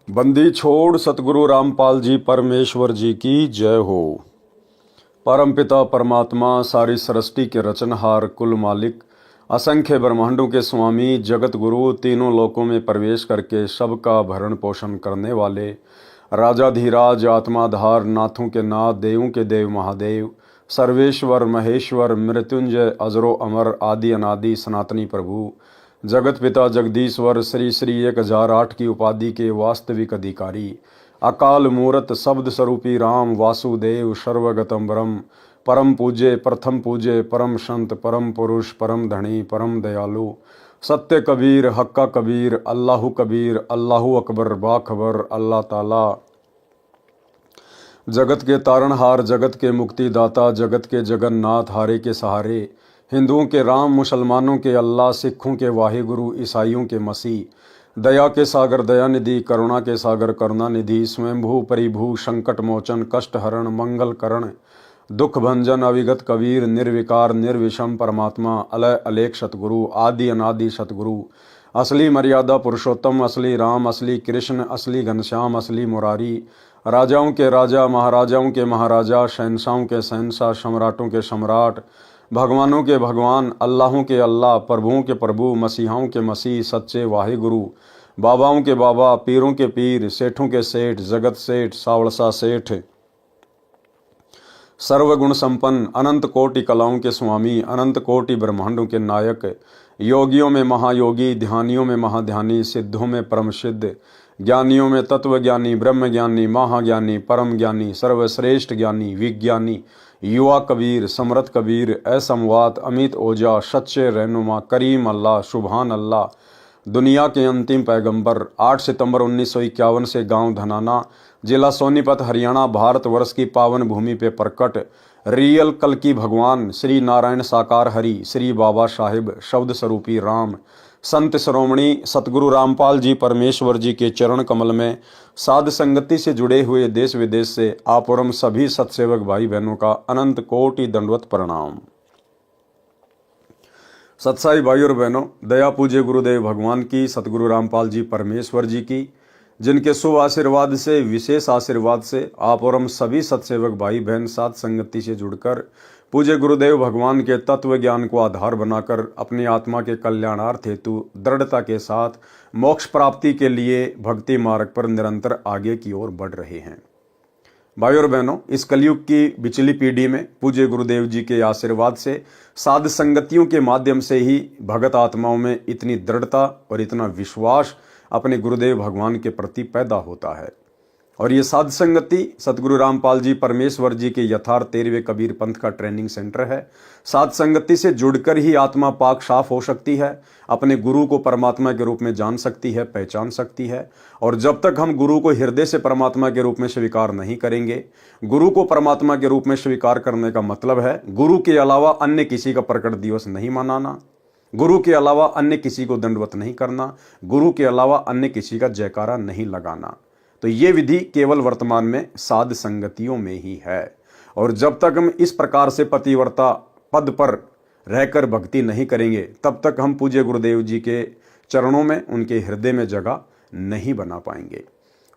बंदी छोड़ सतगुरु रामपाल जी परमेश्वर जी की जय हो। परमपिता परमात्मा सारी सृष्टि के रचनहार कुल मालिक असंख्य ब्रह्मांडों के स्वामी जगत गुरु तीनों लोकों में प्रवेश करके सबका भरण पोषण करने वाले राजाधिराज आत्माधार नाथों के नाथ देवों के देव महादेव सर्वेश्वर महेश्वर मृत्युंजय अजरो अमर आदि अनादि सनातनी प्रभु जगत पिता जगदीश्वर श्री श्री 1008 की उपाधि के वास्तविक अधिकारी अकाल मूरत शब्द स्वरूपी राम वासुदेव सर्वगतम ब्रह्म परम पूज्य प्रथम पूज्य परम संत परम पुरुष परम धनी परम दयालु सत्य कबीर हक्का कबीर अल्लाहु अकबर बाखबर अल्लाह ताला जगत के तारणहार जगत के मुक्तिदाता जगत के जगन्नाथ हारे के सहारे हिंदुओं के राम मुसलमानों के अल्लाह सिखों के वाहिगुरु ईसाइयों के मसीह दया के सागर दयानिधि करुणा के सागर करुणानिधि स्वयंभू परिभू संकट मोचन कष्ट हरण मंगल करण दुख भंजन अविगत कबीर निर्विकार निर्विषम परमात्मा अलय अलेख सतगुरु आदि अनादि सतगुरु असली मर्यादा पुरुषोत्तम असली राम असली कृष्ण असली घनश्याम असली मुरारी राजाओं के राजा महाराजाओं के महाराजा शहंशाहों के शहंशाह सम्राटों के सम्राट भगवानों के भगवान अल्लाहों के अल्लाह प्रभुओं के प्रभु मसीहाओं के मसीह सच्चे वाहिगुरु बाबाओं के बाबा पीरों के पीर सेठों के सेठ जगत सेठ सावड़सा सेठ सर्वगुण संपन्न अनंत कोटि कलाओं के स्वामी अनंत कोटि ब्रह्मांडों के नायक योगियों में महायोगी ध्यानियों में महाध्यानी सिद्धों में परम सिद्ध ज्ञानियों में तत्वज्ञानी ब्रह्म ज्ञानी महाज्ञानी परम ज्ञानी सर्वश्रेष्ठ ज्ञानी विज्ञानी युवा कबीर समरथ कबीर असमवात अमित ओजा सच्चे रहनुमा करीम अल्लाह सुभान अल्लाह दुनिया के अंतिम पैगंबर 8 सितंबर 1951 से गांव धनाना जिला सोनीपत हरियाणा भारतवर्ष की पावन भूमि पे प्रकट रियल कल की भगवान श्री नारायण साकार हरि श्री बाबा साहिब शब्द स्वरूपी राम संत श्रोमणी सतगुरु रामपाल जी परमेश्वर जी के चरण कमल में साध संगति से जुड़े हुए देश विदेश से आप और हम सभी सत्सेवक भाई बहनों का अनंत कोटि दंडवत प्रणाम। सत्साई भाई और बहनों, दया पूज्य गुरुदेव भगवान की सतगुरु रामपाल जी परमेश्वर जी की जिनके शुभ आशीर्वाद से विशेष आशीर्वाद से आप और हम सभी सत्सेवक भाई बहन साध संगति से जुड़कर पूज्य गुरुदेव भगवान के तत्व ज्ञान को आधार बनाकर अपनी आत्मा के कल्याणार्थ हेतु दृढ़ता के साथ मोक्ष प्राप्ति के लिए भक्ति मार्ग पर निरंतर आगे की ओर बढ़ रहे हैं। भाई और बहनों, इस कलयुग की बिचली पीढ़ी में पूज्य गुरुदेव जी के आशीर्वाद से साध संगतियों के माध्यम से ही भगत आत्माओं में इतनी दृढ़ता और इतना विश्वास अपने गुरुदेव भगवान के प्रति पैदा होता है। और ये साध संगति सतगुरु रामपाल जी परमेश्वर जी के यथार्थ 13वें कबीर पंथ का ट्रेनिंग सेंटर है। साध संगति से जुड़कर ही आत्मा पाक साफ हो सकती है, अपने गुरु को परमात्मा के रूप में जान सकती है, पहचान सकती है। और जब तक हम गुरु को हृदय से परमात्मा के रूप में स्वीकार नहीं करेंगे, गुरु को परमात्मा के रूप में स्वीकार करने का मतलब है गुरु के अलावा अन्य किसी का प्रकट दिवस नहीं मनाना, गुरु के अलावा अन्य किसी को दंडवत नहीं करना, गुरु के अलावा अन्य किसी का जयकारा नहीं लगाना। तो ये विधि केवल वर्तमान में साध संगतियों में ही है। और जब तक हम इस प्रकार से पतिव्रता पद पर रहकर भक्ति नहीं करेंगे, तब तक हम पूज्य गुरुदेव जी के चरणों में उनके हृदय में जगह नहीं बना पाएंगे।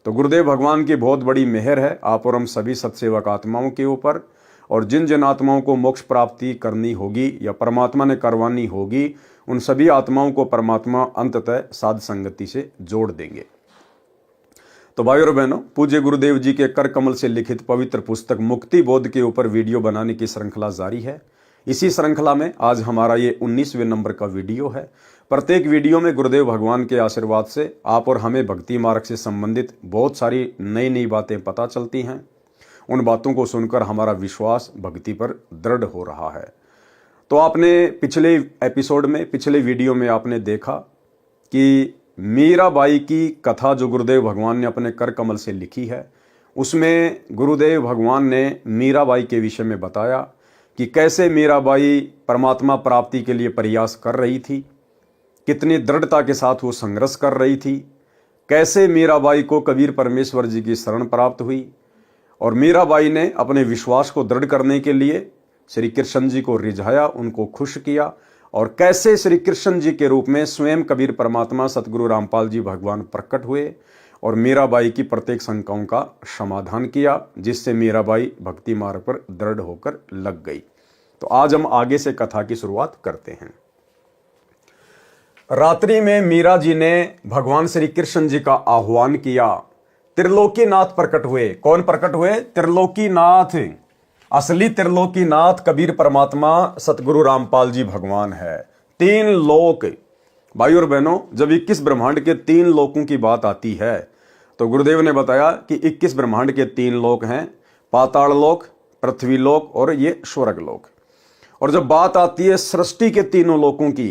तो गुरुदेव भगवान की बहुत बड़ी मेहर है आप और हम सभी सत्सेवक आत्माओं के ऊपर। और जिन जिन आत्माओं को मोक्ष प्राप्ति करनी होगी या परमात्मा ने करवानी होगी, उन सभी आत्माओं को परमात्मा अंततः साध संगति से जोड़ देंगे। तो भाई और बहनों, पूज्य गुरुदेव जी के कर कमल से लिखित पवित्र पुस्तक मुक्ति बोध के ऊपर वीडियो बनाने की श्रृंखला जारी है। इसी श्रृंखला में आज हमारा ये 19वें नंबर का वीडियो है। प्रत्येक वीडियो में गुरुदेव भगवान के आशीर्वाद से आप और हमें भक्ति मार्ग से संबंधित बहुत सारी नई नई बातें पता चलती हैं। उन बातों को सुनकर हमारा विश्वास भक्ति पर दृढ़ हो रहा है। तो आपने पिछले एपिसोड में पिछले वीडियो में आपने देखा कि मीराबाई की कथा जो गुरुदेव भगवान ने अपने कर कमल से लिखी है, उसमें गुरुदेव भगवान ने मीराबाई के विषय में बताया कि कैसे मीराबाई परमात्मा प्राप्ति के लिए प्रयास कर रही थी, कितनी दृढ़ता के साथ वो संघर्ष कर रही थी, कैसे मीराबाई को कबीर परमेश्वर जी की शरण प्राप्त हुई। और मीराबाई ने अपने विश्वास को दृढ़ करने के लिए श्री कृष्ण जी को रिझाया, उनको खुश किया और कैसे श्री कृष्ण जी के रूप में स्वयं कबीर परमात्मा सतगुरु रामपाल जी भगवान प्रकट हुए और मीराबाई की प्रत्येक शंकाओं का समाधान किया, जिससे मीराबाई भक्ति मार्ग पर दृढ़ होकर लग गई। तो आज हम आगे से कथा की शुरुआत करते हैं। रात्रि में मीरा जी ने भगवान श्री कृष्ण जी का आह्वान किया। त्रिलोकीनाथ प्रकट हुए। कौन प्रकट हुए? त्रिलोकीनाथ। असली त्रिलोकीनाथ कबीर परमात्मा सतगुरु रामपाल जी भगवान है। 3 लोक। भाई और बहनों, जब 21 ब्रह्मांड के 3 लोकों की बात आती है तो गुरुदेव ने बताया कि 21 ब्रह्मांड के 3 लोक हैं, पाताल लोक, पृथ्वी लोक और ये स्वर्ग लोक। और जब बात आती है सृष्टि के तीनों लोकों की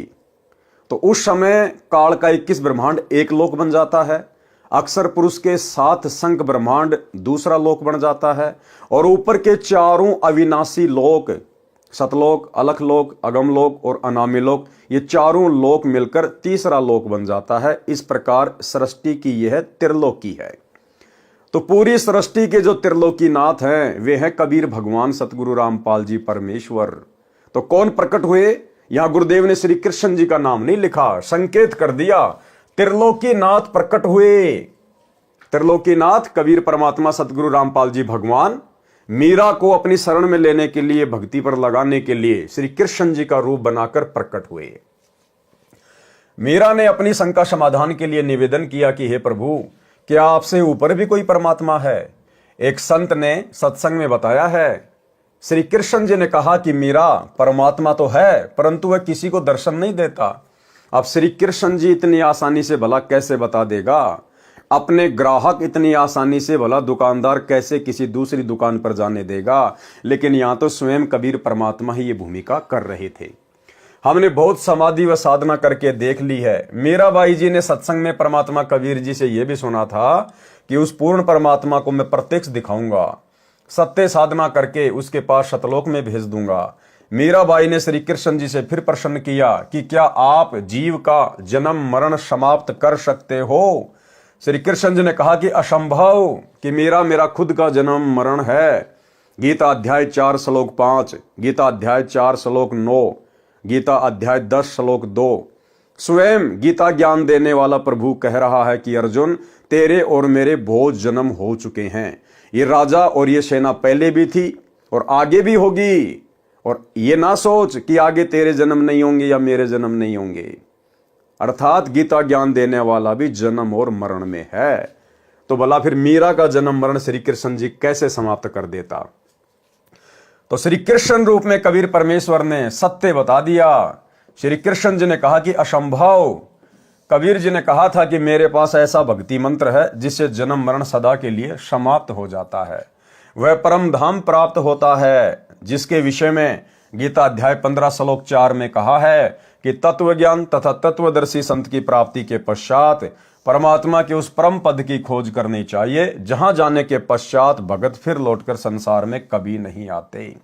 तो उस समय काल का 21 ब्रह्मांड एक लोक बन जाता है, अक्षर पुरुष के 7 शंख ब्रह्मांड दूसरा लोक बन जाता है और ऊपर के 4 अविनाशी लोक, सतलोक, अलख लोक, अगम लोक और अनामी लोक, ये 4 लोक मिलकर तीसरा लोक बन जाता है। इस प्रकार सृष्टि की यह त्रिलोकी है। तो पूरी सृष्टि के जो त्रिलोकीनाथ हैं वे हैं कबीर भगवान सतगुरु रामपाल जी परमेश्वर। तो कौन प्रकट हुए? यहां गुरुदेव ने श्री कृष्ण जी का नाम नहीं लिखा, संकेत कर दिया त्रिलोकीनाथ प्रकट हुए। त्रिलोकीनाथ कबीर परमात्मा सतगुरु रामपाल जी भगवान मीरा को अपनी शरण में लेने के लिए, भक्ति पर लगाने के लिए श्री कृष्ण जी का रूप बनाकर प्रकट हुए। मीरा ने अपनी शंका समाधान के लिए निवेदन किया कि हे प्रभु, क्या आपसे ऊपर भी कोई परमात्मा है? एक संत ने सत्संग में बताया है, श्री कृष्ण जी ने कहा कि मीरा, परमात्मा तो है परंतु वह किसी को दर्शन नहीं देता। अब श्री कृष्ण जी इतनी आसानी से भला कैसे बता देगा? अपने ग्राहक इतनी आसानी से भला दुकानदार कैसे किसी दूसरी दुकान पर जाने देगा? लेकिन यहां तो स्वयं कबीर परमात्मा ही ये भूमिका कर रहे थे। हमने बहुत समाधि व साधना करके देख ली है। मीराबाई जी ने सत्संग में परमात्मा कबीर जी से यह भी सुना था कि उस पूर्ण परमात्मा को मैं प्रत्यक्ष दिखाऊंगा, सत्य साधना करके उसके पास शतलोक में भेज दूंगा। मीराबाई ने श्री कृष्ण जी से फिर प्रश्न किया कि क्या आप जीव का जन्म मरण समाप्त कर सकते हो? श्री कृष्ण जी ने कहा कि असंभव, कि मेरा खुद का जन्म मरण है। गीता अध्याय 4 श्लोक 5, गीता अध्याय 4 श्लोक 9, गीता अध्याय 10 श्लोक 2। स्वयं गीता ज्ञान देने वाला प्रभु कह रहा है कि अर्जुन, तेरे और मेरे बहुत जन्म हो चुके हैं। ये राजा और ये सेना पहले भी थी और आगे भी होगी। और ये ना सोच कि आगे तेरे जन्म नहीं होंगे या मेरे जन्म नहीं होंगे। अर्थात गीता ज्ञान देने वाला भी जन्म और मरण में है। तो भला फिर मीरा का जन्म मरण श्री कृष्ण जी कैसे समाप्त कर देता? तो श्री कृष्ण रूप में कबीर परमेश्वर ने सत्य बता दिया। श्री कृष्ण जी ने कहा कि असंभव। कबीर जी ने कहा था कि मेरे पास ऐसा भक्ति मंत्र है जिससे जन्म मरण सदा के लिए समाप्त हो जाता है। वह परम धाम प्राप्त होता है, जिसके विषय में गीता अध्याय 15 श्लोक 4 में कहा है कि तत्व ज्ञान तथा तत्वदर्शी संत की प्राप्ति के पश्चात परमात्मा के उस परम पद की खोज करनी चाहिए, जहां जाने के पश्चात भगत फिर लौटकर संसार में कभी नहीं आते।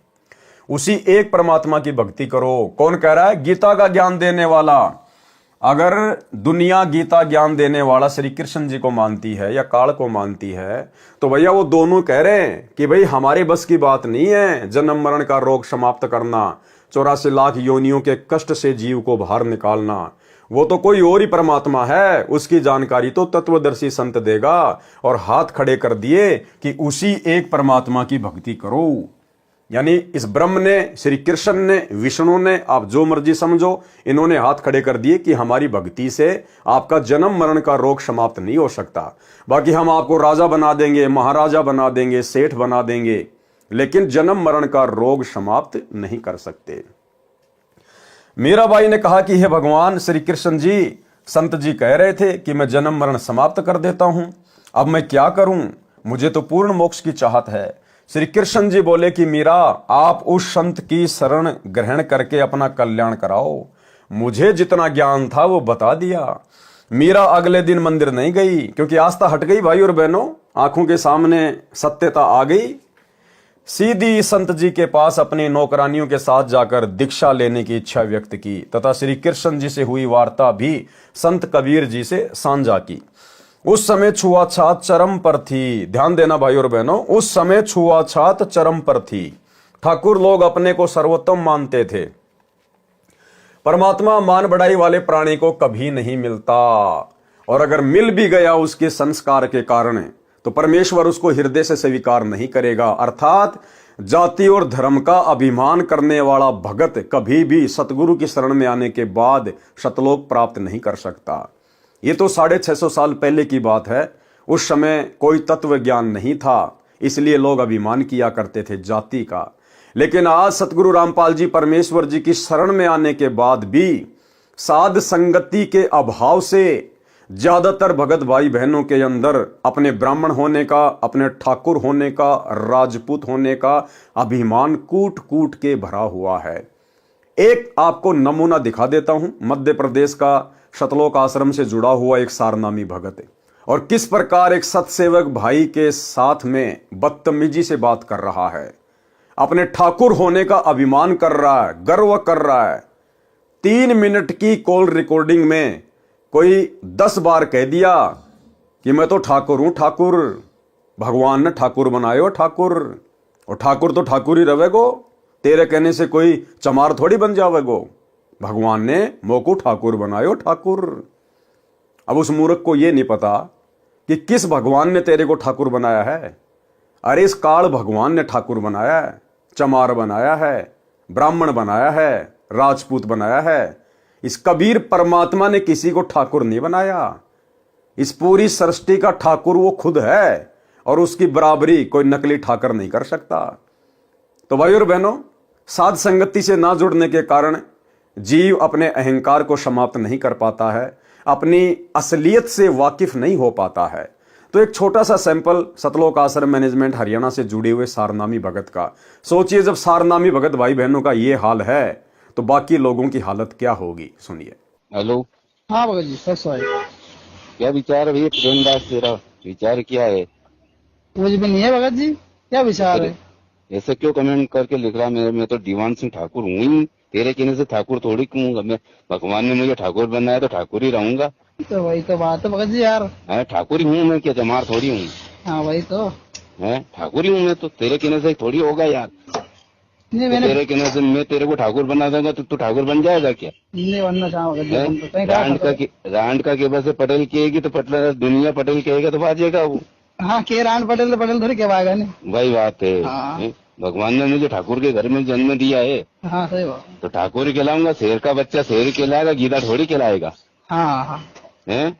उसी एक परमात्मा की भक्ति करो। कौन कह रहा है? गीता का ज्ञान देने वाला। अगर दुनिया गीता ज्ञान देने वाला श्री कृष्ण जी को मानती है या काल को मानती है तो भैया वो दोनों कह रहे हैं कि भाई हमारे बस की बात नहीं है जन्म मरण का रोग समाप्त करना, 84 लाख योनियों के कष्ट से जीव को बाहर निकालना। वो तो कोई और ही परमात्मा है, उसकी जानकारी तो तत्वदर्शी संत देगा। और हाथ खड़े कर दिए कि उसी एक परमात्मा की भक्ति करो। यानी इस ब्रह्म ने, श्री कृष्ण ने, विष्णु ने, आप जो मर्जी समझो, इन्होंने हाथ खड़े कर दिए कि हमारी भक्ति से आपका जन्म मरण का रोग समाप्त नहीं हो सकता। बाकी हम आपको राजा बना देंगे, महाराजा बना देंगे, सेठ बना देंगे, लेकिन जन्म मरण का रोग समाप्त नहीं कर सकते। मीराबाई ने कहा कि हे भगवान श्री कृष्ण जी, संत जी कह रहे थे कि मैं जन्म मरण समाप्त कर देता हूं, अब मैं क्या करूं? मुझे तो पूर्ण मोक्ष की चाहत है। श्री कृष्ण जी बोले कि मीरा, आप उस संत की शरण ग्रहण करके अपना कल्याण कराओ। मुझे जितना ज्ञान था वो बता दिया। मीरा अगले दिन मंदिर नहीं गई, क्योंकि आस्था हट गई। भाई और बहनों, आंखों के सामने सत्यता आ गई। सीधी संत जी के पास अपनी नौकरानियों के साथ जाकर दीक्षा लेने की इच्छा व्यक्त की तथा श्री कृष्ण जी से हुई वार्ता भी संत कबीर जी से साझा की। उस समय छुआछात चरम पर थी। ध्यान देना भाई और बहनों, उस समय छुआछात चरम पर थी। ठाकुर लोग अपने को सर्वोत्तम मानते थे। परमात्मा मान बढ़ाई वाले प्राणी को कभी नहीं मिलता, और अगर मिल भी गया उसके संस्कार के कारण तो परमेश्वर उसको हृदय से स्वीकार नहीं करेगा। अर्थात जाति और धर्म का अभिमान करने वाला भगत कभी भी सतगुरु की शरण में आने के बाद सतलोक प्राप्त नहीं कर सकता। ये तो 650 साल पहले की बात है। उस समय कोई तत्व ज्ञान नहीं था, इसलिए लोग अभिमान किया करते थे जाति का। लेकिन आज सतगुरु रामपाल जी परमेश्वर जी की शरण में आने के बाद भी साध संगति के अभाव से ज्यादातर भगत भाई बहनों के अंदर अपने ब्राह्मण होने का, अपने ठाकुर होने का, राजपूत होने का अभिमान कूट कूट के भरा हुआ है। एक आपको नमूना दिखा देता हूं। मध्य प्रदेश का सतलोक आश्रम से जुड़ा हुआ एक सारनामी भगत है, और किस प्रकार एक सतसेवक भाई के साथ में बदतमीजी से बात कर रहा है, अपने ठाकुर होने का अभिमान कर रहा है, गर्व कर रहा है। 3 मिनट की कॉल रिकॉर्डिंग में कोई 10 बार कह दिया कि मैं तो ठाकुर हूं, ठाकुर भगवान ने ठाकुर बनायो ठाकुर, और ठाकुर तो ठाकुर ही रहेगो, तेरे कहने से कोई चमार थोड़ी बन जावेगो, भगवान ने मोको ठाकुर बनायो ठाकुर। अब उस मूर्ख को यह नहीं पता कि किस भगवान ने तेरे को ठाकुर बनाया है। अरे इस काल भगवान ने ठाकुर बनाया है, चमार बनाया है, ब्राह्मण बनाया है, राजपूत बनाया है। इस कबीर परमात्मा ने किसी को ठाकुर नहीं बनाया। इस पूरी सृष्टि का ठाकुर वो खुद है, और उसकी बराबरी कोई नकली ठाकर नहीं कर सकता। तो भाई और बहनों, साध संगति से ना जुड़ने के कारण जीव अपने अहंकार को समाप्त नहीं कर पाता है, अपनी असलियत से वाकिफ नहीं हो पाता है। तो एक छोटा सा सैंपल सतलोक आश्रम मैनेजमेंट हरियाणा से जुड़े हुए सारनामी भगत का। सोचिए, जब सारनामी भगत भाई बहनों का ये हाल है तो बाकी लोगों की हालत क्या होगी, सुनिए। हेलो। हाँ भगत जी, सच है। क्या विचार है भैया प्रेमदास, तेरा विचार क्या है? कुछ भी नहीं है भगत जी, क्या विचार है? ऐसे क्यों कमेंट करके लिख रहा? मैं तो दीवान सिंह ठाकुर हूँ ही, तेरे कहने से ठाकुर थोड़ी कहूंगा मैं। भगवान ने मुझे ठाकुर बनाया तो ठाकुर ही रहूंगा। तो वही तो बात है भगत जी यार। ठाकुर ही हूँ मैं, क्या जमार थोड़ी हूँ। हाँ वही तो है, ठाकुर ही हूँ मैं तो, तेरे कहने से थोड़ी होगा यार। नहीं, तो तेरे कहने से मैं तेरे को ठाकुर बना दूंगा तो तू ठाकुर बन जाएगा क्या? नहीं बनना चाहूँ भगत जी। रांड का केबल से पटेल कहेगी तो पटेल, दुनिया पटेल कहेगा तो बाजेगा वो। हाँ, के रांड पटेल पटेल थोड़ी कहवाएगा। नहीं वही बात है। हाँ। भगवान ने मुझे ठाकुर के घर में जन्म दिया है। हाँ सही बात। तो ठाकुर ही कहलाऊंगा। शेर का बच्चा शेर ही कहलाएगा, गीदड़ थोड़ी कहलाएगा। हाँ हाँ है,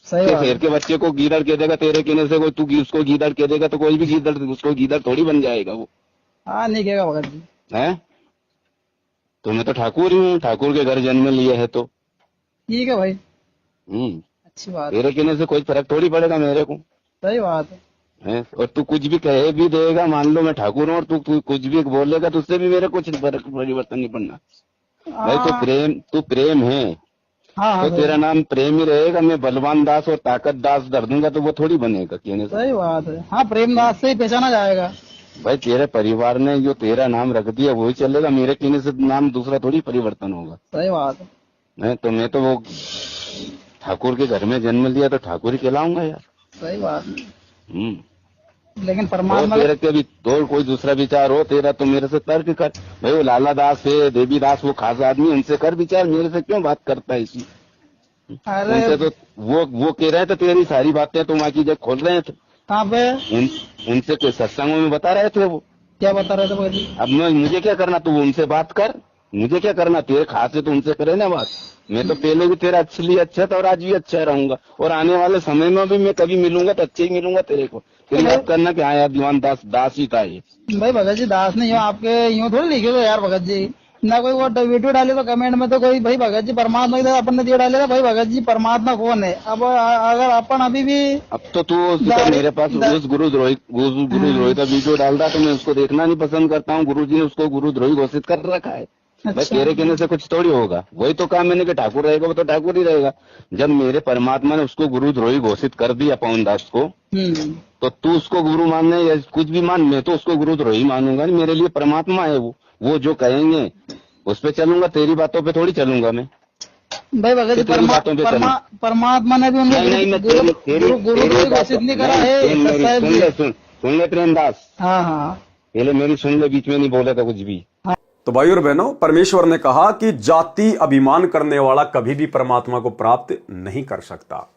सही बात। शेर के बच्चे को गीदड़ कह देगा, तेरे कहने से कोई तू उसको गीदड़ कह देगा तो कोई भी गीदड़ उसको गीदड़ थोड़ी बन जाएगा वो। हाँ नहीं कहेगा भगत जी। है, तो मैं तो ठाकुर ही हूँ, ठाकुर के घर जन्म लिया है तो ठीक है भाई। अच्छी बात। तेरे कहने से कोई फर्क थोड़ी पड़ेगा मेरे को। सही बात है। और तू कुछ भी कहे भी देगा, मान लो मैं ठाकुर हूँ और तू कुछ भी बोलेगा तो उससे भी मेरे कुछ परिवर्तन नहीं पड़ना। भाई तू प्रेम है। हाँ, तो तेरा नाम प्रेम ही रहेगा। मैं बलवान दास और ताकत दास कर दूंगा तो वो थोड़ी बनेगा कहने से। सही बात है। हाँ, प्रेमदास से ही पहचाना जाएगा। भाई तेरे परिवार ने जो तेरा नाम रख दिया वही चलेगा, मेरे कहने से नाम दूसरा थोड़ी परिवर्तन होगा। सही बात है। तो मैं तो वो ठाकुर के घर में जन्म लिया तो ठाकुर ही कहलाऊंगा यार। सही बात है। लेकिन परमात्मा तेरे के भी तो कोई दूसरा विचार हो तेरा तो मेरे से तर्क कर। भाई वो लाला दास है, देवी दास, वो खास आदमी, उनसे कर विचार, मेरे से क्यों बात करता है इसी। उनसे तो वो कह रहे थे तेरी सारी बातें तो वहाँ की जब खोल रहे थे। कहाँ पे? उनसे कोई सत्संगों में बता रहे थे वो। क्या बता रहे थे भाई? अब मुझे क्या करना, तू उनसे बात कर, मुझे क्या करना, तेरे खास है तो उनसे करे ना बात। मैं तो पहले भी तेरा लिए अच्छा था और आज भी अच्छा रहूंगा, और आने वाले समय में भी मैं कभी मिलूंगा तो अच्छे ही मिलूंगा तेरे को। फिर याद करना कि हाँ यार दीवान दास ही था ये। भाई भगत जी दास नहीं हो, आपके यूँ थोड़ी लिखे तो यार भगत जी। ना कोई वो वीडियो डाले तो कमेंट में तो कोई भाई भगत जी परमात्मा की अपन ने दिया डालेगा। भाई भगत जी परमात्मा कौन है? अब अगर अपन अभी भी अब तो तू मेरे पास उस गुरुद्रोही का वीडियो डाल रहा तो मैं उसको देखना नहीं पसंद करता हूँ। गुरु जी ने उसको गुरुद्रोही घोषित कर रखा है। भाई तेरे कहने से कुछ थोड़ी होगा। वही तो काम मैंने कि ठाकुर रहेगा वो तो ठाकुर ही रहेगा। जब मेरे परमात्मा ने उसको गुरुद्रोही घोषित कर दिया पवन दास को, तो तू उसको गुरु मानने या कुछ भी मान, मैं तो उसको गुरुद्रोही मानूंगा। मेरे लिए परमात्मा है वो जो कहेंगे उस पे चलूंगा, तेरी बातों पे थोड़ी चलूंगा मैं। भाई भगत जी परमात्मा ने भी गुरु घोषित नहीं करा है। सुन ले प्रेमदास। हाँ हाँ, पहले मेरी सुन ले, बीच में नहीं बोला था कुछ भी। तो भाई और बहनों, परमेश्वर ने कहा कि जाति अभिमान करने वाला कभी भी परमात्मा को प्राप्त नहीं कर सकता।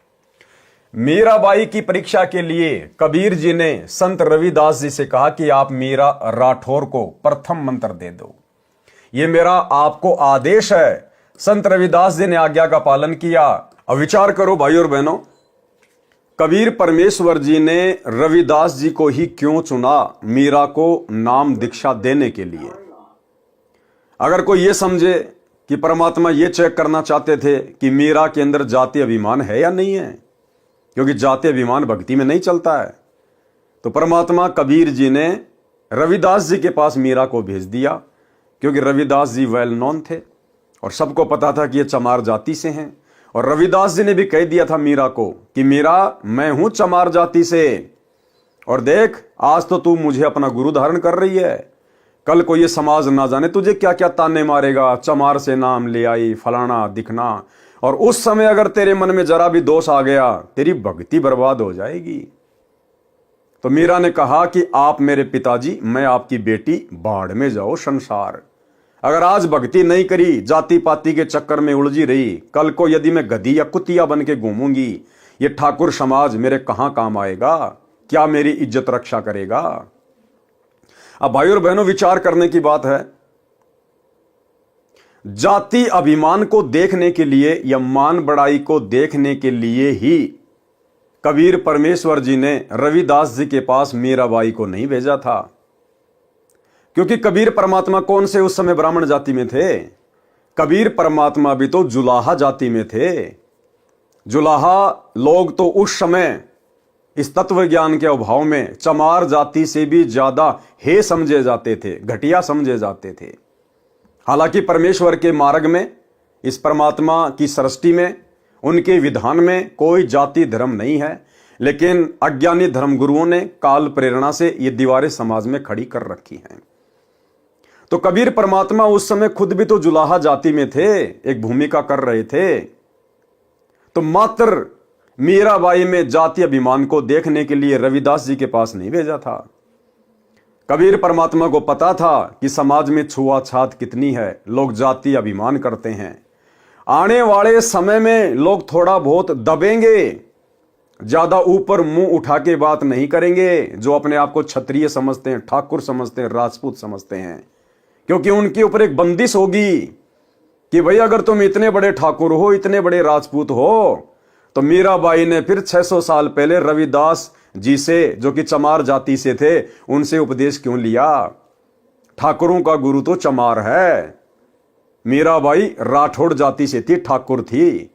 मीराबाई की परीक्षा के लिए कबीर जी ने संत रविदास जी से कहा कि आप मीरा राठौर को प्रथम मंत्र दे दो, ये मेरा आपको आदेश है। संत रविदास जी ने आज्ञा का पालन किया। अब विचार करो भाई और बहनों, कबीर परमेश्वर जी ने रविदास जी को ही क्यों चुना मीरा को नाम दीक्षा देने के लिए। अगर कोई ये समझे कि परमात्मा ये चेक करना चाहते थे कि मीरा के अंदर जाति अभिमान है या नहीं है, क्योंकि जाति अभिमान भक्ति में नहीं चलता है, तो परमात्मा कबीर जी ने रविदास जी के पास मीरा को भेज दिया, क्योंकि रविदास जी वेल नोन थे और सबको पता था कि ये चमार जाति से हैं। और रविदास जी ने भी कह दिया था मीरा को कि मीरा, मैं हूं चमार जाति से, और देख आज तो तू मुझे अपना गुरु धारण कर रही है, कल को ये समाज ना जाने तुझे क्या क्या ताने मारेगा, चमार से नाम ले आई, फलाना दिखना, और उस समय अगर तेरे मन में जरा भी दोष आ गया तेरी भक्ति बर्बाद हो जाएगी। तो मीरा ने कहा कि आप मेरे पिताजी, मैं आपकी बेटी, बाढ़ में जाओ संसार। अगर आज भक्ति नहीं करी, जाति पाति के चक्कर में उलझी रही, कल को यदि मैं गधी या कुतिया बन के घूमूंगी, ये ठाकुर समाज मेरे कहां काम आएगा, क्या मेरी इज्जत रक्षा करेगा। अब भाई और बहनों, विचार करने की बात है। जाति अभिमान को देखने के लिए या मान बड़ाई को देखने के लिए ही कबीर परमेश्वर जी ने रविदास जी के पास मीराबाई को नहीं भेजा था, क्योंकि कबीर परमात्मा कौन से उस समय ब्राह्मण जाति में थे। कबीर परमात्मा भी तो जुलाहा जाति में थे। जुलाहा लोग तो उस समय इस तत्व ज्ञान के अभाव में चमार जाति से भी ज्यादा हे समझे जाते थे, घटिया समझे जाते थे। हालांकि परमेश्वर के मार्ग में, इस परमात्मा की सृष्टि में, उनके विधान में कोई जाति धर्म नहीं है, लेकिन अज्ञानी धर्मगुरुओं ने काल प्रेरणा से ये दीवारें समाज में खड़ी कर रखी हैं। तो कबीर परमात्मा उस समय खुद भी तो जुलाहा जाति में थे, एक भूमिका कर रहे थे। तो मात्र मीराबाई में जाति अभिमान को देखने के लिए रविदास जी के पास नहीं भेजा था। कबीर परमात्मा को पता था कि समाज में छुआछात कितनी है, लोग जाति अभिमान करते हैं। आने वाले समय में लोग थोड़ा बहुत दबेंगे, ज्यादा ऊपर मुंह उठा के बात नहीं करेंगे, जो अपने आप को क्षत्रिय समझते हैं, ठाकुर समझते हैं, राजपूत समझते हैं, क्योंकि उनके ऊपर एक बंदिश होगी कि भाई अगर तुम इतने बड़े ठाकुर हो, इतने बड़े राजपूत हो, तो मीराबाई ने फिर 600 साल पहले रविदास जी से, जो कि चमार जाति से थे, उनसे उपदेश क्यों लिया। ठाकुरों का गुरु तो चमार है। मीराबाई राठौड़ जाति से थी, ठाकुर थी,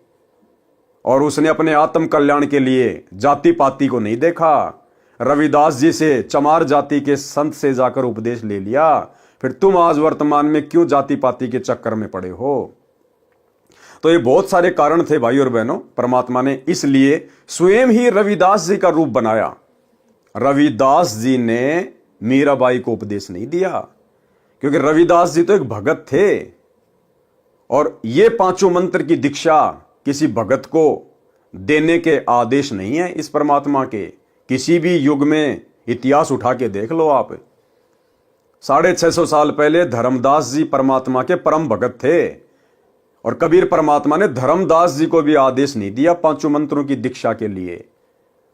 और उसने अपने आत्म कल्याण के लिए जाति पाति को नहीं देखा। रविदास जी से, चमार जाति के संत से जाकर उपदेश ले लिया। फिर तुम आज वर्तमान में क्यों जाति पाति के चक्कर में पड़े हो। तो ये बहुत सारे कारण थे भाई और बहनों। परमात्मा ने इसलिए स्वयं ही रविदास जी का रूप बनाया। रविदास जी ने मीराबाई को उपदेश नहीं दिया, क्योंकि रविदास जी तो एक भगत थे, और ये पांचों मंत्र की दीक्षा किसी भगत को देने के आदेश नहीं है इस परमात्मा के। किसी भी युग में इतिहास उठा के देख लो आप। 650 साल पहले धर्मदास जी परमात्मा के परम भगत थे, और कबीर परमात्मा ने धर्मदास जी को भी आदेश नहीं दिया पांचों मंत्रों की दीक्षा के लिए।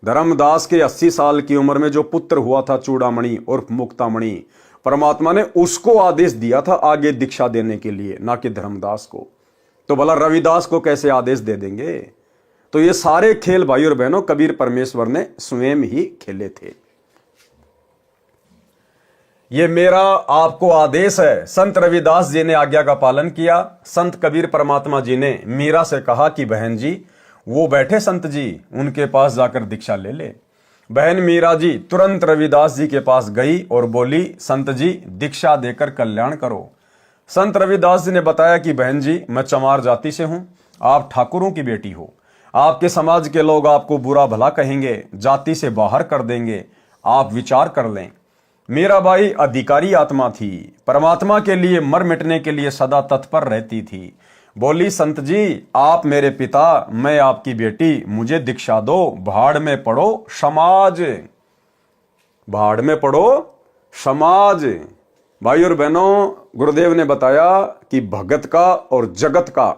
धर्मदास के 80 साल की उम्र में जो पुत्र हुआ था चूड़ामणि और मुक्तामणि, परमात्मा ने उसको आदेश दिया था आगे दीक्षा देने के लिए, ना कि धर्मदास को। तो भला रविदास को कैसे आदेश दे देंगे। तो ये सारे खेल भाई और बहनों कबीर परमेश्वर ने स्वयं ही खेले थे। ये मेरा आपको आदेश है। संत रविदास जी ने आज्ञा का पालन किया। संत कबीर परमात्मा जी ने मीरा से कहा कि बहन जी, वो बैठे संत जी, उनके पास जाकर दीक्षा ले ले। बहन मीरा जी तुरंत रविदास जी के पास गई और बोली, संत जी दीक्षा देकर कल्याण करो। संत रविदास जी ने बताया कि बहन जी, मैं चमार जाति से हूं, आप ठाकुरों की बेटी हो, आपके समाज के लोग आपको बुरा भला कहेंगे, जाति से बाहर कर देंगे, आप विचार कर लें। मीराबाई अधिकारी आत्मा थी, परमात्मा के लिए मर मिटने के लिए सदा तत्पर रहती थी। बोली, संत जी आप मेरे पिता, मैं आपकी बेटी, मुझे दीक्षा दो। भाड़ में पड़ो समाज, भाड़ में पड़ो समाज। भाई और बहनों, गुरुदेव ने बताया कि भगत का और जगत का,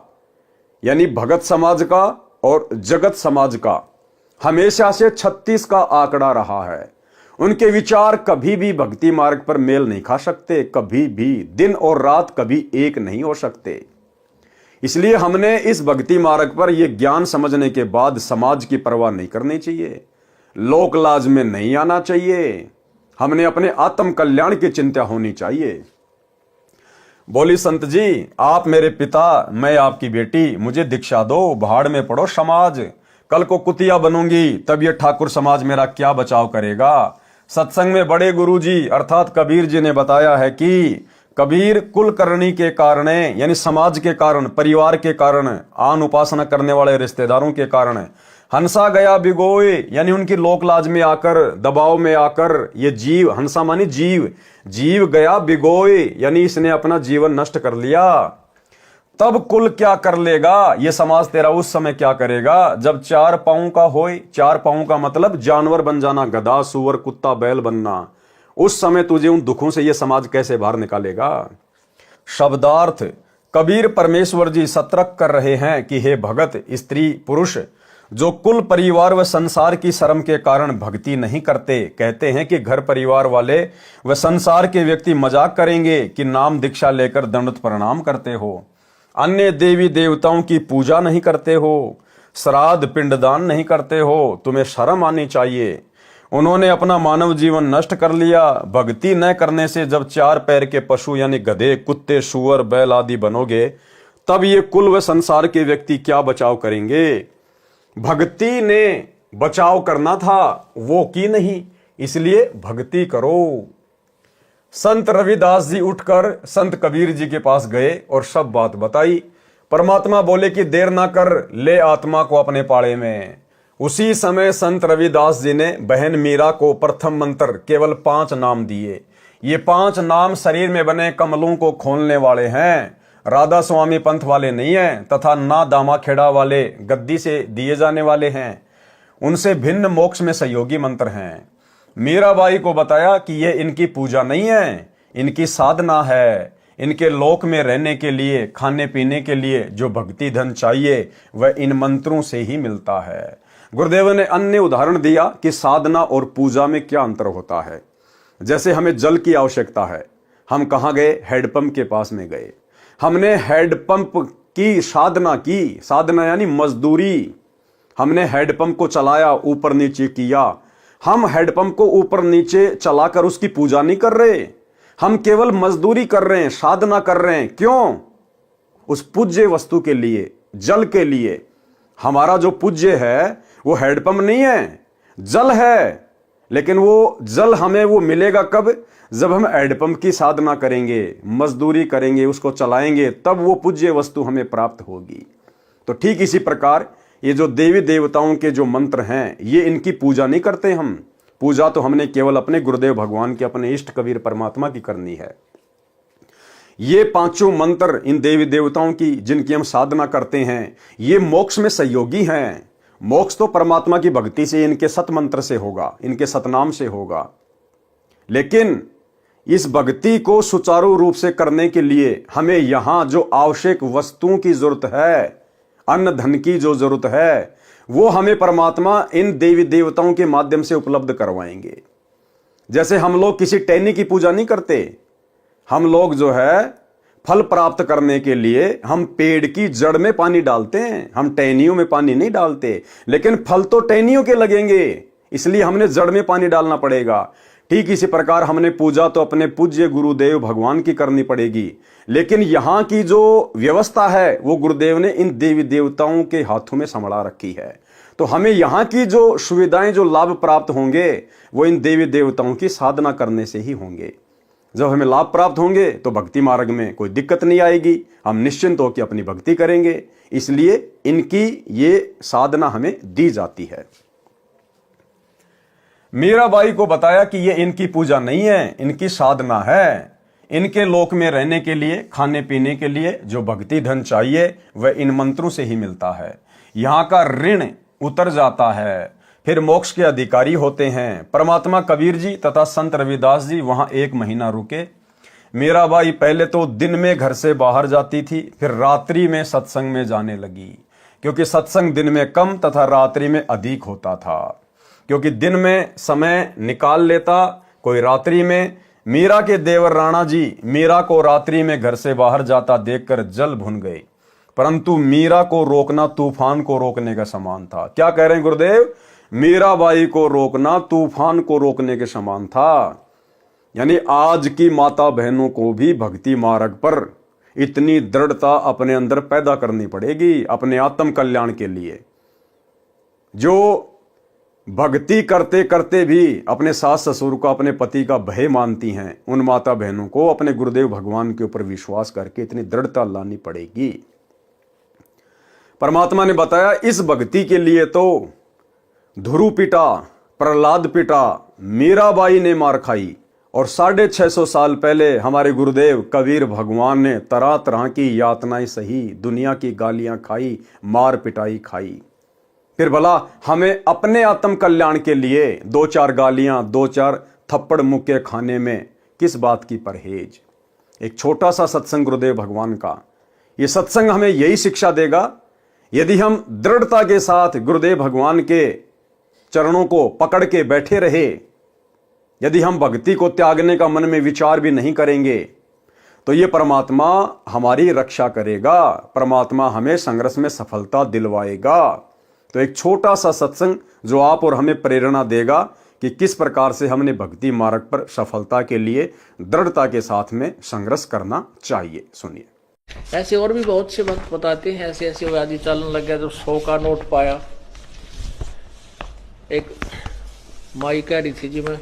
यानी भगत समाज का और जगत समाज का हमेशा से 36 का आंकड़ा रहा है। उनके विचार कभी भी भक्ति मार्ग पर मेल नहीं खा सकते, कभी भी दिन और रात कभी एक नहीं हो सकते। इसलिए हमने इस भक्ति मार्ग पर यह ज्ञान समझने के बाद समाज की परवाह नहीं करनी चाहिए, लोक लाज में नहीं आना चाहिए। हमने अपने आत्म कल्याण की चिंता होनी चाहिए। बोली संत जी, आप मेरे पिता, मैं आपकी बेटी, मुझे दीक्षा दो, भाड़ में पड़ो समाज। कल को कुतिया बनूंगी तब ये ठाकुर समाज मेरा क्या बचाव करेगा। सत्संग में बड़े गुरुजी अर्थात कबीर जी ने बताया है कि कबीर कुल करनी के कारण, यानी समाज के कारण, परिवार के कारण, आन उपासना करने वाले रिश्तेदारों के कारण हंसा गया बिगोए, यानी उनकी लोक लाज में आकर, दबाव में आकर ये जीव, हंसा मानी जीव, जीव गया बिगोए, यानी इसने अपना जीवन नष्ट कर लिया। तब कुल क्या कर लेगा, ये समाज तेरा उस समय क्या करेगा जब 4 पांव का होए। 4 पांव का मतलब जानवर बन जाना, गधा, सुअर, कुत्ता, बैल बनना। उस समय तुझे उन दुखों से ये समाज कैसे बाहर निकालेगा। शब्दार्थ, कबीर परमेश्वर जी सतर्क कर रहे हैं कि हे भगत, स्त्री, पुरुष जो कुल परिवार व संसार की शर्म के कारण भक्ति नहीं करते, कहते हैं कि घर परिवार वाले व संसार के व्यक्ति मजाक करेंगे कि नाम दीक्षा लेकर दंडवत प्रणाम करते हो, अन्य देवी देवताओं की पूजा नहीं करते हो, श्राद्ध पिंडदान नहीं करते हो, तुम्हें शर्म आनी चाहिए। उन्होंने अपना मानव जीवन नष्ट कर लिया। भक्ति न करने से जब 4 पैर के पशु यानी गधे, कुत्ते, सुअर, बैल आदि बनोगे, तब ये कुल व संसार के व्यक्ति क्या बचाव करेंगे। भक्ति ने बचाव करना था, वो की नहीं, इसलिए भक्ति करो। संत रविदास जी उठकर संत कबीर जी के पास गए और सब बात बताई। परमात्मा बोले कि देर ना कर, ले आत्मा को अपने पाड़े में। उसी समय संत रविदास जी ने बहन मीरा को प्रथम मंत्र केवल 5 नाम दिए। ये 5 नाम शरीर में बने कमलों को खोलने वाले हैं, राधा स्वामी पंथ वाले नहीं हैं, तथा ना दामा खेड़ा वाले गद्दी से दिए जाने वाले हैं। उनसे भिन्न मोक्ष में सहयोगी मंत्र हैं। मीराबाई को बताया कि ये इनकी पूजा नहीं है, इनकी साधना है। इनके लोक में रहने के लिए, खाने पीने के लिए जो भक्ति धन चाहिए वह इन मंत्रों से ही मिलता है। गुरुदेव ने अन्य उदाहरण दिया कि साधना और पूजा में क्या अंतर होता है। जैसे हमें जल की आवश्यकता है, हम कहाँ गए, हैंडपंप के पास में गए, हमने हैंडपंप की साधना की। साधना यानी मजदूरी। हमने हैंडपंप को चलाया, ऊपर नीचे किया। हम हैंडपंप को ऊपर नीचे चलाकर उसकी पूजा नहीं कर रहे, हम केवल मजदूरी कर रहे हैं, साधना कर रहे हैं। क्यों? उस पूज्य वस्तु के लिए, जल के लिए। हमारा जो पूज्य है वो हैंडपंप नहीं है, जल है। लेकिन वो जल हमें वो मिलेगा कब? जब हम हैंडपंप की साधना करेंगे, मजदूरी करेंगे, उसको चलाएंगे, तब वो पूज्य वस्तु हमें प्राप्त होगी। तो ठीक इसी प्रकार ये जो देवी देवताओं के जो मंत्र हैं, ये इनकी पूजा नहीं करते हम। पूजा तो हमने केवल अपने गुरुदेव भगवान के, अपने इष्ट कबीर परमात्मा की करनी है। ये 5 मंत्र इन देवी देवताओं की जिनकी हम साधना करते हैं, ये मोक्ष में सहयोगी हैं। मोक्ष तो परमात्मा की भक्ति से, इनके सत मंत्र से होगा, इनके सतनाम से होगा। लेकिन इस भक्ति को सुचारू रूप से करने के लिए हमें यहां जो आवश्यक वस्तुओं की जरूरत है, अन्न धन की जो जरूरत है, वो हमें परमात्मा इन देवी देवताओं के माध्यम से उपलब्ध करवाएंगे। जैसे हम लोग किसी टहनी की पूजा नहीं करते, हम लोग जो है फल प्राप्त करने के लिए हम पेड़ की जड़ में पानी डालते हैं, हम टहनियों में पानी नहीं डालते। लेकिन फल तो टहनियों के लगेंगे, इसलिए हमने जड़ में पानी डालना पड़ेगा। ठीक इसी प्रकार हमने पूजा तो अपने पूज्य गुरुदेव भगवान की करनी पड़ेगी। लेकिन यहां की जो व्यवस्था है वो गुरुदेव ने इन देवी देवताओं के हाथों में संभाला रखी है। तो हमें यहां की जो सुविधाएं, जो लाभ प्राप्त होंगे, वो इन देवी देवताओं की साधना करने से ही होंगे। जब हमें लाभ प्राप्त होंगे तो भक्ति मार्ग में कोई दिक्कत नहीं आएगी, हम निश्चिंत होकर अपनी भक्ति करेंगे। इसलिए इनकी ये साधना हमें दी जाती है। मीराबाई को बताया कि ये इनकी पूजा नहीं है, इनकी साधना है। इनके लोक में रहने के लिए, खाने पीने के लिए जो भक्ति धन चाहिए वह इन मंत्रों से ही मिलता है। यहाँ का ऋण उतर जाता है, फिर मोक्ष के अधिकारी होते हैं। परमात्मा कबीर जी तथा संत रविदास जी वहां 1 महीना रुके। मीराबाई पहले तो दिन में घर से बाहर जाती थी, फिर रात्रि में सत्संग में जाने लगी, क्योंकि सत्संग दिन में कम तथा रात्रि में अधिक होता था। क्योंकि दिन में समय निकाल लेता, कोई रात्रि में। मीरा के देवर राणा जी मीरा को रात्रि में घर से बाहर जाता देखकर जल भुन गए, परंतु मीरा को रोकना तूफान को रोकने का समान था। क्या कह रहे हैं गुरुदेव? मीराबाई को रोकना तूफान को रोकने के समान था। यानी आज की माता बहनों को भी भक्ति मार्ग पर इतनी दृढ़ता अपने अंदर पैदा करनी पड़ेगी अपने आत्म कल्याण के लिए। जो भक्ति करते करते भी अपने सास ससुर को, अपने पति का भय मानती हैं, उन माता बहनों को अपने गुरुदेव भगवान के ऊपर विश्वास करके इतनी दृढ़ता लानी पड़ेगी। परमात्मा ने बताया इस भक्ति के लिए तो ध्रुव पिटा, प्रहलाद पिटा, मीराबाई ने मार खाई, और 650 साल पहले हमारे गुरुदेव कबीर भगवान ने तरह तरह की यातनाएं सही, दुनिया की गालियां खाई, मार पिटाई खाई। फिर भला हमें अपने आत्म कल्याण के लिए 2-4 गालियां, 2-4 थप्पड़ मुक्के खाने में किस बात की परहेज? एक छोटा सा सत्संग गुरुदेव भगवान का, ये सत्संग हमें यही शिक्षा देगा। यदि हम दृढ़ता के साथ गुरुदेव भगवान के चरणों को पकड़ के बैठे रहे, यदि हम भक्ति को त्यागने का मन में विचार भी नहीं करेंगे, तो ये परमात्मा हमारी रक्षा करेगा, परमात्मा हमें संघर्ष में सफलता दिलवाएगा। तो एक छोटा सा सत्संग जो आप और हमें प्रेरणा देगा कि किस प्रकार से हमने भक्ति मार्ग पर सफलता के लिए दृढ़ता के साथ में संघर्ष करना चाहिए। सुनिए। ऐसे और भी बहुत से भक्त बताते हैं, ऐसे ऐसे व्याधि चलन लग गया। जब 100 का नोट पाया, एक माई कह रही थी जी मैं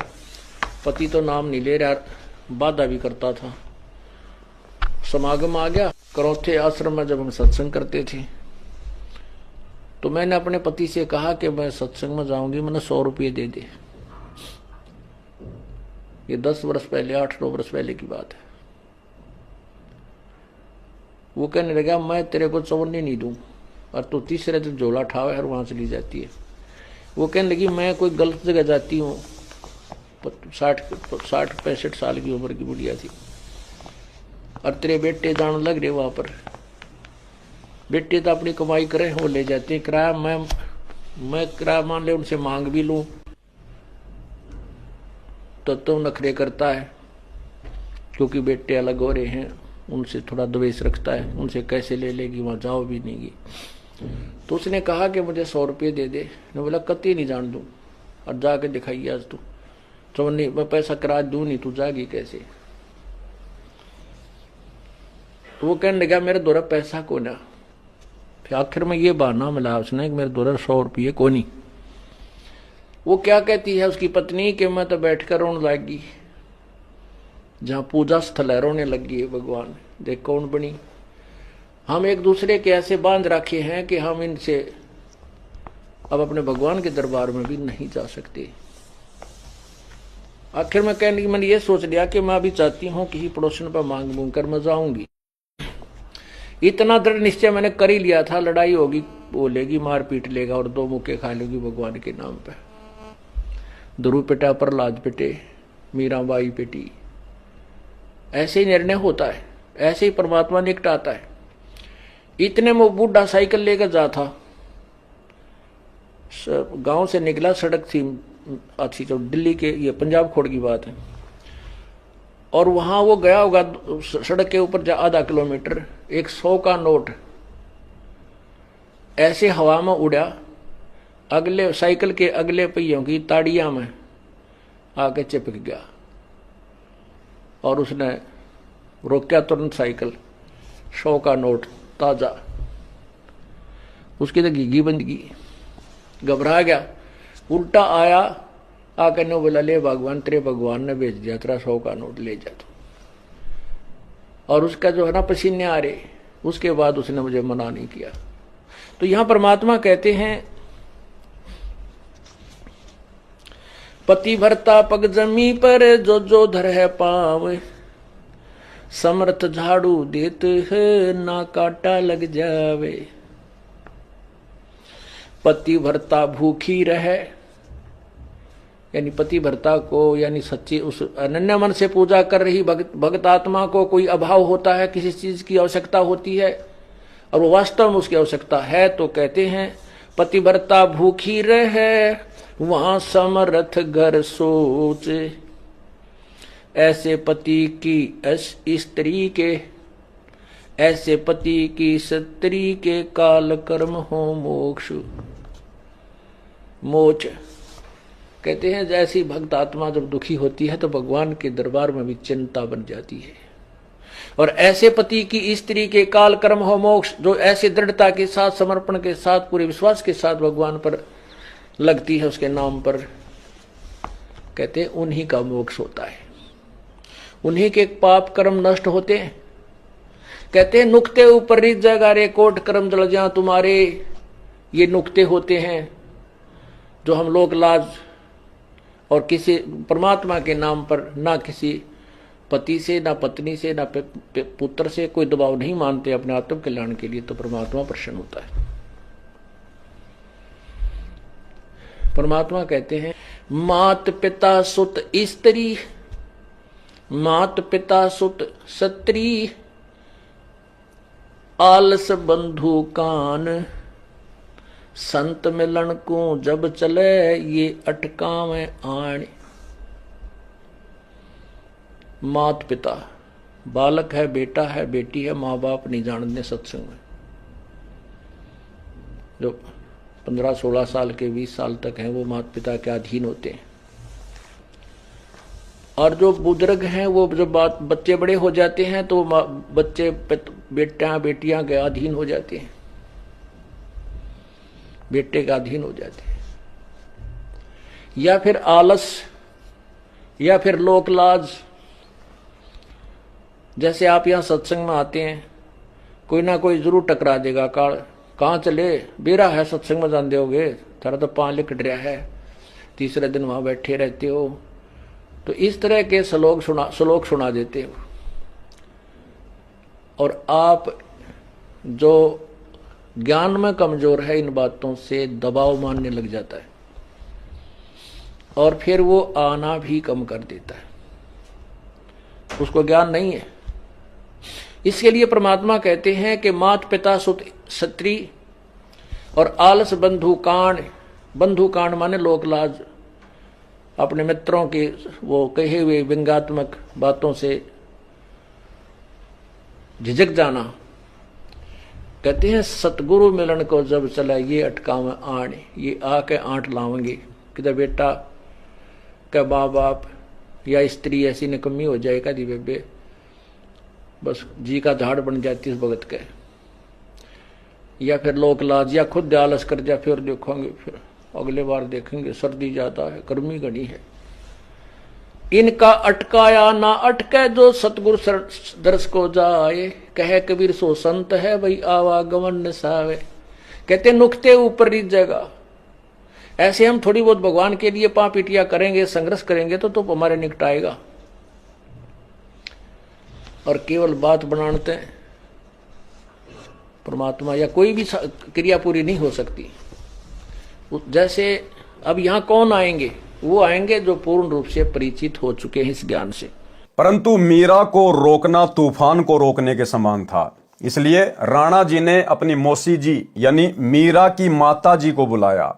पति तो नाम नहीं ले रहा, बाधा भी करता था। समागम आ गया, करौथे आश्रम में जब हम सत्संग करते थे, तो मैंने अपने पति से कहा कि मैं सत्संग में जाऊंगी, मैंने 100 रुपये दे दे। ये 10 वर्ष पहले, 8-9 वर्ष पहले की बात है। वो कहने लगा मैं तेरे को चवन्नी नहीं दूं, और तो तीसरे दिन झोला उठावे और वहां चली जाती है। वो कहने लगी मैं कोई गलत जगह जाती हूँ। 60-65 साल की उम्र की बुढ़िया थी, और तेरे बेटे जान लग रहे वहां पर। बेटे तो अपनी कमाई करे, वो ले जाते हैं किराया। मैं किराया मान ले उनसे मांग भी लूं तो नखरे करता है, क्योंकि बेटे अलग हो रहे हैं, उनसे थोड़ा द्वेष रखता है। उनसे कैसे ले लेगी, वहां जाओ भी नहीं गी। तो उसने कहा कि मुझे 100 रुपये दे दे। मैं बोला कति नहीं जान दूं, और जाके दिखाइए आज तू। तो नहीं, मैं पैसा किराया दूं नहीं, तू जागी कैसे? तो वो कहने लगा मेरे द्वारा पैसा को ना। फिर आखिर में ये बहाना मिला उसने कि मेरे द्वारा 100 रुपये को नहीं। वो क्या कहती है उसकी पत्नी कि मैं तो बैठकर रोने लगी, जहां पूजा स्थल है रोने लगी है। भगवान देख कौन बनी। हम एक दूसरे के ऐसे बांध रखे हैं कि हम इनसे अब अपने भगवान के दरबार में भी नहीं जा सकते। आखिर में कहने की मैंने ये सोच लिया कि मैं अभी चाहती हूँ किसी पड़ोसन पर मांग मूंग कर मैं जाऊंगी। इतना दृढ़ निश्चय मैंने कर ही लिया था, लड़ाई होगी बोलेगी, मार पीट लेगा और 2 मुक्के खा लेगी भगवान के नाम पे। ध्रुव पिटा, प्रहलाद पिटे, मीराबाई पिटी। ऐसे ही निर्णय होता है, ऐसे ही परमात्मा निकटाता है। इतने में बूढ़ा साइकिल लेकर जा था, गांव से निकला, सड़क थी अच्छी, जो दिल्ली के, ये पंजाब खोड़ की बात है, और वहां वो गया होगा सड़क के ऊपर आधा किलोमीटर। एक 100 का नोट ऐसे हवा में उड़ा, अगले साइकिल के अगले पहियों की ताड़ियां में आके चिपक गया, और उसने रोका तुरंत साइकिल। 100 का नोट ताजा, उसकी तो घीघी बंदगी, घबरा गया, उल्टा आया, आकर ने बोला ले भगवान, तेरे भगवान ने भेज दिया, तेरा 100 का नोट ले जा तू। और उसका जो है ना पसीने आ रहे, उसके बाद उसने मुझे मना नहीं किया। तो यहां परमात्मा कहते हैं पति भरता पग जमी पर जो जो धर है पाव, समर्थ झाड़ू देत है ना काटा लग जावे। पति भरता भूखी रहे यानी पति भर्ता को, यानी सच्ची उस अनन्य मन से पूजा कर रही भक्त आत्मा को कोई अभाव होता है, किसी चीज की आवश्यकता होती है और वो वास्तव में उसकी आवश्यकता है, तो कहते हैं पतिव्रता भूखी रहे वहां समर्थ घर सोच, ऐसे पति की स्त्री के, ऐसे पति की स्त्री के काल कर्म हो मोक्ष मोच। कहते हैं जैसी भक्त आत्मा जब दुखी होती है तो भगवान के दरबार में भी चिंता बन जाती है, और ऐसे पति की स्त्री के काल कर्म हो मोक्ष, जो ऐसे दृढ़ता के साथ, समर्पण के साथ, पूरे विश्वास के साथ भगवान पर लगती है, उसके नाम पर, कहते हैं उन्हीं का मोक्ष होता है, उन्हीं के पाप कर्म नष्ट होते हैं। कहते हैं नुक्ते ऊपर रित जगा रे कोट कर्म जल जा तुम्हारे, ये नुक्ते होते हैं जो हम लोग लाज और किसी परमात्मा के नाम पर ना किसी पति से, ना पत्नी से, ना पुत्र से कोई दबाव नहीं मानते अपने आत्म कल्याण के लिए, तो परमात्मा प्रसन्न होता है। परमात्मा कहते हैं मात पिता सुत स्त्री, मात पिता सुत स्त्री, आलस बंधु कान, संत मिलन को जब चले ये अटका में आण। मात पिता, बालक है, बेटा है, बेटी है, माँ बाप नहीं जानते सत्संग में, जो 15-16 साल के 20 साल तक हैं वो माता पिता के अधीन होते हैं, और जो बुजुर्ग हैं वो जब बच्चे बड़े हो जाते हैं तो बच्चे बेटियां के अधीन हो जाते हैं, बेटे का अधीन हो जाते हैं, या फिर आलस, या फिर लोक लाज। जैसे आप यहाँ सत्संग में आते हैं, कोई ना कोई जरूर टकरा देगा, कहाँ चले, बेरा है सत्संग में जान दोगे, थारा तो पाँव लिखट रहा है, तीसरे दिन वहां बैठे रहते हो, तो इस तरह के श्लोक सुना देते हो, और आप जो ज्ञान में कमजोर है इन बातों से दबाव मानने लग जाता है, और फिर वो आना भी कम कर देता है, उसको ज्ञान नहीं है। इसके लिए परमात्मा कहते हैं कि मात पिता सुत स्त्री और आलस बंधु कांड। बंधु कांड माने लोक लाज, अपने मित्रों के वो कहे हुए व्यंग्यात्मक बातों से झिझक जाना। कहते हैं सतगुरु मिलन को जब चला ये अटका में आण, ये आके आंट लावेंगे, किधर बेटा क्या माँ बाप या स्त्री ऐसी निकम्मी हो जाए कभी बेबे, बस जी का झाड़ बन जाती इस भगत के, या फिर लोक लाज, या खुद आलस कर जा, फिर देखोगे, फिर अगले बार देखेंगे, सर्दी ज्यादा है, गर्मी घनी है। इनका अटकाया ना अटके जो सतगुरु दर्श को जाए, कहे कबीर सो संत है भाई आवागमन सावे। कहते नुक्ते ऊपर रित जगह, ऐसे हम थोड़ी बहुत भगवान के लिए पापिटिया करेंगे, संघर्ष करेंगे तो हमारे निकटाएगा, और केवल बात बनाते हैं परमात्मा या कोई भी क्रिया पूरी नहीं हो सकती। जैसे अब यहाँ कौन आएंगे, वो आएंगे जो पूर्ण रूप से परिचित हो चुके हैं इस ज्ञान से। परंतु मीरा को रोकना तूफान को रोकने के समान था, इसलिए राणा जी ने अपनी मौसी जी यानी मीरा की माता जी को बुलाया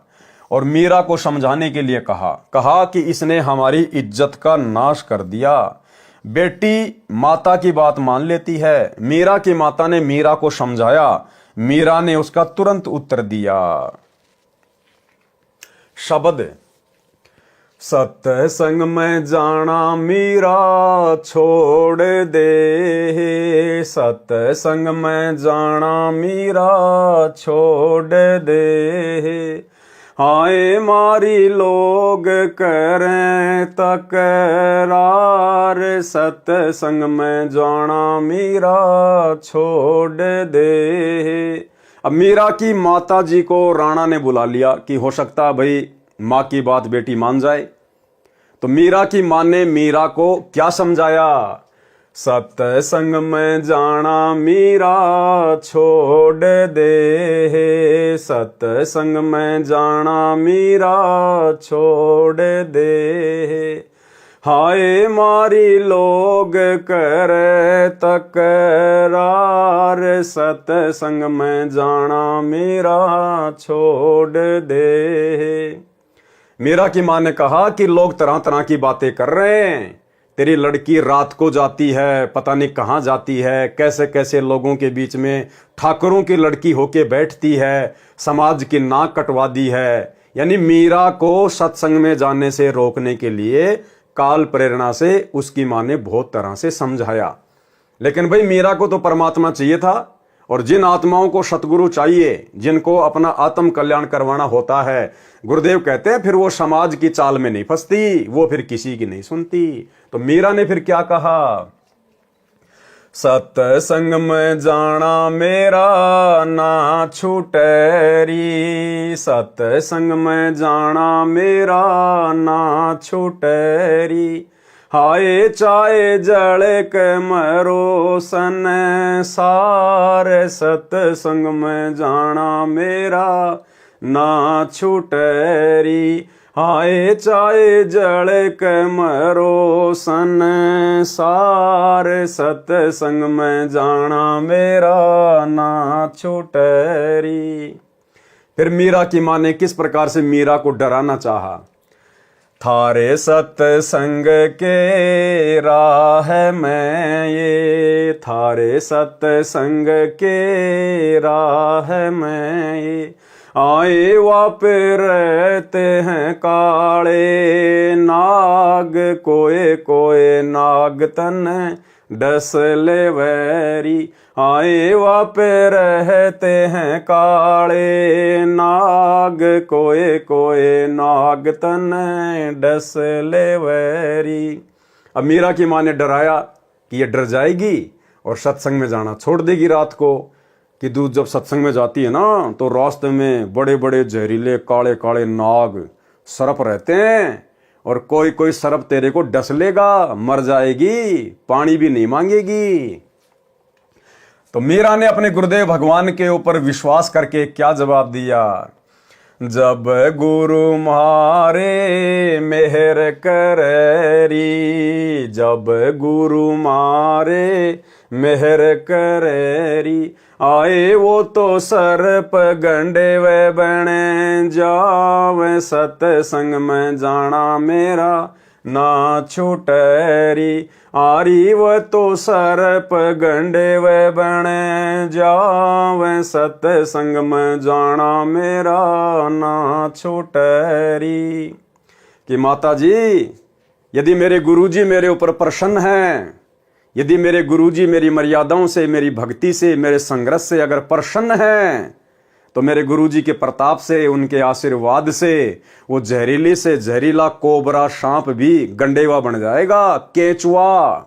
और मीरा को समझाने के लिए कहा कि इसने हमारी इज्जत का नाश कर दिया। बेटी माता की बात मान लेती है। मीरा की माता ने मीरा को समझाया, मीरा ने उसका तुरंत उत्तर दिया। शब्द सत्संग में जाना मीरा छोड़ दे, सत्संग में जाना मीरा छोड़ दे। हाय मारी लोग करें तकरार, सत्संग में जाना मीरा छोड़ दे। अब मीरा की माता जी को राणा ने बुला लिया कि हो सकता भाई माँ की बात बेटी मान जाए। तो मीरा की माँ ने मीरा को क्या समझाया, सत्संग में जाना मीरा छोड़ दे, सत्संग में जाना मीरा छोड़ दे। हाय मारी लोग करे तकरार, सत्संग में जाना मीरा छोड़ दे। मीरा की माँ ने कहा कि लोग तरह तरह की बातें कर रहे हैं, तेरी लड़की रात को जाती है, पता नहीं कहाँ जाती है, कैसे कैसे लोगों के बीच में ठाकुरों की लड़की होके बैठती है, समाज की नाक कटवा दी है। यानी मीरा को सत्संग में जाने से रोकने के लिए काल प्रेरणा से उसकी माँ ने बहुत तरह से समझाया। लेकिन भाई मीरा को तो परमात्मा चाहिए था, और जिन आत्माओं को सतगुरु चाहिए, जिनको अपना आत्म कल्याण करवाना होता है, गुरुदेव कहते हैं फिर वो समाज की चाल में नहीं फंसती, वो फिर किसी की नहीं सुनती। तो मीरा ने फिर क्या कहा, सत्संग में जाना मेरा ना छूटेरी, सत्संग में जाना मेरा ना छूटेरी। हाय चाहे जड़ के मरो सन सारे, सत्संग में जाना मेरा ना छूटेरी। हाय चाहे जड़ के मरो सन सारे, सत्संग में जाना मेरा ना छूटेरी। फिर मीरा की माँ ने किस प्रकार से मीरा को डराना चाहा, थारे सत्संग के राह में ये, थारे सत्संग के राह में ये। आए वापे रहते हैं काले नाग, कोए कोए नाग तन डस ले वैरी। आए वापे रहते हैं काले नाग, कोए कोए नाग तन डस ले वैरी। अब मीरा की माँ ने डराया कि ये डर जाएगी और सत्संग में जाना छोड़ देगी रात को, कि दूध जब सत्संग में जाती है ना तो रास्ते में बड़े बड़े जहरीले काले काले नाग सर्प रहते हैं, और कोई कोई सर्प तेरे को डस लेगा, मर जाएगी, पानी भी नहीं मांगेगी। तो मीरा ने अपने गुरुदेव भगवान के ऊपर विश्वास करके क्या जवाब दिया, जब गुरु मारे मेहर करेरी, जब गुरु मारे मेहर करेरी। आए वो तो सर्प गंडे वे बने जावे, सत्संग में जाना मेरा ना छूटेरी। आरी वो तो सर्प गंडे वे बने जावे, सत्संग में जाना मेरा ना छूटेरी। कि माता जी, यदि मेरे गुरुजी मेरे ऊपर प्रसन्न हैं, यदि मेरे गुरुजी मेरी मर्यादाओं से, मेरी भक्ति से, मेरे संघर्ष से अगर प्रसन्न हैं, तो मेरे गुरुजी के प्रताप से, उनके आशीर्वाद से वो जहरीले से जहरीला कोबरा सांप भी गंडेवा बन जाएगा, केचुआ।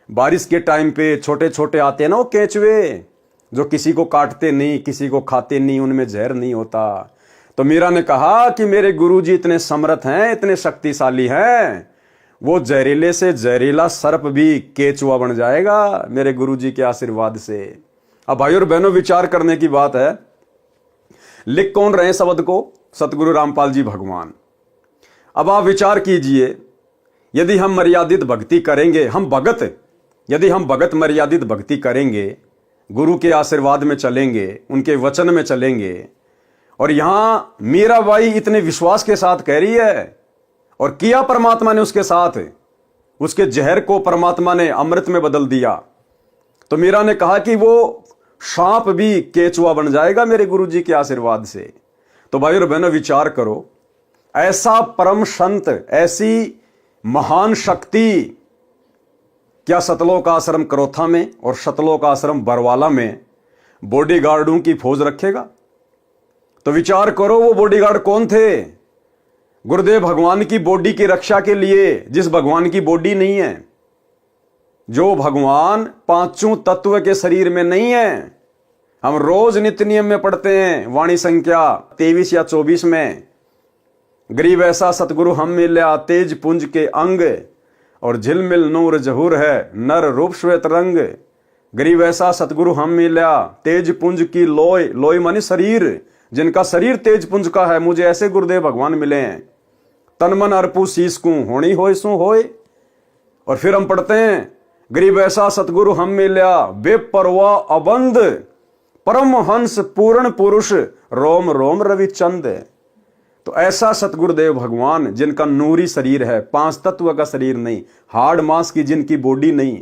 बारिश के टाइम पे छोटे छोटे आते हैं ना वो केचुए, जो किसी को काटते नहीं, किसी को खाते नहीं, उनमें जहर नहीं होता। तो मीरा ने कहा कि मेरे गुरुजी इतने समर्थ हैं, इतने शक्तिशाली हैं, वो जहरीले से जहरीला सर्प भी केचुआ बन जाएगा मेरे गुरुजी के आशीर्वाद से। अब भाई और बहनों, विचार करने की बात है, लिख कौन रहे शब्द को? सतगुरु रामपाल जी भगवान। अब आप विचार कीजिए, यदि हम मर्यादित भक्ति करेंगे, यदि हम भगत मर्यादित भक्ति करेंगे, गुरु के आशीर्वाद में चलेंगे, उनके वचन में चलेंगे, और यहां मीराबाई इतने विश्वास के साथ कह रही है, और किया परमात्मा ने उसके साथ, उसके जहर को परमात्मा ने अमृत में बदल दिया। तो मीरा ने कहा कि वो सांप भी केचुआ बन जाएगा मेरे गुरुजी के आशीर्वाद से। तो भाई और बहनों, विचार करो, ऐसा परम संत, ऐसी महान शक्ति क्या सतलोक आश्रम करोथा में और सतलोक आश्रम बरवाला में बॉडीगार्डों की फौज रखेगा? तो विचार करो, वो बॉडीगार्ड कौन थे? गुरुदेव भगवान की बॉडी की रक्षा के लिए, जिस भगवान की बॉडी नहीं है, जो भगवान पांचों तत्व के शरीर में नहीं है। हम रोज नित्य नियम में पढ़ते हैं, वाणी संख्या 23 या 24 में, गरीब ऐसा सतगुरु हम मिल्या तेज पुंज के अंग, और झिलमिल नूर जहूर है नर रूप श्वेत रंग। गरीब ऐसा सतगुरु हम मिल्या तेज पुंज की लोय, लोय मानी शरीर, जिनका शरीर तेज पुंज का है, मुझे ऐसे गुरुदेव भगवान मिले हैं। तन मन अर्पू शीस को होनी होय सो होय। और फिर हम पढ़ते हैं गरीब ऐसा सतगुरु हम मिल्या बेपरवाह अबंध परम हंस पूर्ण पुरुष रोम रोम रविचंद। तो ऐसा सतगुरुदेव भगवान जिनका नूरी शरीर है, 5 तत्व का शरीर नहीं, हार्ड मांस की जिनकी बॉडी नहीं,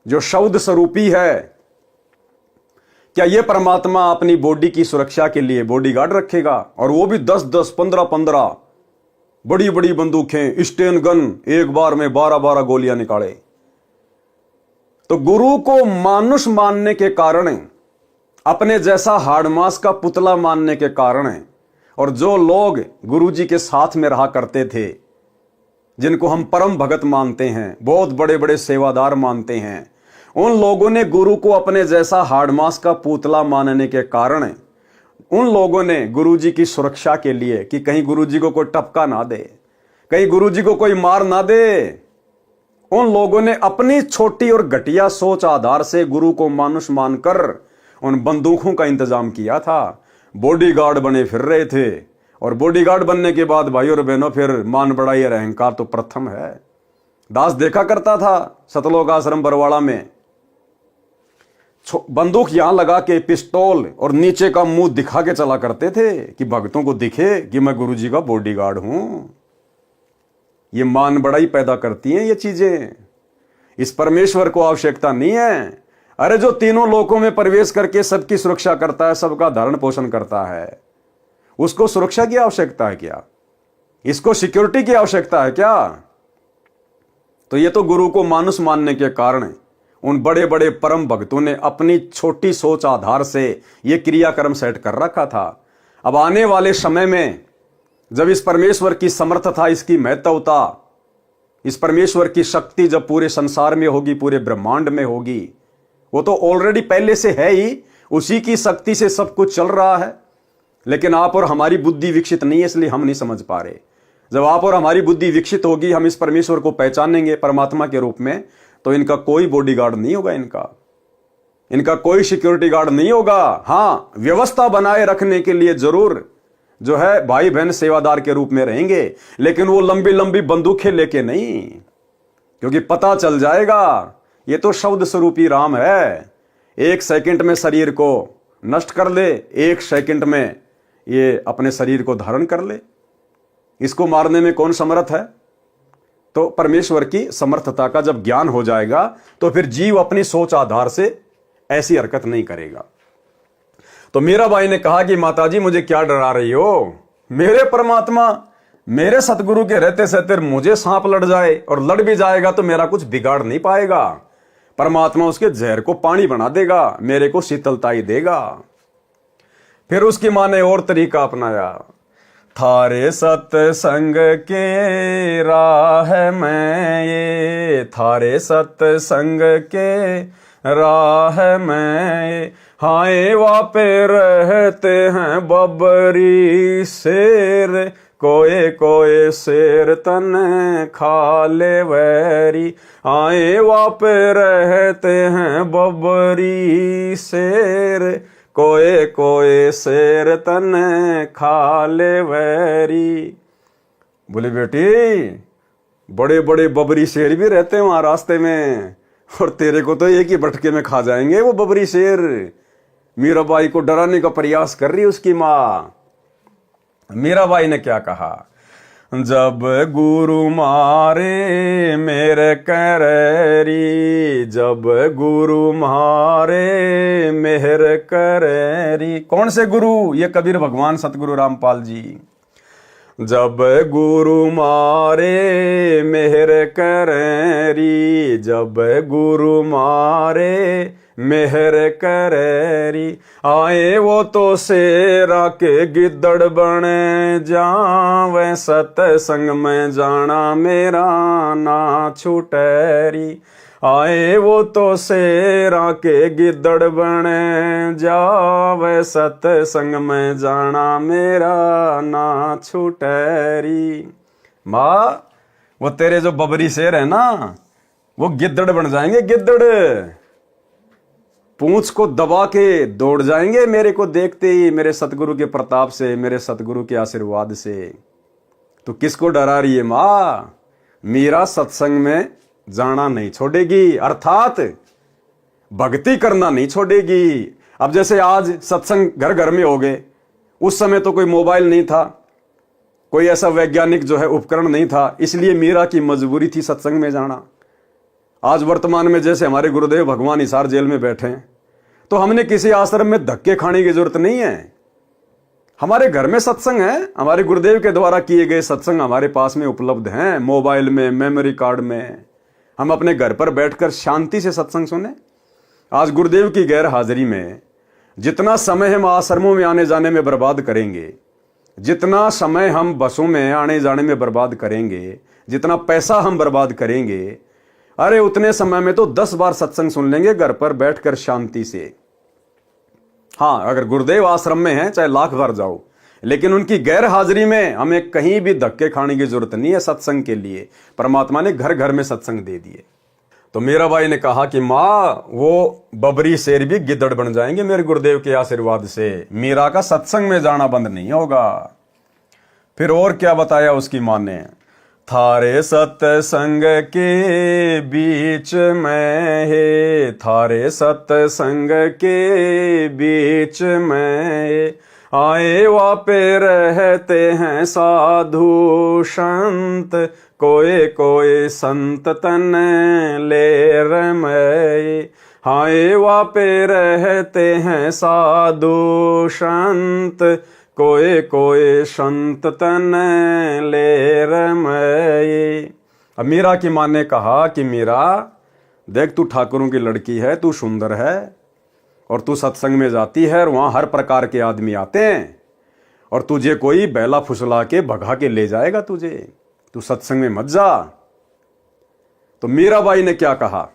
जो शब्द स्वरूपी है, क्या ये परमात्मा अपनी बॉडी की सुरक्षा के लिए बॉडीगार्ड रखेगा? और वो भी 10-10, 15-15 बड़ी बड़ी बंदूकें, स्टेन गन, एक बार में 12-12 गोलियां निकाले। तो गुरु को मानुष मानने के कारण, अपने जैसा हार्डमास का पुतला मानने के कारण, और जो लोग गुरु जी के साथ में रहा करते थे, जिनको हम परम भगत मानते हैं, बहुत बड़े बड़े सेवादार मानते हैं, उन लोगों ने गुरु को अपने जैसा हार्डमास का पुतला मानने के कारण उन लोगों ने गुरुजी की सुरक्षा के लिए कि कहीं गुरुजी को कोई टपका ना दे, कहीं गुरुजी को कोई मार ना दे, उन लोगों ने अपनी छोटी और घटिया सोच आधार से गुरु को मानुष मानकर उन बंदूकों का इंतजाम किया था। बॉडीगार्ड बने फिर रहे थे। और बॉडीगार्ड बनने के बाद भाइयों और बहनों फिर मान बढ़ाई और अहंकार तो प्रथम है। दास देखा करता था सतलोक आश्रम बरवाड़ा में, बंदूक यहां लगा के पिस्तौल और नीचे का मुंह दिखा के चला करते थे कि भक्तों को दिखे कि मैं गुरुजी का बॉडीगार्ड हूं। ये मान बढ़ाई पैदा करती हैं ये चीजें। इस परमेश्वर को आवश्यकता नहीं है। अरे जो तीनों लोकों में प्रवेश करके सबकी सुरक्षा करता है, सबका धारण पोषण करता है, उसको सुरक्षा की आवश्यकता है क्या? इसको सिक्योरिटी की आवश्यकता है क्या? तो ये तो गुरु को मानुष मानने के कारण उन बड़े बड़े परम भक्तों ने अपनी छोटी सोच आधार से ये क्रियाक्रम सेट कर रखा था। अब आने वाले समय में जब इस परमेश्वर की समर्थता, इसकी महत्वता, इस परमेश्वर की शक्ति जब पूरे संसार में होगी, पूरे ब्रह्मांड में होगी, वो तो ऑलरेडी पहले से है ही, उसी की शक्ति से सब कुछ चल रहा है। लेकिन आप और हमारी बुद्धि विकसित नहीं है, इसलिए हम नहीं समझ पा रहे। जब आप और हमारी बुद्धि विकसित होगी, हम इस परमेश्वर को पहचानेंगे परमात्मा के रूप में, तो इनका कोई बॉडीगार्ड नहीं होगा, इनका कोई सिक्योरिटी गार्ड नहीं होगा। हां, व्यवस्था बनाए रखने के लिए जरूर जो है भाई बहन सेवादार के रूप में रहेंगे, लेकिन वो लंबी लंबी बंदूकें लेके नहीं, क्योंकि पता चल जाएगा ये तो शब्द स्वरूपी राम है। 1 सेकंड में शरीर को नष्ट कर ले, 1 सेकंड में ये अपने शरीर को धारण कर ले। इसको मारने में कौन समर्थ है? तो परमेश्वर की समर्थता का जब ज्ञान हो जाएगा तो फिर जीव अपनी सोच आधार से ऐसी हरकत नहीं करेगा। तो मीरा बाई ने कहा कि माताजी मुझे क्या डरा रही हो? मेरे परमात्मा, मेरे सतगुरु के रहते सहते मुझे सांप लड़ जाए, और लड़ भी जाएगा तो मेरा कुछ बिगाड़ नहीं पाएगा। परमात्मा उसके जहर को पानी बना देगा, मेरे को शीतलता ही देगा। फिर उसकी मां ने और तरीका अपनाया। थारे सत्संग के राह में ये, थारे सत्संग के राह में हाय वापे रहते हैं बबरी शेर, कोए कोए शेर तन खा ले वैरी। आए वापे रहते हैं बबरी शेर, कोए कोए शेर तन खा ले वैरी। बोले बेटी, बड़े बड़े बबरी शेर भी रहते हैं वहां रास्ते में, और तेरे को तो एक ही बटके में खा जाएंगे वो बबरी शेर। मीराबाई को डराने का प्रयास कर रही उसकी मां। मीराबाई ने क्या कहा? जब गुरु मारे मेरे करेरी, जब गुरु मारे मेहर करेरी। कौन से गुरु? ये कबीर भगवान सतगुरु रामपाल जी। जब गुरु मारे मेहर करेरी, जब गुरु मारे मेहर करेरी। आए वो तो शेरा के गिद्दड़ बने जावे, सत्संग में जाना मेरा ना छूटेरी। आए वो तो शेरा के गिद्दड़ बने जावे, सत्संग में जाना मेरा ना छूटेरी। माँ, वो तेरे जो बबरी शेर है ना, वो गिद्दड़ बन जाएंगे, गिद्दड़। पूंछ को दबा के दौड़ जाएंगे मेरे को देखते ही, मेरे सतगुरु के प्रताप से, मेरे सतगुरु के आशीर्वाद से। तो किसको डरा रही है मां? मीरा सत्संग में जाना नहीं छोड़ेगी, अर्थात भक्ति करना नहीं छोड़ेगी। अब जैसे आज सत्संग घर घर में हो गए, उस समय तो कोई मोबाइल नहीं था, कोई ऐसा वैज्ञानिक जो है उपकरण नहीं था, इसलिए मीरा की मजबूरी थी सत्संग में जाना। आज वर्तमान में जैसे हमारे गुरुदेव भगवान हिसार जेल में बैठे हैं, तो हमने किसी आश्रम में धक्के खाने की जरूरत नहीं है। हमारे घर में सत्संग है, हमारे गुरुदेव के द्वारा किए गए सत्संग हमारे पास में उपलब्ध हैं, मोबाइल में, मेमोरी कार्ड में। हम अपने घर पर बैठकर शांति से सत्संग सुने। आज गुरुदेव की गैर हाजिरी में जितना समय हम आश्रमों में आने जाने में बर्बाद करेंगे, जितना समय हम बसों में आने जाने में बर्बाद करेंगे, जितना पैसा हम बर्बाद करेंगे, अरे उतने समय में तो 10 बार सत्संग सुन लेंगे घर पर बैठकर शांति से। हाँ, अगर गुरुदेव आश्रम में हैं, चाहे लाख बार जाओ, लेकिन उनकी गैर हाजिरी में हमें कहीं भी धक्के खाने की जरूरत नहीं है सत्संग के लिए। परमात्मा ने घर घर में सत्संग दे दिए। तो मीरा बाई ने कहा कि माँ, वो बबरी शेर भी गिद्दड़ बन जाएंगे मेरे गुरुदेव के आशीर्वाद से। मीरा का सत्संग में जाना बंद नहीं होगा। फिर और क्या बताया उसकी माँ ने? थारे सत्संग के बीच में है, थारे सत्संग के बीच में आए वापे रहते हैं साधु संत, कोई कोई संत तन ले रमय। हाय वापे रहते हैं साधु संत, कोई कोई संत तन ले रमय। अब मीरा की मां ने कहा कि मीरा देख, तू ठाकुरों की लड़की है, तू सुंदर है, और तू सत्संग में जाती है और वहां हर प्रकार के आदमी आते हैं, और तुझे कोई बैला फुसला के भगा के ले जाएगा तुझे, तू सत्संग में मत जा। तो मीराबाई ने क्या कहा?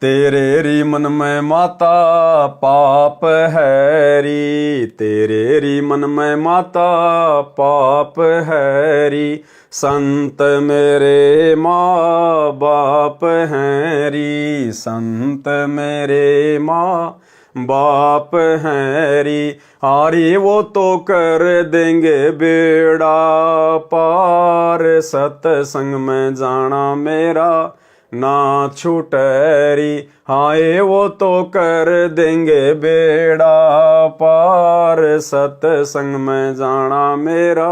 तेरे री मन में माता पाप है री, तेरे री मन में माता पाप है री, संत मेरे माँ बाप हैं री, संत मेरे माँ बाप हैं री। हारी वो तो कर देंगे बेड़ा पार, सत्संग में जाना मेरा ना छूटरी। हाय वो तो कर देंगे बेड़ा पार, सत्संग में जाना मेरा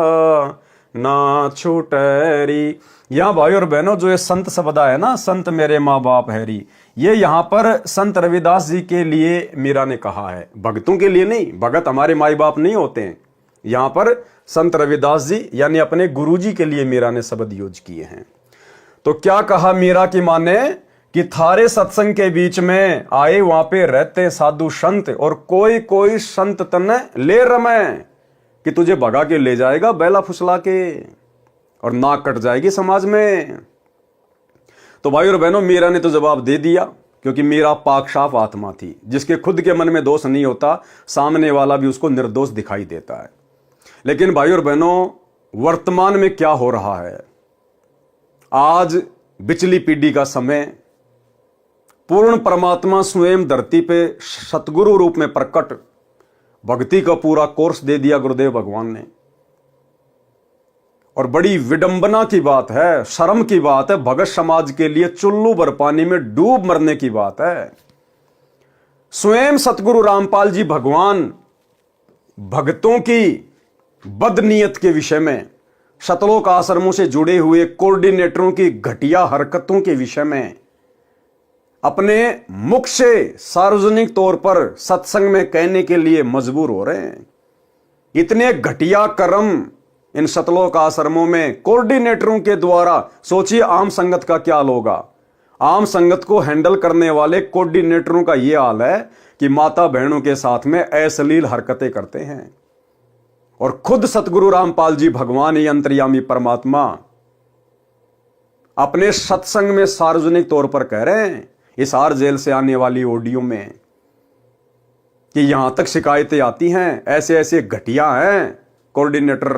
ना छूटरी। यहाँ भाई और बहनों, जो ये संत शब्द है ना, संत मेरे माँ बाप हैरी, ये यहाँ पर संत रविदास जी के लिए मीरा ने कहा है, भगतों के लिए नहीं। भगत हमारे माई बाप नहीं होते हैं। यहाँ पर संत रविदास जी यानी अपने गुरु जी के लिए मीरा ने शब्द यूज किए हैं। तो क्या कहा मीरा की मां ने कि थारे सत्संग के बीच में आए वहां पे रहते साधु संत, और कोई कोई संत तने ले रमे, कि तुझे भगा के ले जाएगा बैला फुसला के, और नाक कट जाएगी समाज में। तो भाई और बहनों, मीरा ने तो जवाब दे दिया, क्योंकि मीरा पाक साफ आत्मा थी, जिसके खुद के मन में दोष नहीं होता, सामने वाला भी उसको निर्दोष दिखाई देता है। लेकिन भाई और बहनों, वर्तमान में क्या हो रहा है? आज बिचली पीढ़ी का समय, पूर्ण परमात्मा स्वयं धरती पे सतगुरु रूप में प्रकट, भक्ति का पूरा कोर्स दे दिया गुरुदेव भगवान ने। और बड़ी विडंबना की बात है, शर्म की बात है, भगत समाज के लिए चुल्लू भर पानी में डूब मरने की बात है। स्वयं सतगुरु रामपाल जी भगवान भक्तों की बदनीयत के विषय में, शतलोक आश्रमों से जुड़े हुए कोऑर्डिनेटरों की घटिया हरकतों के विषय में अपने मुख से सार्वजनिक तौर पर सत्संग में कहने के लिए मजबूर हो रहे हैं। इतने घटिया कर्म इन शतलोक आश्रमों में कोऑर्डिनेटरों के द्वारा, सोचिए आम संगत का क्या हाल होगा। आम संगत को हैंडल करने वाले कोऑर्डिनेटरों का यह हाल है कि माता बहनों के साथ में अश्लील हरकतें करते हैं। और खुद सतगुरु रामपाल जी भगवान ही अंतर्यामी परमात्मा अपने सत्संग में सार्वजनिक तौर पर कह रहे हैं, हिसार जेल से आने वाली ऑडियो में, कि यहां तक शिकायतें आती हैं, ऐसे ऐसे घटिया हैं कोऑर्डिनेटर,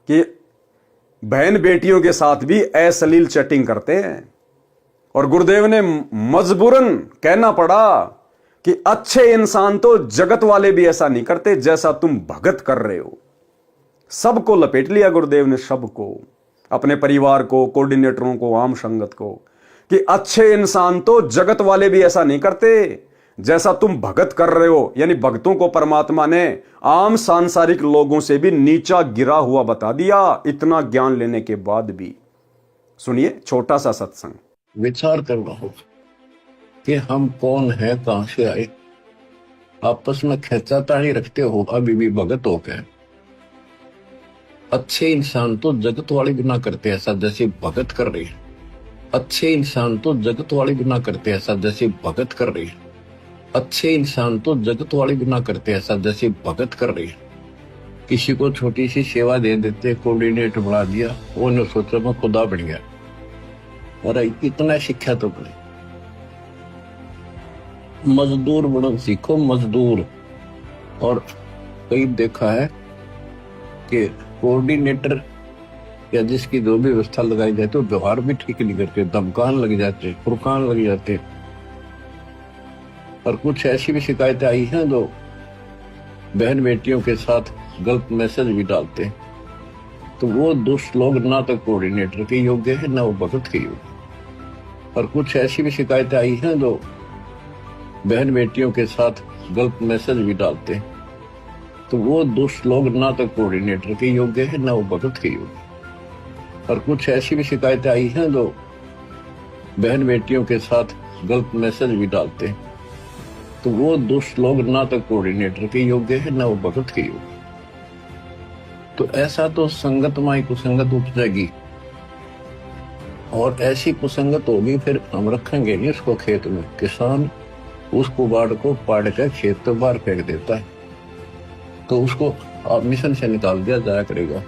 कि बहन बेटियों के साथ भी अश्लील चैटिंग करते हैं। और गुरुदेव ने मजबूरन कहना पड़ा कि अच्छे इंसान तो जगत वाले भी ऐसा नहीं करते जैसा तुम भगत कर रहे हो। सबको लपेट लिया गुरुदेव ने, सबको, अपने परिवार को, कोऑर्डिनेटरों को, आम संगत को, कि अच्छे इंसान तो जगत वाले भी ऐसा नहीं करते जैसा तुम भगत कर रहे हो। यानी भक्तों को परमात्मा ने आम सांसारिक लोगों से भी नीचा गिरा हुआ बता दिया, इतना ज्ञान लेने के बाद भी। सुनिए छोटा सा सत्संग। विचार करना होगा कि हम कौन है, कहां से आए। आपस में खेचातानी रखते हो अभी भी भगत हो गए। अच्छे इंसान तो जगत वाले भी ना करते ऐसा जैसे भगत कर रही है। अच्छे इंसान तो जगत वाले भी ना करते ऐसा जैसे भगत कर रही है। अच्छे इंसान तो जगत वाले भी ना करते ऐसा जैसे भगत कर रही है। किसी को छोटी सी सेवा दे देते, कोऑर्डिनेटर बना दिया, वो ने सोचा मैं खुदा बन गया। अरे इतना शिक्षा तो बने, मजदूर बनो सीखो, मजदूर। और कई देखा है कि कोऑर्डिनेटर या जिसकी जो भी व्यवस्था लगाई जाती है, व्यवहार भी ठीक नहीं करते, धमकान लग जाते, फुरकान लग जाते। और कुछ ऐसी भी शिकायतें आई हैं जो बहन बेटियों के साथ गलत मैसेज भी डालते हैं। तो वो दुष्ट लोग ना तो कोऑर्डिनेटर के योग्य है, ना वो भगत के योग्य। और कुछ ऐसी भी शिकायतें आई हैं जो बहन बेटियों के साथ गलत मैसेज भी डालते हैं। तो वो दुष्ट लोग ना तो कोऑर्डिनेटर के योग्य है, ना वो भगत के योग्य। और कुछ ऐसी भी शिकायतें आई हैं जो बहन बेटियों के साथ गलत मैसेज भी डालते हैं। तो वो दुष्ट लोग ना तो कोऑर्डिनेटर के योग्य है, ना वो भगत के योग्य। तो ऐसा तो संगत माई कुसंगत उपजेगी, और ऐसी कुसंगत होगी फिर हम रखेंगे नहीं उसको खेत में। किसान उस कुबाड़ को पाड़ कर खेत तो बाहर फेंक देता है, तो उसको आप मिशन से निकाल दिया जाया करेगा।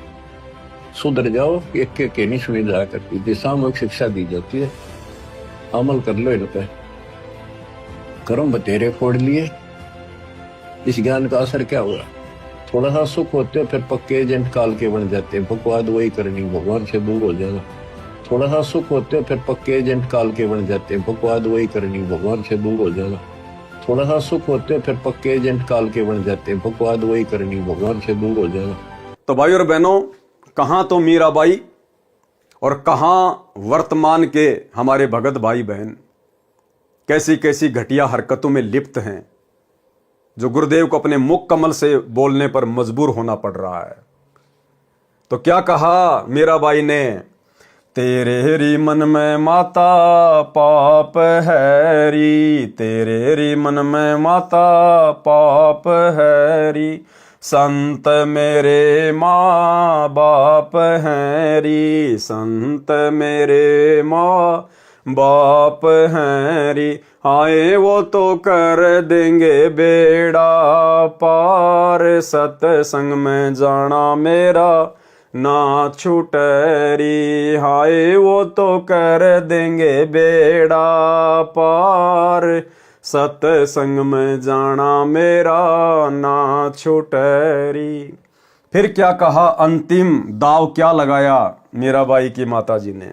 सुधर जाओ, एक के नहीं सुनी जाया करती थी, सामूहिक शिक्षा दी जाती है, अमल कर लो इन पे। कर्म बतेरे फोड़ लिए, इस ज्ञान का असर क्या हुआ? थोड़ा सा सुख होते हो फिर पक्के एजेंट काल के बन जाते हैं, बकवाद वही करनी, भगवान से दूर हो जाना। थोड़ा सा सुख होते हो फिर पक्के एजेंट काल के बन जाते हैं, बकवाद वही करनी, भगवान से दूर हो जाना। थोड़ा सा सुख होते हो फिर पक्के एजेंट काल के बन जाते हैं, बकवाद वही करनी, भगवान से दूर हो जाना। तो भाई और बहनों, कहां तो मीराबाई और कहां वर्तमान के हमारे भगत भाई बहन कैसी कैसी घटिया हरकतों में लिप्त हैं, जो गुरुदेव को अपने मुख कमल से बोलने पर मजबूर होना पड़ रहा है। तो क्या कहा मीराबाई ने? तेरे री मन में माता पाप है री, तेरे री मन में माता पाप है री, संत मेरे माँ बाप हैं री, संत मेरे माँ बाप हैं री, आए वो तो कर देंगे बेड़ा पार, सत्संग में जाना मेरा ना छूटरी, हाय वो तो कर देंगे बेड़ा पार, सत्संग में जाना मेरा ना छूटरी। फिर क्या कहा? अंतिम दाव क्या लगाया मीराबाई की माता जी ने?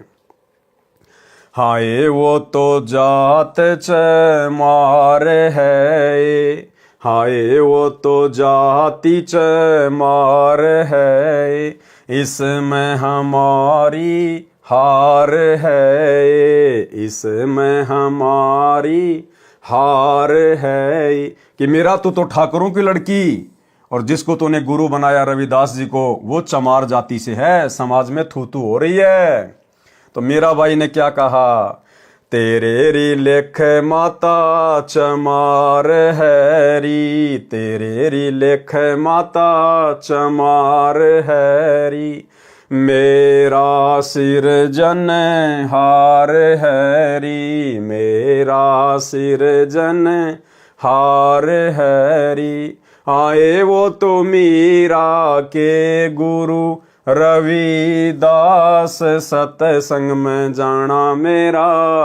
हाय वो तो जात चमार है, हाय वो तो जाति चमार है, इसमें हमारी हार है, इसमें हमारी हार है। कि मेरा तो ठाकुरों की लड़की और जिसको तूने गुरु बनाया रविदास जी को, वो चमार जाति से है, समाज में थू थू हो रही है। तो मीराबाई ने क्या कहा? तेरे री लेख माता चमार है री, तेरे री लेख माता चमार है री, मेरा सिर जन हार है री, मेरा सिर जन हार है री, आए वो तो मीरा के गुरु रविदास, सत्संग में जाना मेरा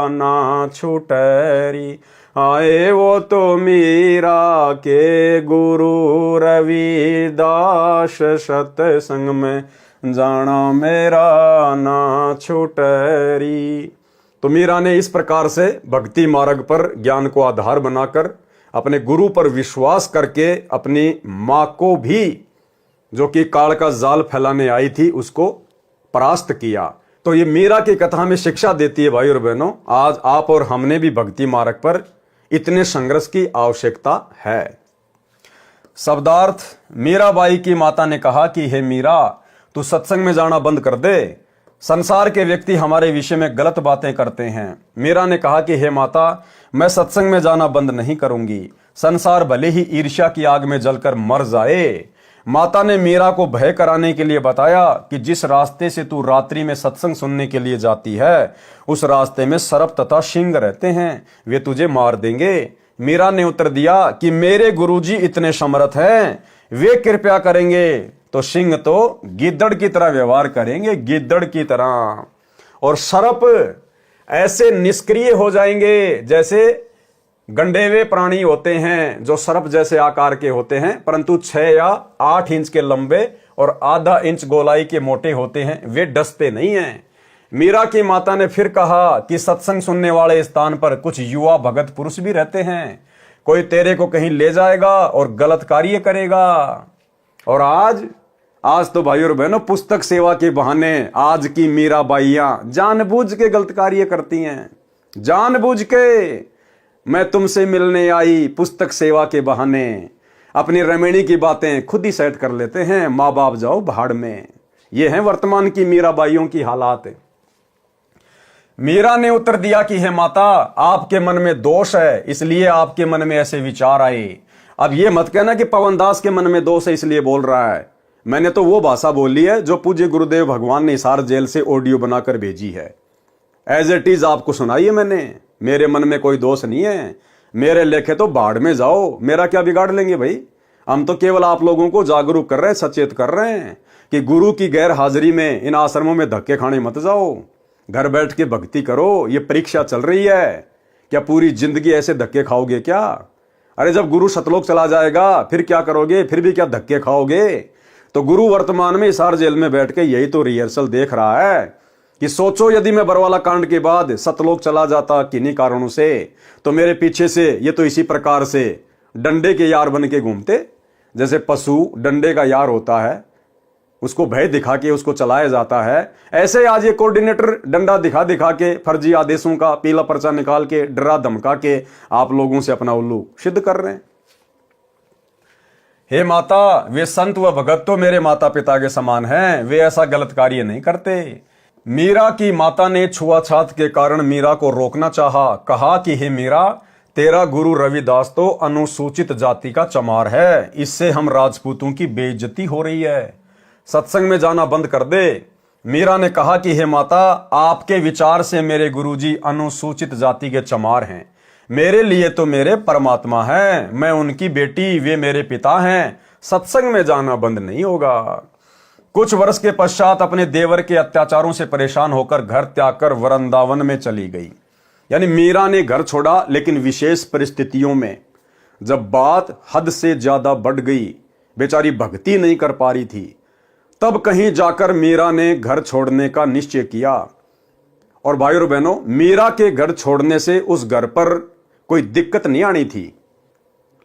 ना छूटरी, आए वो तो मीरा के गुरु रविदास, सत्संग में जाना मेरा ना छूटरी। तो मीरा ने इस प्रकार से भक्ति मार्ग पर ज्ञान को आधार बनाकर अपने गुरु पर विश्वास करके अपनी मां को भी, जो कि काल का जाल फैलाने आई थी, उसको परास्त किया। तो ये मीरा की कथा में शिक्षा देती है भाई और बहनों, आज आप और हमने भी भक्ति मार्ग पर इतने संघर्ष की आवश्यकता है। शब्दार्थ, मीराबाई की माता ने कहा कि हे मीरा, तू सत्संग में जाना बंद कर दे, संसार के व्यक्ति हमारे विषय में गलत बातें करते हैं। मीरा ने कहा कि हे माता, मैं सत्संग में जाना बंद नहीं करूंगी, संसार भले ही ईर्ष्या की आग में जलकर मर जाए। माता ने मीरा को भय कराने के लिए बताया कि जिस रास्ते से तू रात्रि में सत्संग सुनने के लिए जाती है, उस रास्ते में सर्प तथा सिंह रहते हैं, वे तुझे मार देंगे। मीरा ने उत्तर दिया कि मेरे गुरुजी इतने समर्थ हैं, वे कृपया करेंगे तो सिंह तो गिद्दड़ की तरह व्यवहार करेंगे, गिद्दड़ की तरह, और सर्प ऐसे निष्क्रिय हो जाएंगे जैसे गंडेवे प्राणी होते हैं, जो सर्प जैसे आकार के होते हैं परंतु 6 या 8 इंच के लंबे और आधा इंच गोलाई के मोटे होते हैं, वे डसते नहीं हैं। मीरा की माता ने फिर कहा कि सत्संग सुनने वाले स्थान पर कुछ युवा भगत पुरुष भी रहते हैं, कोई तेरे को कहीं ले जाएगा और गलत कार्य करेगा। और आज तो भाई और बहनों, पुस्तक सेवा के बहाने आज की मीराबाइयां जानबूझ के गलत कार्य करती हैं। जानबूझ के मैं तुमसे मिलने आई पुस्तक सेवा के बहाने अपनी रमणी की बातें खुद ही सेट कर लेते हैं, माँ बाप जाओ भाड़ में। ये है वर्तमान की मीराबाइयों की हालात। मीरा ने उत्तर दिया कि हे माता, आपके मन में दोष है, इसलिए आपके मन में ऐसे विचार आए। अब ये मत कहना कि पवन दास के मन में दोष है इसलिए बोल रहा है। मैंने तो वो भाषा बोली है जो पूज्य गुरुदेव भगवान ने हिसार जेल से ऑडियो बनाकर भेजी है। एज इट इज आपको सुनाई है मैंने। मेरे मन में कोई दोष नहीं है, मेरे लेखे तो बाढ़ में जाओ, मेरा क्या बिगाड़ लेंगे भाई। हम तो केवल आप लोगों को जागरूक कर रहे हैं, सचेत कर रहे हैं कि गुरु की गैर हाजिरी में इन आश्रमों में धक्के खाने मत जाओ, घर बैठ के भक्ति करो। ये परीक्षा चल रही है, क्या पूरी जिंदगी ऐसे धक्के खाओगे क्या? अरे जब गुरु सतलोक चला जाएगा फिर क्या करोगे? फिर भी क्या धक्के खाओगे? तो गुरु वर्तमान में हिसार जेल में बैठ के यही तो रिहर्सल देख रहा है कि सोचो यदि मैं बरवाला कांड के बाद सतलोक चला जाता किन्हीं कारणों से, तो मेरे पीछे से ये तो इसी प्रकार से डंडे के यार बन के घूमते। जैसे पशु डंडे का यार होता है, उसको भय दिखा के उसको चलाया जाता है, ऐसे आज ये कोऑर्डिनेटर डंडा दिखा दिखा के फर्जी आदेशों का पीला पर्चा निकाल के डरा धमका के आप लोगों से अपना उल्लू सिद्ध कर रहे हैं। हे माता, वे संत व भगत तो मेरे माता पिता के समान हैं, वे ऐसा गलत कार्य नहीं करते। मीरा की माता ने छुआछात के कारण मीरा को रोकना चाहा। कहा कि हे मीरा, तेरा गुरु रविदास तो अनुसूचित जाति का चमार है, इससे हम राजपूतों की बेइज्जती हो रही है, सत्संग में जाना बंद कर दे। मीरा ने कहा कि हे माता, आपके विचार से मेरे गुरुजी अनुसूचित जाति के चमार हैं, मेरे लिए तो मेरे परमात्मा हैं, मैं उनकी बेटी, वे मेरे पिता हैं, सत्संग में जाना बंद नहीं होगा। कुछ वर्ष के पश्चात अपने देवर के अत्याचारों से परेशान होकर घर त्याग कर वृंदावन में चली गई। यानी मीरा ने घर छोड़ा, लेकिन विशेष परिस्थितियों में। जब बात हद से ज्यादा बढ़ गई, बेचारी भक्ति नहीं कर पा रही थी, तब कहीं जाकर मीरा ने घर छोड़ने का निश्चय किया। और भाई और बहनों, मीरा के घर छोड़ने से उस घर पर कोई दिक्कत नहीं आनी थी,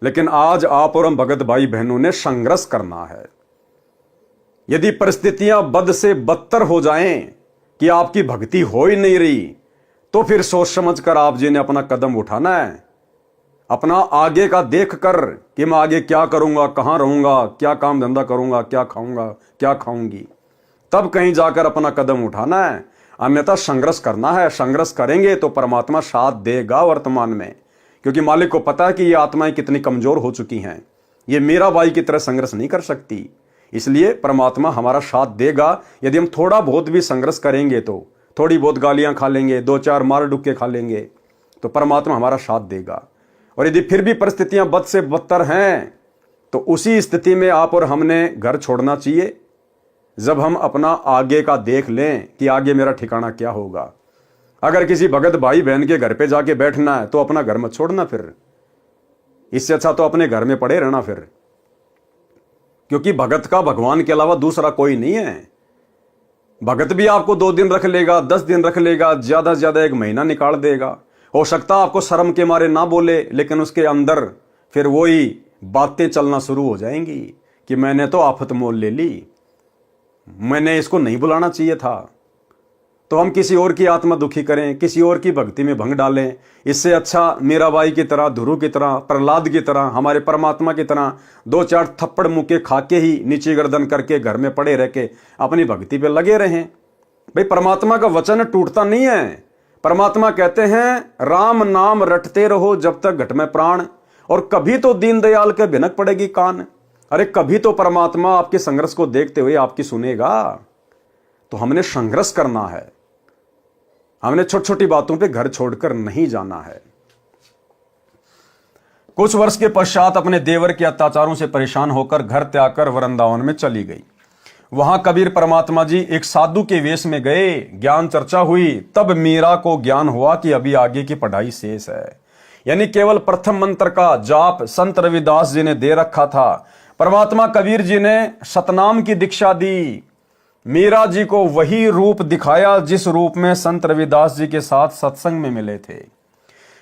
लेकिन आज आप और हम भगत भाई बहनों ने संघर्ष करना है। यदि परिस्थितियां बद से बदतर हो जाएं कि आपकी भक्ति हो ही नहीं रही, तो फिर सोच समझ कर आप जी ने अपना कदम उठाना है। अपना आगे का देख कर कि मैं आगे क्या करूंगा, कहां रहूंगा, क्या काम धंधा करूंगा, क्या खाऊंगा, क्या खाऊंगी, तब कहीं जाकर अपना कदम उठाना है। अन्यथा संघर्ष करना है। संघर्ष करेंगे तो परमात्मा साथ देगा वर्तमान में, क्योंकि मालिक को पता है कि ये आत्माएं कितनी कमजोर हो चुकी हैं। ये मीराबाई की तरह संघर्ष नहीं कर सकती, इसलिए परमात्मा हमारा साथ देगा। यदि हम थोड़ा बहुत भी संघर्ष करेंगे, तो थोड़ी बहुत गालियां खा लेंगे, 2-4 मार डुक्के खा लेंगे, तो परमात्मा हमारा साथ देगा। और यदि फिर भी परिस्थितियां बद से बदतर हैं, तो उसी स्थिति में आप और हमने घर छोड़ना चाहिए, जब हम अपना आगे का देख लें कि आगे मेरा ठिकाना क्या होगा। अगर किसी भगत भाई बहन के घर पे जाके बैठना है तो अपना घर मत छोड़ना, फिर इससे अच्छा तो अपने घर में पड़े रहना फिर, क्योंकि भगत का भगवान के अलावा दूसरा कोई नहीं है। भगत भी आपको 2 दिन रख लेगा, 10 दिन रख लेगा, ज्यादा से ज्यादा 1 महीना निकाल देगा। हो सकता आपको शर्म के मारे ना बोले, लेकिन उसके अंदर फिर वही बातें चलना शुरू हो जाएंगी कि मैंने तो आफत मोल ले ली, मैंने इसको नहीं बुलाना चाहिए था। तो हम किसी और की आत्मा दुखी करें, किसी और की भक्ति में भंग डालें, इससे अच्छा मीराबाई की तरह, ध्रुव की तरह, प्रहलाद की तरह, हमारे परमात्मा की तरह 2-4 थप्पड़ मुके खा के ही नीचे गर्दन करके घर में पड़े रह के अपनी भक्ति पे लगे रहें। भाई परमात्मा का वचन टूटता नहीं है। परमात्मा कहते हैं राम नाम रटते रहो जब तक घट में प्राण, और कभी तो दीनदयाल के भिनक पड़ेगी कान। अरे कभी तो परमात्मा आपके संघर्ष को देखते हुए आपकी सुनेगा। तो हमने संघर्ष करना है, हमने छोटी छोटी बातों पे घर छोड़कर नहीं जाना है। कुछ वर्ष के पश्चात अपने देवर के अत्याचारों से परेशान होकर घर त्याग कर वृंदावन में चली गई। वहां कबीर परमात्मा जी एक साधु के वेश में गए, ज्ञान चर्चा हुई। तब मीरा को ज्ञान हुआ कि अभी आगे की पढ़ाई शेष है। यानी केवल प्रथम मंत्र का जाप संत रविदास जी ने दे रखा था। परमात्मा कबीर जी ने सतनाम की दीक्षा दी। मीरा जी को वही रूप दिखाया जिस रूप में संत रविदास जी के साथ सत्संग में मिले थे।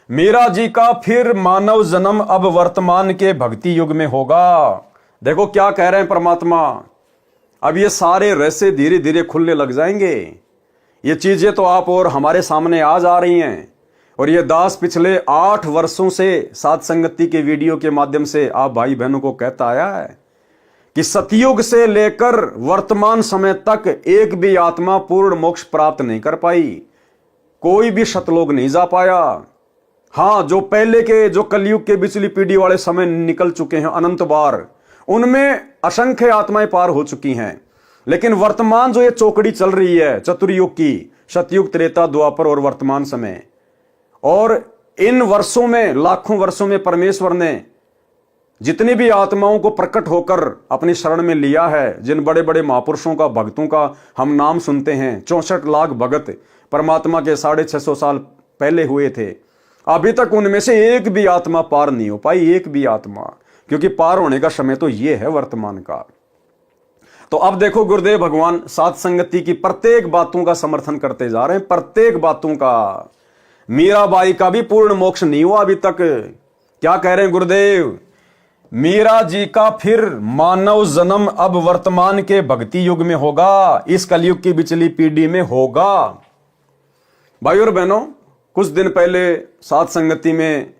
मीरा जी का फिर मानव जन्म अब वर्तमान के भक्ति युग में होगा। देखो क्या कह रहे हैं परमात्मा। अब ये सारे रहस्य धीरे धीरे खुलने लग जाएंगे। ये चीजें तो आप और हमारे सामने आज आ रही हैं। और ये दास पिछले 8 वर्षों से साथ संगति के वीडियो के माध्यम से आप भाई बहनों को कहता आया है कि सतयुग से लेकर वर्तमान समय तक एक भी आत्मा पूर्ण मोक्ष प्राप्त नहीं कर पाई। कोई भी सतलोक नहीं जा पाया। हाँ, जो पहले के, जो कलयुग के पिछली पीढ़ी वाले समय निकल चुके हैं अनंत बार, उनमें असंख्य आत्माएं पार हो चुकी हैं। लेकिन वर्तमान जो ये चौकड़ी चल रही है चतुर्युग की, सतयुग, त्रेता, द्वापर और वर्तमान समय, और इन वर्षों में, लाखों वर्षों में परमेश्वर ने जितनी भी आत्माओं को प्रकट होकर अपनी शरण में लिया है, जिन बड़े बड़े महापुरुषों का, भक्तों का हम नाम सुनते हैं, 64 लाख भगत परमात्मा के 650 साल पहले हुए थे, अभी तक उनमें से एक भी आत्मा पार नहीं हो पाई, एक भी आत्मा। क्योंकि पार होने का समय तो ये है वर्तमान का। तो अब देखो गुरुदेव भगवान साथ संगति की प्रत्येक बातों का समर्थन करते जा रहे हैं, प्रत्येक बातों का। मीराबाई का भी पूर्ण मोक्ष नहीं हुआ अभी तक। क्या कह रहे हैं गुरुदेव? मीरा जी का फिर मानव जन्म अब वर्तमान के भक्ति युग में होगा, इस कलयुग की पिछली पीढ़ी में होगा। भाई और बहनों, कुछ दिन पहले साथ संगति में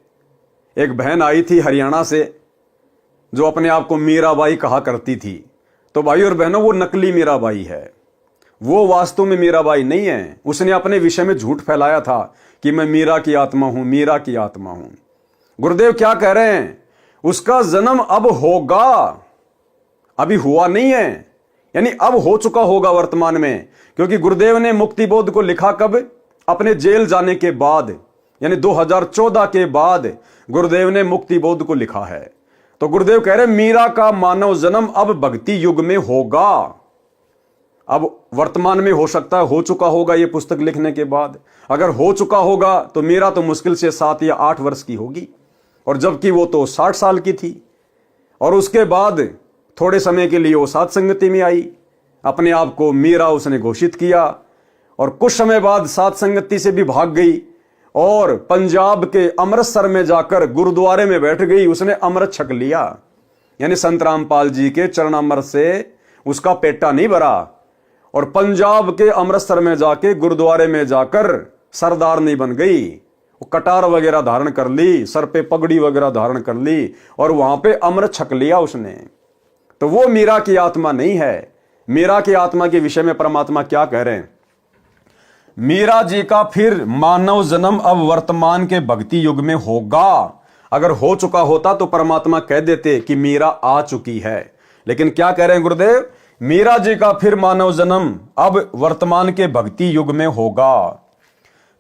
एक बहन आई थी हरियाणा से, जो अपने आप को मीराबाई कहा करती थी। तो भाई और बहनों, वो नकली मीराबाई है, वो वास्तव में मीराबाई नहीं है। उसने अपने विषय में झूठ फैलाया था कि मैं मीरा की आत्मा हूं, मीरा की आत्मा हूं। गुरुदेव क्या कह रहे हैं? उसका जन्म अब होगा, अभी हुआ नहीं है, यानी अब हो चुका होगा वर्तमान में। क्योंकि गुरुदेव ने मुक्ति बोध को लिखा कब? अपने जेल जाने के बाद, यानी 2014 के बाद गुरुदेव ने मुक्ति बोध को लिखा है। तो गुरुदेव कह रहे मीरा का मानव जन्म अब भक्ति युग में होगा। अब वर्तमान में हो सकता है हो चुका होगा ये पुस्तक लिखने के बाद। अगर हो चुका होगा तो मीरा तो मुश्किल से 7 या 8 वर्ष की होगी, और जबकि वो तो 60 साल की थी। और उसके बाद थोड़े समय के लिए वो साथ संगति में आई, अपने आप को मीरा उसने घोषित किया, और कुछ समय बाद साथ संगति से भी भाग गई और पंजाब के अमृतसर में जाकर गुरुद्वारे में बैठ गई। उसने अमृत छक लिया, यानी संत रामपाल जी के चरणामृत से उसका पेटा नहीं भरा, और पंजाब के अमृतसर में जाके गुरुद्वारे में जाकर सरदार नहीं बन गई। वो कटार वगैरह धारण कर ली, सर पे पगड़ी वगैरह धारण कर ली, और वहां पे अमृत छक लिया उसने। तो वो मीरा की आत्मा नहीं है। मीरा की आत्मा के विषय में परमात्मा क्या कह रहे हैं? मीरा जी का फिर मानव जन्म अब वर्तमान के भक्ति युग में होगा। अगर हो चुका होता तो परमात्मा कह देते कि मीरा आ चुकी है। लेकिन क्या कह रहे हैं गुरुदेव? मीरा जी का फिर मानव जन्म अब वर्तमान के भक्ति युग में होगा।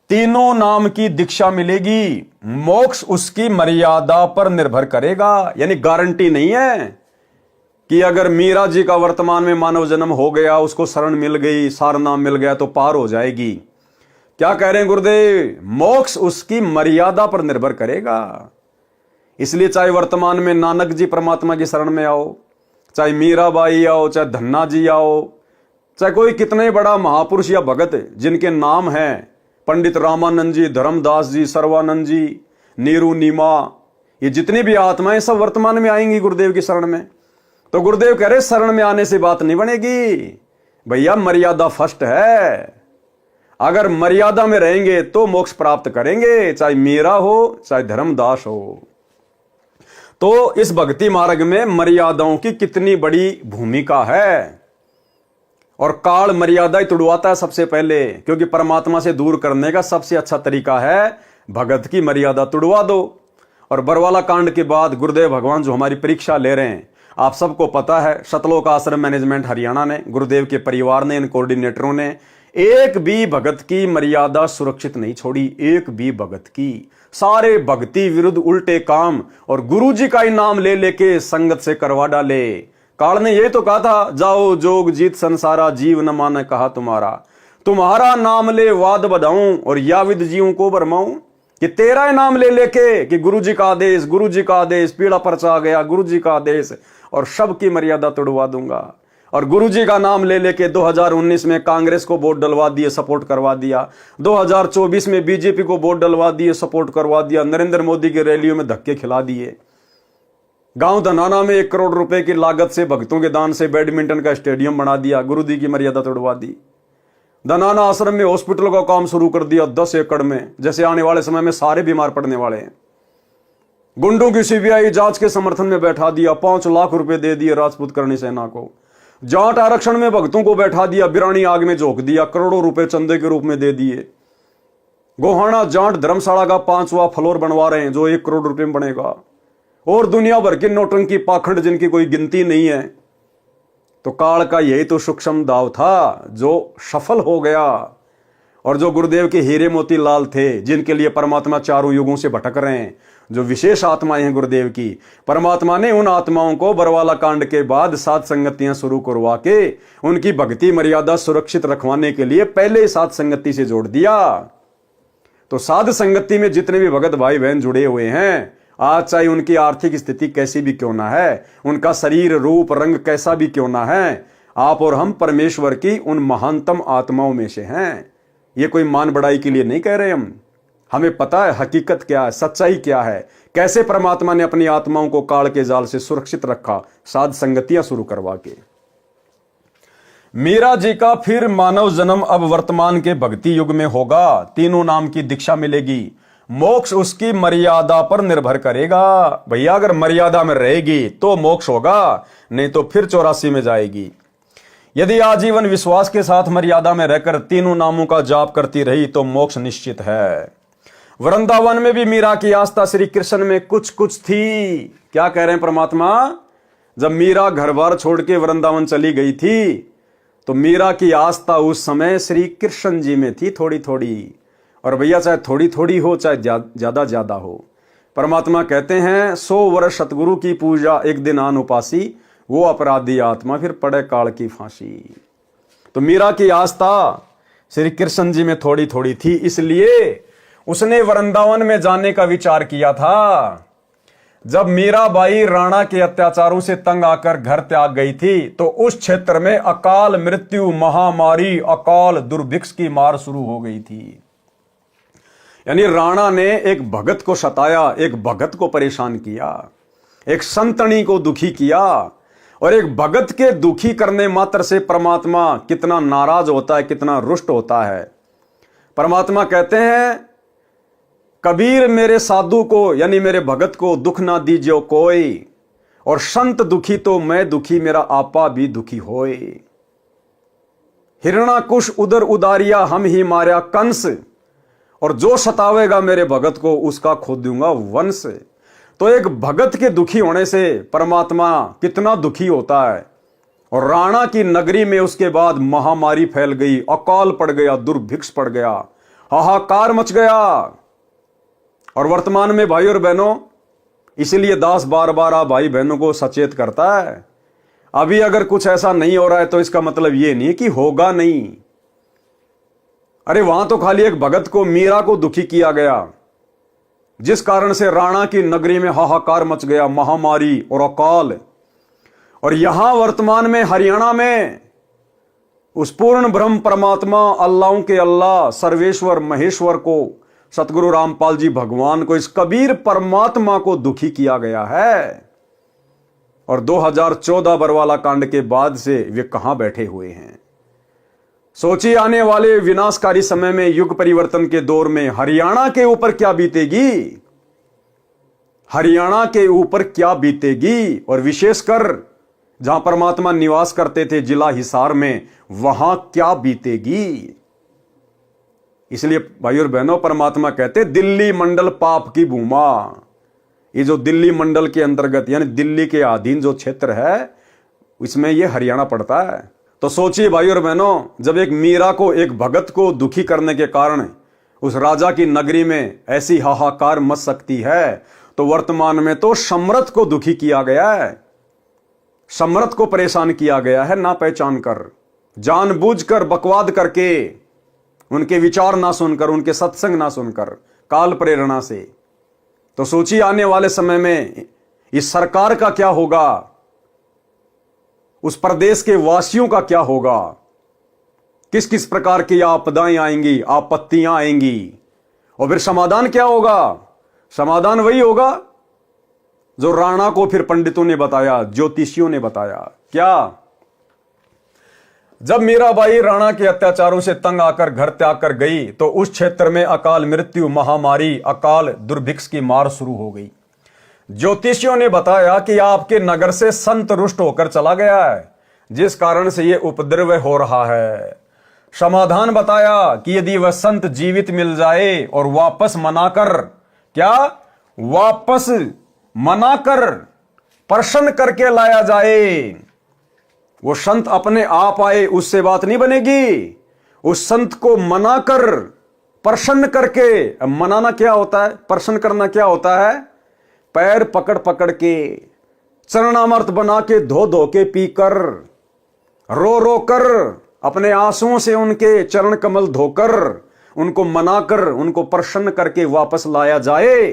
तीनों नाम की दीक्षा मिलेगी, मोक्ष उसकी मर्यादा पर निर्भर करेगा। यानी गारंटी नहीं है कि अगर मीरा जी का वर्तमान में मानव जन्म हो गया, उसको शरण मिल गई, सार नाम मिल गया तो पार हो जाएगी। क्या कह रहे हैं गुरुदेव? मोक्ष उसकी मर्यादा पर निर्भर करेगा। इसलिए चाहे वर्तमान में नानक जी परमात्मा की शरण में आओ, चाहे मीराबाई आओ, चाहे धन्ना जी आओ, चाहे कोई कितना ही बड़ा महापुरुष या भगत जिनके नाम हैं पंडित रामानंद जी, धर्मदास जी, सर्वानंद जी, नीरू, नीमा, ये जितनी भी आत्माएं सब वर्तमान में आएंगी गुरुदेव की शरण में। तो गुरुदेव कह रहे शरण में आने से बात नहीं बनेगी भैया, मर्यादा फर्स्ट है। अगर मर्यादा में रहेंगे तो मोक्ष प्राप्त करेंगे, चाहे मीरा हो चाहे धर्मदास हो। तो इस भक्ति मार्ग में मर्यादाओं की कितनी बड़ी भूमिका है। और काल मर्यादा ही तुड़वाता है सबसे पहले, क्योंकि परमात्मा से दूर करने का सबसे अच्छा तरीका है भगत की मर्यादा तुड़वा दो। और बरवाला कांड के बाद गुरुदेव भगवान जो हमारी परीक्षा ले रहे हैं, आप सबको पता है, सतलोक आश्रम मैनेजमेंट हरियाणा ने, गुरुदेव के परिवार ने, इन कोऑर्डिनेटरों ने एक भी भगत की मर्यादा सुरक्षित नहीं छोड़ी। एक भी भगत की, सारे भक्ति विरुद्ध उल्टे काम और गुरुजी का ही नाम ले लेके संगत से करवा डाले। काल ने यही तो कहा था, जाओ जोग जीत संसारा, जीव न माने कहा तुम्हारा नाम ले वाद बधाऊं और याविद जीवों को भरमाऊं। कि तेरा ही नाम ले लेके कि गुरुजी का आदेश, गुरुजी का आदेश, पीड़ा पर्चा आ गया, गुरुजी का आदेश, और सबकी मर्यादा तोड़वा दूंगा। और गुरुजी का नाम ले लेके 2019 में कांग्रेस को वोट डलवा दिए, सपोर्ट करवा दिया। 2024 में बीजेपी को वोट डलवा दिए, सपोर्ट करवा दिया। नरेंद्र मोदी की रैलियों में धक्के खिला दिए। गांव धनाना में 1 करोड़ रुपए की लागत से भक्तों के दान से बैडमिंटन का स्टेडियम बना दिया, गुरुजी की मर्यादा तोड़वा दी। धनाना आश्रम में हॉस्पिटल का काम शुरू कर दिया 10 एकड़ में, जैसे आने वाले समय में सारे बीमार पड़ने वाले हैं। गुंडों की सीबीआई जांच के समर्थन में बैठा दिया, 5 लाख रुपए दे दिए राजपूत करणी सेना को। जाट आरक्षण में भक्तों को बैठा दिया, बिरानी आग में झोंक दिया, करोड़ों रुपए चंदे के रूप में दे दिए। गोहाना जाट धर्मशाला का 5वां फ्लोर बनवा रहे हैं जो 1 करोड़ रुपए में बनेगा। और दुनिया भर की नौटंकी पाखंड जिनकी कोई गिनती नहीं है। तो काल का यही तो सूक्ष्म दाव था जो सफल हो गया। और जो गुरुदेव के हीरे मोती लाल थे, जिनके लिए परमात्मा चारों युगों से भटक रहे हैं, जो विशेष आत्माएं हैं गुरुदेव की, परमात्मा ने उन आत्माओं को बरवाला कांड के बाद साध संगतियां शुरू करवा के उनकी भक्ति मर्यादा सुरक्षित रखवाने के लिए पहले ही साध संगति से जोड़ दिया। तो साध संगति में जितने भी भगत भाई बहन जुड़े हुए हैं, आज चाहे उनकी आर्थिक स्थिति कैसी भी क्यों ना है, उनका शरीर रूप रंग कैसा भी क्यों ना है, आप और हम परमेश्वर की उन महानतम आत्माओं में से हैं। ये कोई मान बढ़ाई के लिए नहीं कह रहे हम। हमें पता है हकीकत क्या है, सच्चाई क्या है, कैसे परमात्मा ने अपनी आत्माओं को काल के जाल से सुरक्षित रखा साध संगतियां शुरू करवा के। मीरा जी का फिर मानव जन्म अब वर्तमान के भक्ति युग में होगा। तीनों नाम की दीक्षा मिलेगी। मोक्ष उसकी मर्यादा पर निर्भर करेगा। भैया अगर मर्यादा में रहेगी तो मोक्ष होगा, नहीं तो फिर 84 में जाएगी। यदि आजीवन विश्वास के साथ मर्यादा में रहकर तीनों नामों का जाप करती रही तो मोक्ष निश्चित है। वृंदावन में भी मीरा की आस्था श्री कृष्ण में कुछ कुछ थी। क्या कह रहे हैं परमात्मा? जब मीरा घर बार छोड़ के वृंदावन चली गई थी तो मीरा की आस्था उस समय श्री कृष्ण जी में थी, थोड़ी थोड़ी। और भैया चाहे थोड़ी थोड़ी हो चाहे ज्यादा ज्यादा हो, परमात्मा कहते हैं 100 वर्ष सतगुरु की पूजा एक दिन आन उपासी, वो अपराधी आत्मा फिर पड़े काल की फांसी। तो मीरा की आस्था श्री कृष्ण जी में थोड़ी थोड़ी थी, इसलिए उसने वृंदावन में जाने का विचार किया था। जब मीराबाई राणा के अत्याचारों से तंग आकर घर त्याग गई थी तो उस क्षेत्र में अकाल मृत्यु, महामारी, अकाल दुर्भिक्ष की मार शुरू हो गई थी। यानी राणा ने एक भगत को सताया, एक भगत को परेशान किया, एक संतनी को दुखी किया। और एक भगत के दुखी करने मात्र से परमात्मा कितना नाराज होता है, कितना रुष्ट होता है। परमात्मा कहते हैं, कबीर मेरे साधु को यानी मेरे भगत को दुख ना दीजियो कोई, और संत दुखी तो मैं दुखी, मेरा आपा भी दुखी होए। हिरणाकुश उदर उदारिया हम ही मार्या कंस, और जो सतावेगा मेरे भगत को उसका खो दूंगा वंश। तो एक भगत के दुखी होने से परमात्मा कितना दुखी होता है। और राणा की नगरी में उसके बाद महामारी फैल गई, अकाल पड़ गया, दुर्भिक्ष पड़ गया, हाहाकार मच गया। और वर्तमान में भाई और बहनों, इसीलिए दास बार बार आप भाई बहनों को सचेत करता है, अभी अगर कुछ ऐसा नहीं हो रहा है तो इसका मतलब ये नहीं कि होगा नहीं। अरे वहां तो खाली एक भगत को, मीरा को दुखी किया गया, जिस कारण से राणा की नगरी में हाहाकार मच गया, महामारी और अकाल। और यहां वर्तमान में हरियाणा में उस पूर्ण ब्रह्म परमात्मा अल्लाहों के अल्लाह सर्वेश्वर महेश्वर को, सतगुरु रामपाल जी भगवान को, इस कबीर परमात्मा को दुखी किया गया है। और 2014 बरवाला कांड के बाद से वे कहां बैठे हुए हैं। सोचिए आने वाले विनाशकारी समय में, युग परिवर्तन के दौर में हरियाणा के ऊपर क्या बीतेगी, हरियाणा के ऊपर क्या बीतेगी। और विशेषकर जहां परमात्मा निवास करते थे जिला हिसार में, वहां क्या बीतेगी। इसलिए भाइयों और बहनों, परमात्मा कहते दिल्ली मंडल पाप की भूमा। ये जो दिल्ली मंडल के अंतर्गत यानी दिल्ली के अधीन जो क्षेत्र है, इसमें ये हरियाणा पड़ता है। तो सोचिए भाइयों और बहनों, जब एक मीरा को, एक भगत को दुखी करने के कारण उस राजा की नगरी में ऐसी हाहाकार मच सकती है, तो वर्तमान में तो सम्राट को दुखी किया गया है, सम्राट को परेशान किया गया है, ना पहचान कर, जानबूझकर बकवाद करके, उनके विचार ना सुनकर, उनके सत्संग ना सुनकर, काल प्रेरणा से। तो सोचिए आने वाले समय में इस सरकार का क्या होगा, उस प्रदेश के वासियों का क्या होगा, किस किस प्रकार की आपदाएं आएंगी, आपत्तियां आएंगी। और फिर समाधान क्या होगा, समाधान वही होगा जो राणा को फिर पंडितों ने बताया, ज्योतिषियों ने बताया। क्या, जब मीराबाई राणा के अत्याचारों से तंग आकर घर त्याग कर गई, तो उस क्षेत्र में अकाल मृत्यु, महामारी, अकाल दुर्भिक्ष की मार शुरू हो गई। ज्योतिषियों ने बताया कि आपके नगर से संत रुष्ट होकर चला गया है, जिस कारण से यह उपद्रव हो रहा है। समाधान बताया कि यदि वह संत जीवित मिल जाए और वापस मनाकर, क्या, वापस मनाकर प्रसन्न करके लाया जाए, वो संत अपने आप आए, उससे बात नहीं बनेगी। उस संत को मनाकर, प्रसन्न करके, मनाना क्या होता है, प्रसन्न करना क्या होता है, पैर पकड़ पकड़ के, चरणामृत बना के, धो धो के पीकर, रो रो कर, अपने आंसुओं से उनके चरण कमल धोकर, उनको मनाकर, उनको प्रसन्न करके वापस लाया जाए,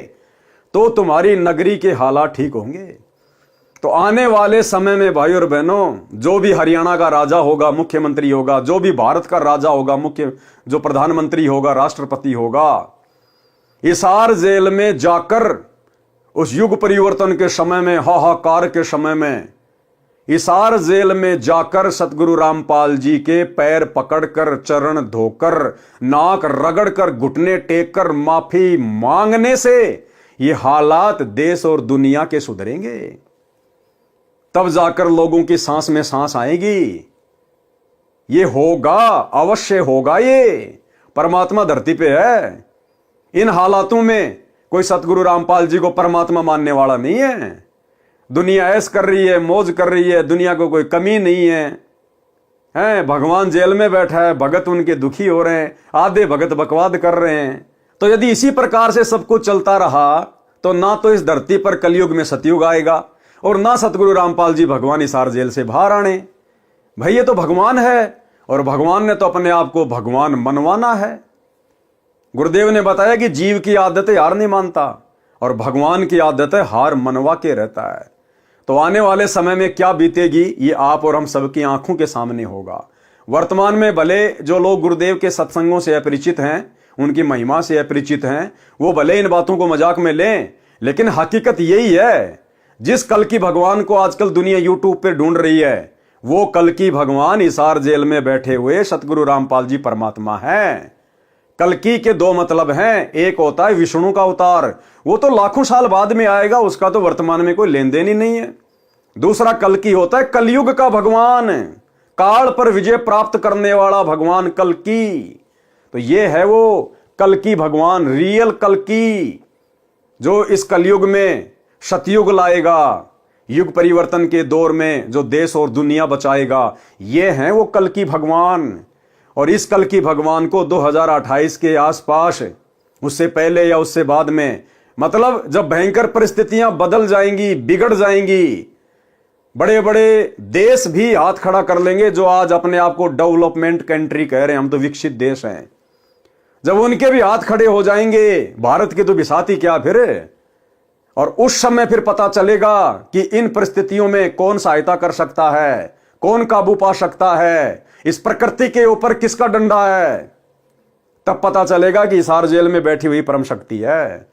तो तुम्हारी नगरी के हालात ठीक होंगे। तो आने वाले समय में भाई और बहनों, जो भी हरियाणा का राजा होगा, मुख्यमंत्री होगा, जो भी भारत का राजा होगा, जो प्रधानमंत्री होगा, राष्ट्रपति होगा, हिसार जेल में जाकर उस युग परिवर्तन के समय में, हाहाकार के समय में, हिसार जेल में जाकर सतगुरु रामपाल जी के पैर पकड़कर, चरण धोकर, नाक रगड़कर, घुटने टेककर माफी मांगने से ये हालात देश और दुनिया के सुधरेंगे। तब जाकर लोगों की सांस में सांस आएगी। ये होगा, अवश्य होगा। ये परमात्मा धरती पे है। इन हालातों में कोई सतगुरु रामपाल जी को परमात्मा मानने वाला नहीं है। दुनिया ऐश कर रही है, मौज कर रही है, दुनिया को कोई कमी नहीं है। भगवान जेल में बैठा है, भगत उनके दुखी हो रहे हैं, आधे भगत बकवाद कर रहे हैं। तो यदि इसी प्रकार से सब कुछ चलता रहा, तो ना तो इस धरती पर कलयुग में सतयुग आएगा और ना सतगुरु रामपाल जी भगवान हिसार जेल से बाहर आने। भाई ये तो भगवान है, और भगवान ने तो अपने आप को भगवान मनवाना है। गुरुदेव ने बताया कि जीव की आदत है हार नहीं मानता, और भगवान की आदत है हार मनवा के रहता है। तो आने वाले समय में क्या बीतेगी, ये आप और हम सबकी आंखों के सामने होगा। वर्तमान में भले जो लोग गुरुदेव के सत्संगों से अपरिचित हैं, उनकी महिमा से अपरिचित हैं, वो भले इन बातों को मजाक में लें, लेकिन हकीकत यही है। जिस कल की भगवान को आजकल दुनिया यूट्यूब पे ढूंढ रही है, वो कल की भगवान हिसार जेल में बैठे हुए सतगुरु रामपाल जी परमात्मा हैं। कल्कि के दो मतलब हैं, एक होता है विष्णु का अवतार, वो तो लाखों साल बाद में आएगा, उसका तो वर्तमान में कोई लेन देन ही नहीं है। दूसरा कल्कि होता है कलयुग का भगवान, काल पर विजय प्राप्त करने वाला भगवान कल्कि। तो ये है वो कल्कि भगवान, रियल कल्कि, जो इस कलयुग में सतयुग लाएगा, युग परिवर्तन के दौर में जो देश और दुनिया बचाएगा। ये है वो कल्कि भगवान। और इस कल्कि भगवान को 2028 के आसपास, उससे पहले या उससे बाद में, मतलब जब भयंकर परिस्थितियां बदल जाएंगी, बिगड़ जाएंगी, बड़े बड़े देश भी हाथ खड़ा कर लेंगे, जो आज अपने आप को डेवलपमेंट कंट्री कह रहे हैं, हम तो विकसित देश हैं। जब उनके भी हाथ खड़े हो जाएंगे, भारत के तो बिसाती क्या फिर। और उस समय फिर पता चलेगा कि इन परिस्थितियों में कौन सहायता कर सकता है, कौन काबू पा सकता है, इस प्रकृति के ऊपर किसका डंडा है, तब पता चलेगा कि हिसार जेल में बैठी हुई परम शक्ति है।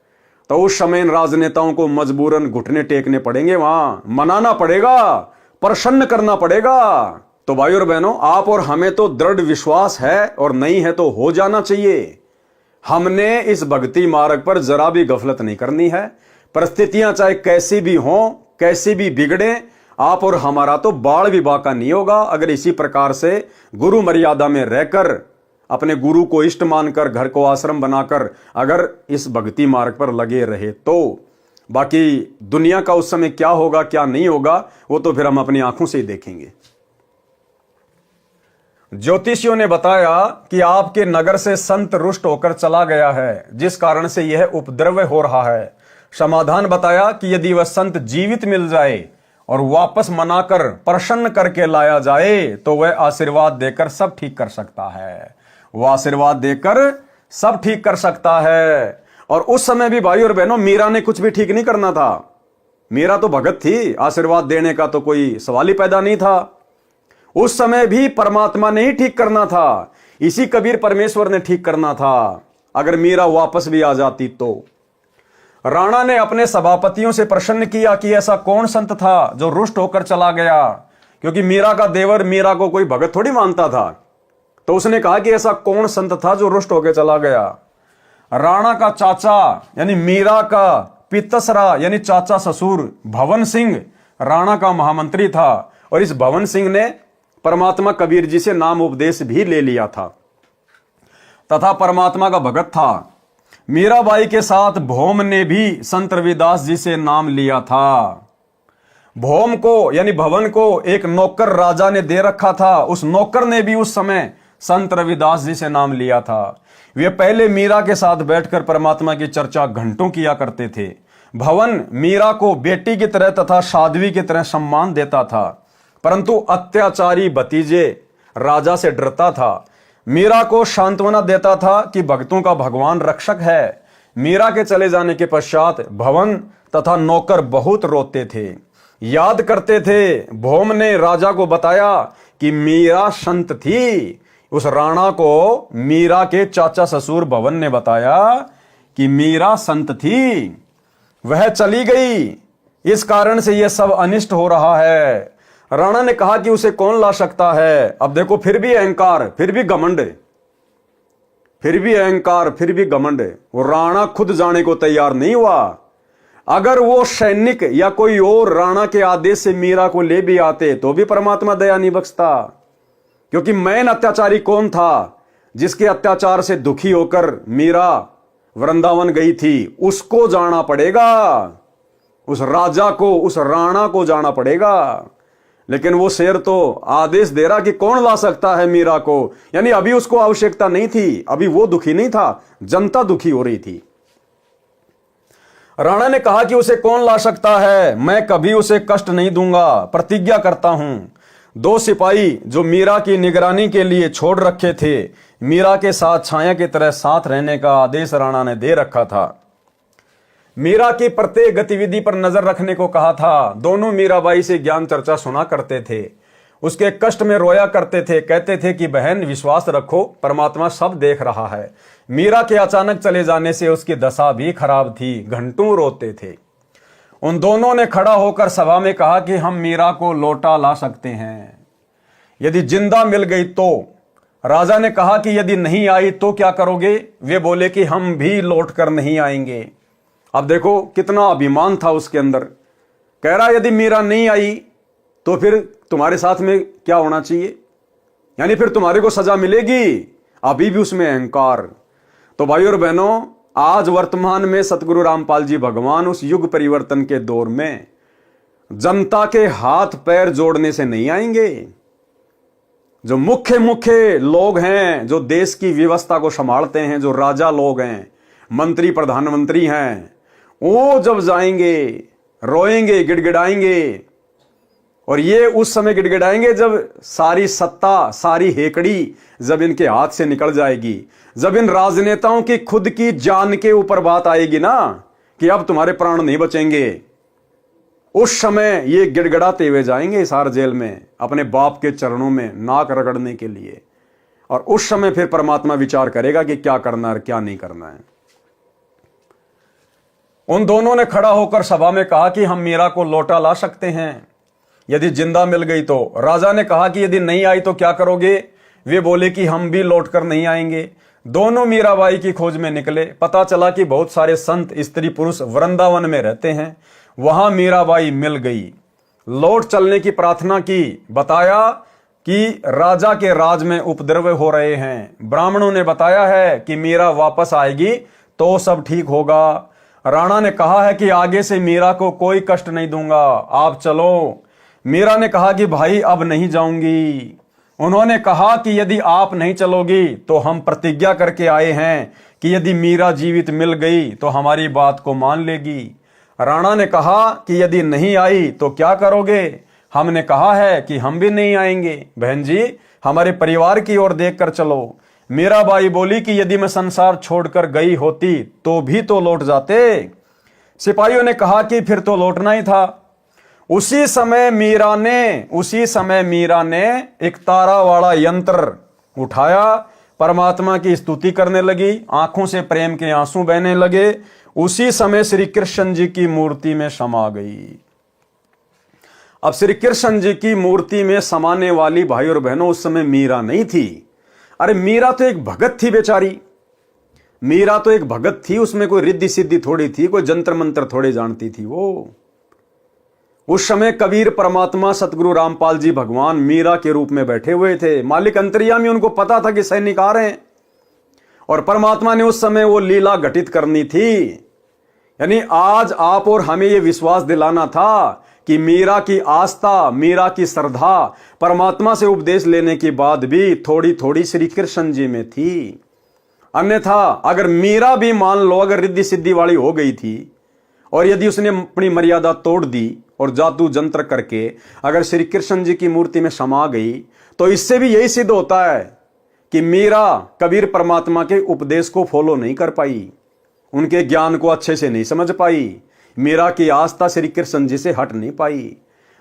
तो उस समय इन राजनेताओं को मजबूरन घुटने टेकने पड़ेंगे, वहां मनाना पड़ेगा, प्रसन्न करना पड़ेगा। तो भाई और बहनों, आप और हमें तो दृढ़ विश्वास है, और नहीं है तो हो जाना चाहिए। हमने इस भक्ति मार्ग पर जरा भी गफलत नहीं करनी है। परिस्थितियां चाहे कैसी भी हों, कैसी भी बिगड़े, आप और हमारा तो बाल भी बाका नहीं होगा अगर इसी प्रकार से गुरु मर्यादा में रहकर, अपने गुरु को इष्ट मानकर, घर को आश्रम बनाकर अगर इस भक्ति मार्ग पर लगे रहे तो। बाकी दुनिया का उस समय क्या होगा क्या नहीं होगा वो तो फिर हम अपनी आंखों से ही देखेंगे। ज्योतिषियों ने बताया कि आपके नगर से संत रुष्ट होकर चला गया है, जिस कारण से यह उपद्रव हो रहा है। समाधान बताया कि यदि वह संत जीवित मिल जाए और वापस मनाकर प्रसन्न करके लाया जाए तो वह आशीर्वाद देकर सब ठीक कर सकता है। वह आशीर्वाद देकर सब ठीक कर सकता है। और उस समय भी भाई और बहनों, मीरा ने कुछ भी ठीक नहीं करना था। मीरा तो भगत थी, आशीर्वाद देने का तो कोई सवाल ही पैदा नहीं था। उस समय भी परमात्मा ने ही ठीक करना था, इसी कबीर परमेश्वर ने ठीक करना था। अगर मीरा वापस भी आ जाती तो। राणा ने अपने सभापतियों से प्रश्न किया कि ऐसा कौन संत था जो रुष्ट होकर चला गया, क्योंकि मीरा का देवर मीरा को कोई भगत थोड़ी मानता था। तो उसने कहा कि ऐसा कौन संत था जो रुष्ट होकर चला गया। राणा का चाचा यानी मीरा का पितसरा यानी चाचा ससुर भवन सिंह राणा का महामंत्री था, और इस भवन सिंह ने परमात्मा कबीर जी से नाम उपदेश भी ले लिया था तथा परमात्मा का भगत था। मीराबाई के साथ भौम ने भी संत रविदास जी से नाम लिया था। भौम को यानी भवन को एक नौकर राजा ने दे रखा था, उस नौकर ने भी उस समय संत रविदास जी से नाम लिया था। वे पहले मीरा के साथ बैठकर परमात्मा की चर्चा घंटों किया करते थे। भवन मीरा को बेटी की तरह तथा साध्वी की तरह सम्मान देता था, परंतु अत्याचारी भतीजे राजा से डरता था। मीरा को सांत्वना देता था कि भक्तों का भगवान रक्षक है। मीरा के चले जाने के पश्चात भवन तथा नौकर बहुत रोते थे, याद करते थे। भौम ने राजा को बताया कि मीरा संत थी। उस राणा को मीरा के चाचा ससुर भवन ने बताया कि मीरा संत थी, वह चली गई, इस कारण से यह सब अनिष्ट हो रहा है। राणा ने कहा कि उसे कौन ला सकता है। अब देखो, फिर भी अहंकार, फिर भी घमंड, फिर भी अहंकार, फिर भी घमंड। वो राणा खुद जाने को तैयार नहीं हुआ। अगर वो सैनिक या कोई और राणा के आदेश से मीरा को ले भी आते तो भी परमात्मा दया नहीं बख्शता, क्योंकि मैन अत्याचारी कौन था जिसके अत्याचार से दुखी होकर मीरा वृंदावन गई थी, उसको जाना पड़ेगा, उस राजा को, उस राणा को जाना पड़ेगा। लेकिन वो शेर तो आदेश दे रहा कि कौन ला सकता है मीरा को, यानी अभी उसको आवश्यकता नहीं थी, अभी वो दुखी नहीं था, जनता दुखी हो रही थी। राणा ने कहा कि उसे कौन ला सकता है, मैं कभी उसे कष्ट नहीं दूंगा, प्रतिज्ञा करता हूं। 2 सिपाही जो मीरा की निगरानी के लिए छोड़ रखे थे, मीरा के साथ छाया की तरह साथ रहने का आदेश राणा ने दे रखा था। मीरा की प्रत्येक गतिविधि पर नजर रखने को कहा था। दोनों मीराबाई से ज्ञान चर्चा सुना करते थे, उसके कष्ट में रोया करते थे, कहते थे कि बहन विश्वास रखो, परमात्मा सब देख रहा है। मीरा के अचानक चले जाने से उसकी दशा भी खराब थी, घंटों रोते थे। उन दोनों ने खड़ा होकर सभा में कहा कि हम मीरा को लौटा ला सकते हैं यदि जिंदा मिल गई तो। राजा ने कहा कि यदि नहीं आई तो क्या करोगे? वे बोले कि हम भी लौट कर नहीं आएंगे। अब देखो कितना अभिमान था उसके अंदर। कह रहा यदि मीरा नहीं आई तो फिर तुम्हारे साथ में क्या होना चाहिए, यानी फिर तुम्हारे को सजा मिलेगी। अभी भी उसमें अहंकार। तो भाई और बहनों, आज वर्तमान में सतगुरु रामपाल जी भगवान उस युग परिवर्तन के दौर में जनता के हाथ पैर जोड़ने से नहीं आएंगे। जो मुख्य लोग हैं, जो देश की व्यवस्था को संभालते हैं, जो राजा लोग हैं, मंत्री प्रधानमंत्री हैं, वो जब जाएंगे रोएंगे, गिड़गिड़ाएंगे। और ये उस समय गिड़गिड़ाएंगे जब सारी सत्ता, सारी हेकड़ी जब इनके हाथ से निकल जाएगी, जब इन राजनेताओं की खुद की जान के ऊपर बात आएगी ना कि अब तुम्हारे प्राण नहीं बचेंगे। उस समय ये गिड़गिड़ाते हुए जाएंगे हिसार जेल में अपने बाप के चरणों में नाक रगड़ने के लिए, और उस समय फिर परमात्मा विचार करेगा कि क्या करना है और क्या नहीं करना है। उन दोनों ने खड़ा होकर सभा में कहा कि हम मीरा को लौटा ला सकते हैं यदि जिंदा मिल गई तो। राजा ने कहा कि यदि नहीं आई तो क्या करोगे? वे बोले कि हम भी लौटकर नहीं आएंगे। दोनों मीराबाई की खोज में निकले। पता चला कि बहुत सारे संत स्त्री पुरुष वृंदावन में रहते हैं। वहां मीराबाई मिल गई। लौट चलने की प्रार्थना की। बताया कि राजा के राज में उपद्रव हो रहे हैं। ब्राह्मणों ने बताया है कि मीरा वापस आएगी तो सब ठीक होगा। राणा ने कहा है कि आगे से मीरा को कोई कष्ट नहीं दूंगा, आप चलो। मीरा ने कहा कि भाई अब नहीं जाऊंगी। उन्होंने कहा कि यदि आप नहीं चलोगी तो हम प्रतिज्ञा करके आए हैं कि यदि मीरा जीवित मिल गई तो हमारी बात को मान लेगी। राणा ने कहा कि यदि नहीं आई तो क्या करोगे? हमने कहा है कि हम भी नहीं आएंगे। बहन जी, हमारे परिवार की ओर देखकर चलो। मीराबाई बोली कि यदि मैं संसार छोड़कर गई होती तो भी तो लौट जाते। सिपाहियों ने कहा कि फिर तो लौटना ही था। उसी समय मीरा ने एक तारा वाला यंत्र उठाया, परमात्मा की स्तुति करने लगी। आंखों से प्रेम के आंसू बहने लगे। उसी समय श्री कृष्ण जी की मूर्ति में समा गई। अब श्री कृष्ण जी की मूर्ति में समाने वाली भाई और बहनों उस समय मीरा नहीं थी। अरे मीरा तो एक भगत थी बेचारी। मीरा तो एक भगत थी, उसमें कोई रिद्धि सिद्धि थोड़ी थी, कोई जंतर मंत्र थोड़े जानती थी वो। उस समय कबीर परमात्मा सतगुरु रामपाल जी भगवान मीरा के रूप में बैठे हुए थे। मालिक अंतर्यामी, उनको पता था कि सैनिक आ रहे हैं और परमात्मा ने उस समय वो लीला घटित करनी थी। यानी आज आप और हमें ये विश्वास दिलाना था कि मीरा की आस्था, मीरा की श्रद्धा परमात्मा से उपदेश लेने के बाद भी थोड़ी थोड़ी श्री कृष्ण जी में थी। अन्यथा अगर मीरा भी मान लो अगर रिद्धि सिद्धि वाली हो गई थी और यदि उसने अपनी मर्यादा तोड़ दी और जादू जंत्र करके अगर श्री कृष्ण जी की मूर्ति में समा गई तो इससे भी यही सिद्ध होता है कि मीरा कबीर परमात्मा के उपदेश को फॉलो नहीं कर पाई, उनके ज्ञान को अच्छे से नहीं समझ पाई। मीरा की आस्था श्री कृष्ण जी से हट नहीं पाई।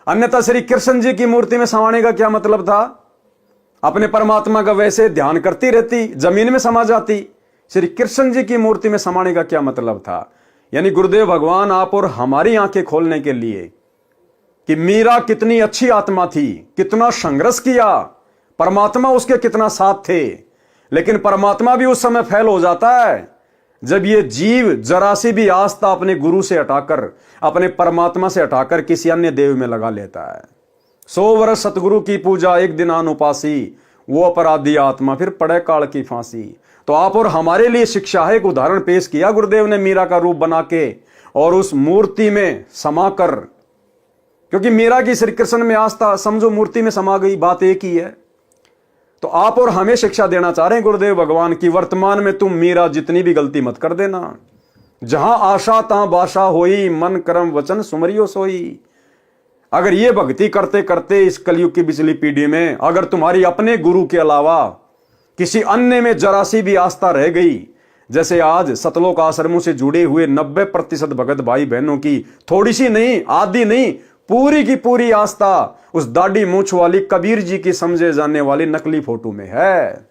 अन्यथा श्री कृष्ण जी की मूर्ति में समाने का क्या मतलब था? अपने परमात्मा का वैसे ध्यान करती रहती, जमीन में समा जाती। श्री कृष्ण जी की मूर्ति में समाने का क्या मतलब था? यानी गुरुदेव भगवान आप और हमारी आंखें खोलने के लिए कि मीरा कितनी अच्छी आत्मा थी, कितना संघर्ष किया, परमात्मा उसके कितना साथ थे। लेकिन परमात्मा भी उस समय फेल हो जाता है जब ये जीव जरा सी भी आस्था अपने गुरु से हटाकर, अपने परमात्मा से हटाकर किसी अन्य देव में लगा लेता है। 100 वर्ष सतगुरु की पूजा एक दिन अनुपासी, वो अपराधी आत्मा फिर पड़े काल की फांसी। तो आप और हमारे लिए शिक्षा है, एक उदाहरण पेश किया गुरुदेव ने मीरा का रूप बना के और उस मूर्ति में समाकर, क्योंकि मीरा की श्री कृष्ण में आस्था समझो मूर्ति में समा गई, बात एक ही है। तो आप और हमें शिक्षा देना चाह रहे हैं गुरुदेव भगवान की, वर्तमान में तुम मीरा जितनी भी गलती मत कर देना। जहां आशा तहां बाशा होई, मन कर्म वचन सुमरियो सोई। अगर ये भक्ति करते करते इस कलयुग की पिछली पीढ़ी में अगर तुम्हारी अपने गुरु के अलावा किसी अन्य में जरा सी भी आस्था रह गई, जैसे आज सतलोक आश्रमों से जुड़े हुए 90% भगत भाई बहनों की थोड़ी सी नहीं, आधी नहीं, पूरी की पूरी आस्था उस दाढ़ी मूंछ वाली कबीर जी की समझे जाने वाली नकली फोटो में है।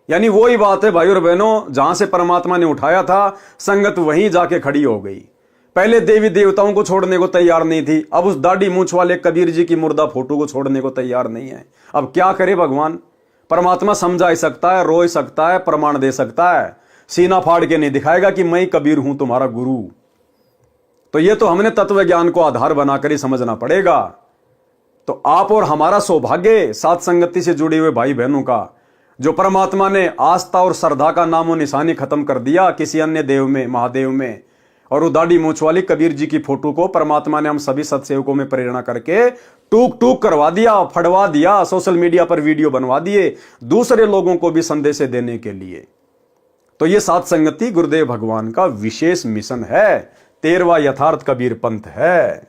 यानी वही बात है भाई और बहनों, जहां से परमात्मा ने उठाया था संगत वहीं जाके खड़ी हो गई। पहले देवी देवताओं को छोड़ने को तैयार नहीं थी, अब उस दाढ़ी मूंछ वाले कबीर जी की मुर्दा फोटो को छोड़ने को तैयार नहीं है। अब क्या करे भगवान? परमात्मा समझा ही सकता है, रो ही सकता है, प्रमाण दे सकता है, सीना फाड़ के नहीं दिखाएगा कि मैं कबीर हूं तुम्हारा गुरु। तो ये तो हमने तत्व ज्ञान को आधार बनाकर ही समझना पड़ेगा। तो आप और हमारा सौभाग्य सात संगति से जुड़े हुए भाई बहनों का, जो परमात्मा ने आस्था और श्रद्धा का नामो निशानी खत्म कर दिया किसी अन्य देव में, महादेव में, और वो दाढ़ी मूंछ वाली कबीर जी की फोटो को परमात्मा ने हम सभी सत्सेवकों में प्रेरणा करके टूक टूक करवा दिया, फड़वा दिया, सोशल मीडिया पर वीडियो बनवा दिए दूसरे लोगों को भी संदेश देने के लिए। तो ये सात संगति गुरुदेव भगवान का विशेष मिशन है, 13वां यथार्थ कबीर पंथ है।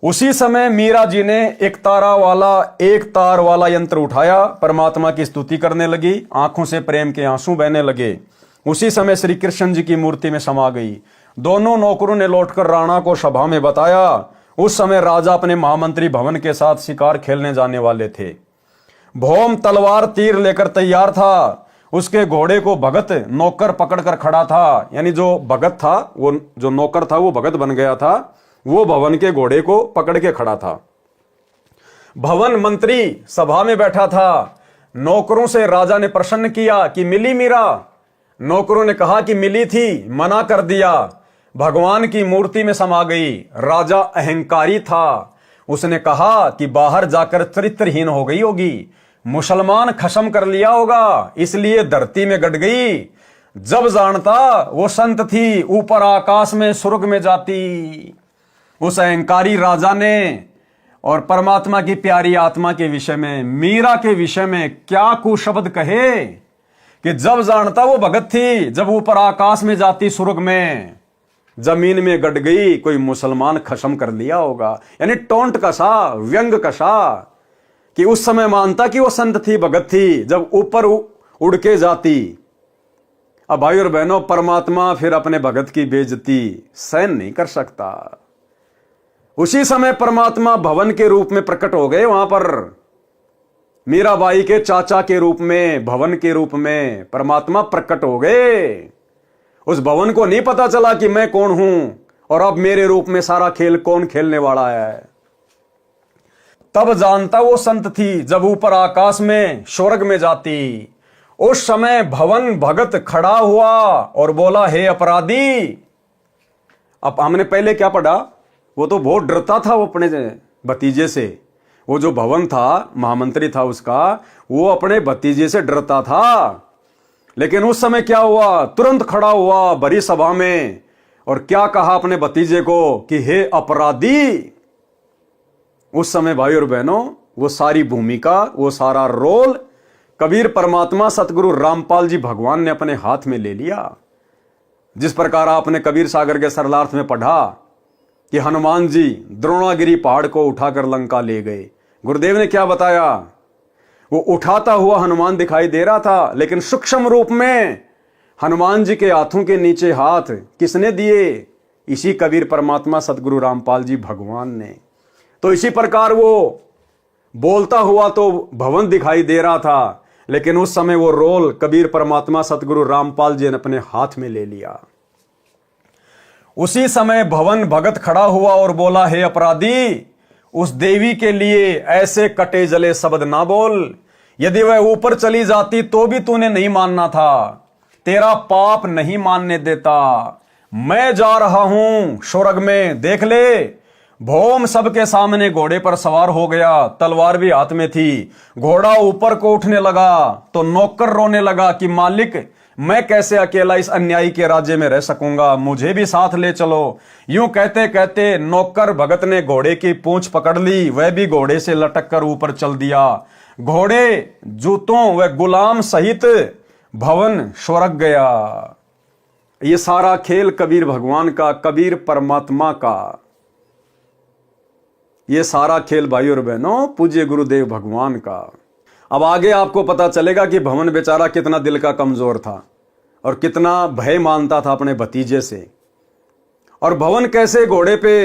उसी समय मीरा जी ने एक तार वाला यंत्र उठाया, परमात्मा की स्तुति करने लगी, आंखों से प्रेम के आंसू बहने लगे। उसी समय श्री कृष्ण जी की मूर्ति में समा गई। दोनों नौकरों ने लौटकर राणा को सभा में बताया। उस समय राजा अपने महामंत्री भवन के साथ शिकार खेलने जाने वाले थे। भौम तलवार तीर लेकर तैयार था। उसके घोड़े को भगत नौकर पकड़कर खड़ा था। यानी जो भगत था, वो जो नौकर था वो भगत बन गया था। वो भवन के घोड़े को पकड़ के खड़ा था। भवन मंत्री सभा में बैठा था। नौकरों से राजा ने प्रश्न किया कि मिली मीरा? नौकरों ने कहा कि मिली थी, मना कर दिया। भगवान की मूर्ति में समा गई। राजा अहंकारी था। उसने कहा कि बाहर जाकर चरित्रहीन हो गई होगी, मुसलमान खत्म कर लिया होगा, इसलिए धरती में गड़ गई। जब जानता वो संत थी, ऊपर आकाश में स्वर्ग में जाती। उस अहंकारी राजा ने और परमात्मा की प्यारी आत्मा के विषय में, मीरा के विषय में क्या कुशब्द कहे कि जब जानता वो भगत थी, जब ऊपर आकाश में जाती स्वर्ग में, जमीन में गड़ गई, कोई मुसलमान खत्म कर लिया होगा। यानी टोंट कसा, व्यंग कसा कि उस समय मानता कि वो संत थी, भगत थी, जब ऊपर उड़ के जाती। अब भाई और बहनों, परमात्मा फिर अपने भगत की बेइज्जती सहन नहीं कर सकता। उसी समय परमात्मा भवन के रूप में प्रकट हो गए वहां पर। मीराबाई के चाचा के रूप में, भवन के रूप में परमात्मा प्रकट हो गए। उस भवन को नहीं पता चला कि मैं कौन हूं और अब मेरे रूप में सारा खेल कौन खेलने वाला है। तब जानता वो संत थी, जब ऊपर आकाश में स्वर्ग में जाती। उस समय भवन भगत खड़ा हुआ और बोला, हे अपराधी। अब हमने पहले क्या पढ़ा, वो तो बहुत डरता था वो अपने भतीजे से। वो जो भवन था, महामंत्री था उसका, वो अपने भतीजे से डरता था। लेकिन उस समय क्या हुआ, तुरंत खड़ा हुआ बड़ी सभा में और क्या कहा अपने भतीजे को कि हे अपराधी। उस समय भाई और बहनों, वो सारी भूमिका, वो सारा रोल कबीर परमात्मा सतगुरु रामपाल जी भगवान ने अपने हाथ में ले लिया। जिस प्रकार आपने कबीर सागर के सरलार्थ में पढ़ा कि हनुमान जी द्रोणागिरी पहाड़ को उठाकर लंका ले गए। गुरुदेव ने क्या बताया, वो उठाता हुआ हनुमान दिखाई दे रहा था, लेकिन सूक्ष्म रूप में हनुमान जी के हाथों के नीचे हाथ किसने दिए? इसी कबीर परमात्मा सतगुरु रामपाल जी भगवान ने। तो इसी प्रकार वो बोलता हुआ तो भवन दिखाई दे रहा था, लेकिन उस समय वो रोल कबीर परमात्मा सतगुरु रामपाल जी ने अपने हाथ में ले लिया। उसी समय भवन भगत खड़ा हुआ और बोला, हे अपराधी, उस देवी के लिए ऐसे कटे जले शब्द ना बोल। यदि वह ऊपर चली जाती तो भी तूने नहीं मानना था। तेरा पाप नहीं मानने देता। मैं जा रहा हूं स्वर्ग में, देख ले। भौम सबके सामने घोड़े पर सवार हो गया, तलवार भी हाथ में थी। घोड़ा ऊपर को उठने लगा तो नौकर रोने लगा कि मालिक, मैं कैसे अकेला इस अन्यायी के राज्य में रह सकूंगा, मुझे भी साथ ले चलो। यूं कहते कहते नौकर भगत ने घोड़े की पूंछ पकड़ ली, वह भी घोड़े से लटक कर ऊपर चल दिया। घोड़े, जूतों व गुलाम सहित भवन स्वर्ग गया। ये सारा खेल कबीर भगवान का, कबीर परमात्मा का। ये सारा खेल भाई और बहनों पूज्य गुरुदेव भगवान का। अब आगे आपको पता चलेगा कि भवन बेचारा कितना दिल का कमजोर था और कितना भय मानता था अपने भतीजे से। और भवन कैसे घोड़े पे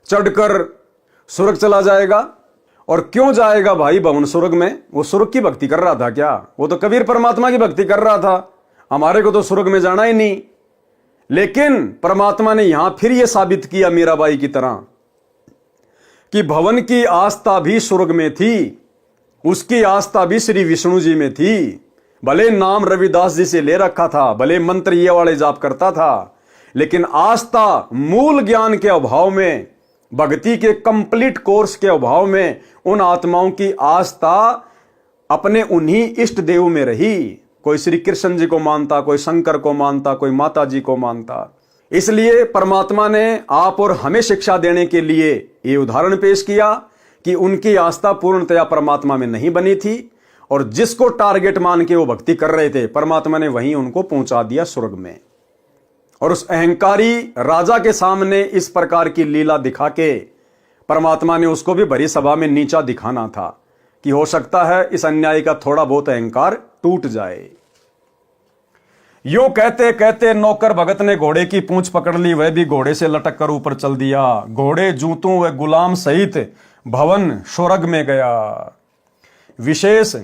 चढ़कर स्वर्ग चला जाएगा, और क्यों जाएगा भाई भवन स्वर्ग में? वो स्वर्ग की भक्ति कर रहा था क्या? वो तो कबीर परमात्मा की भक्ति कर रहा था। हमारे को तो स्वर्ग में जाना ही नहीं। लेकिन परमात्मा ने यहां फिर यह साबित किया मीराबाई की तरह कि भवन की आस्था भी स्वर्ग में थी, उसकी आस्था भी श्री विष्णु जी में थी। भले नाम रविदास जी से ले रखा था, भले मंत्र ये वाले जाप करता था, लेकिन आस्था मूल ज्ञान के अभाव में, भक्ति के कंप्लीट कोर्स के अभाव में उन आत्माओं की आस्था अपने उन्हीं इष्ट देव में रही। कोई श्री कृष्ण जी को मानता, कोई शंकर को मानता, कोई माता जी को मानता। इसलिए परमात्मा ने आप और हमें शिक्षा देने के लिए ये उदाहरण पेश किया कि उनकी आस्था पूर्णतया परमात्मा में नहीं बनी थी, और जिसको टारगेट मान के वो भक्ति कर रहे थे, परमात्मा ने वहीं उनको पहुंचा दिया स्वर्ग में। और उस अहंकारी राजा के सामने इस प्रकार की लीला दिखा के परमात्मा ने उसको भी भरी सभा में नीचा दिखाना था कि हो सकता है इस अन्याय का थोड़ा बहुत अहंकार टूट जाए। यूं कहते कहते नौकर भगत ने घोड़े की पूंछ पकड़ ली, वह भी घोड़े से लटक कर ऊपर चल दिया। घोड़े जूतों व गुलाम सहित भवन स्वर्ग में गया। विशेष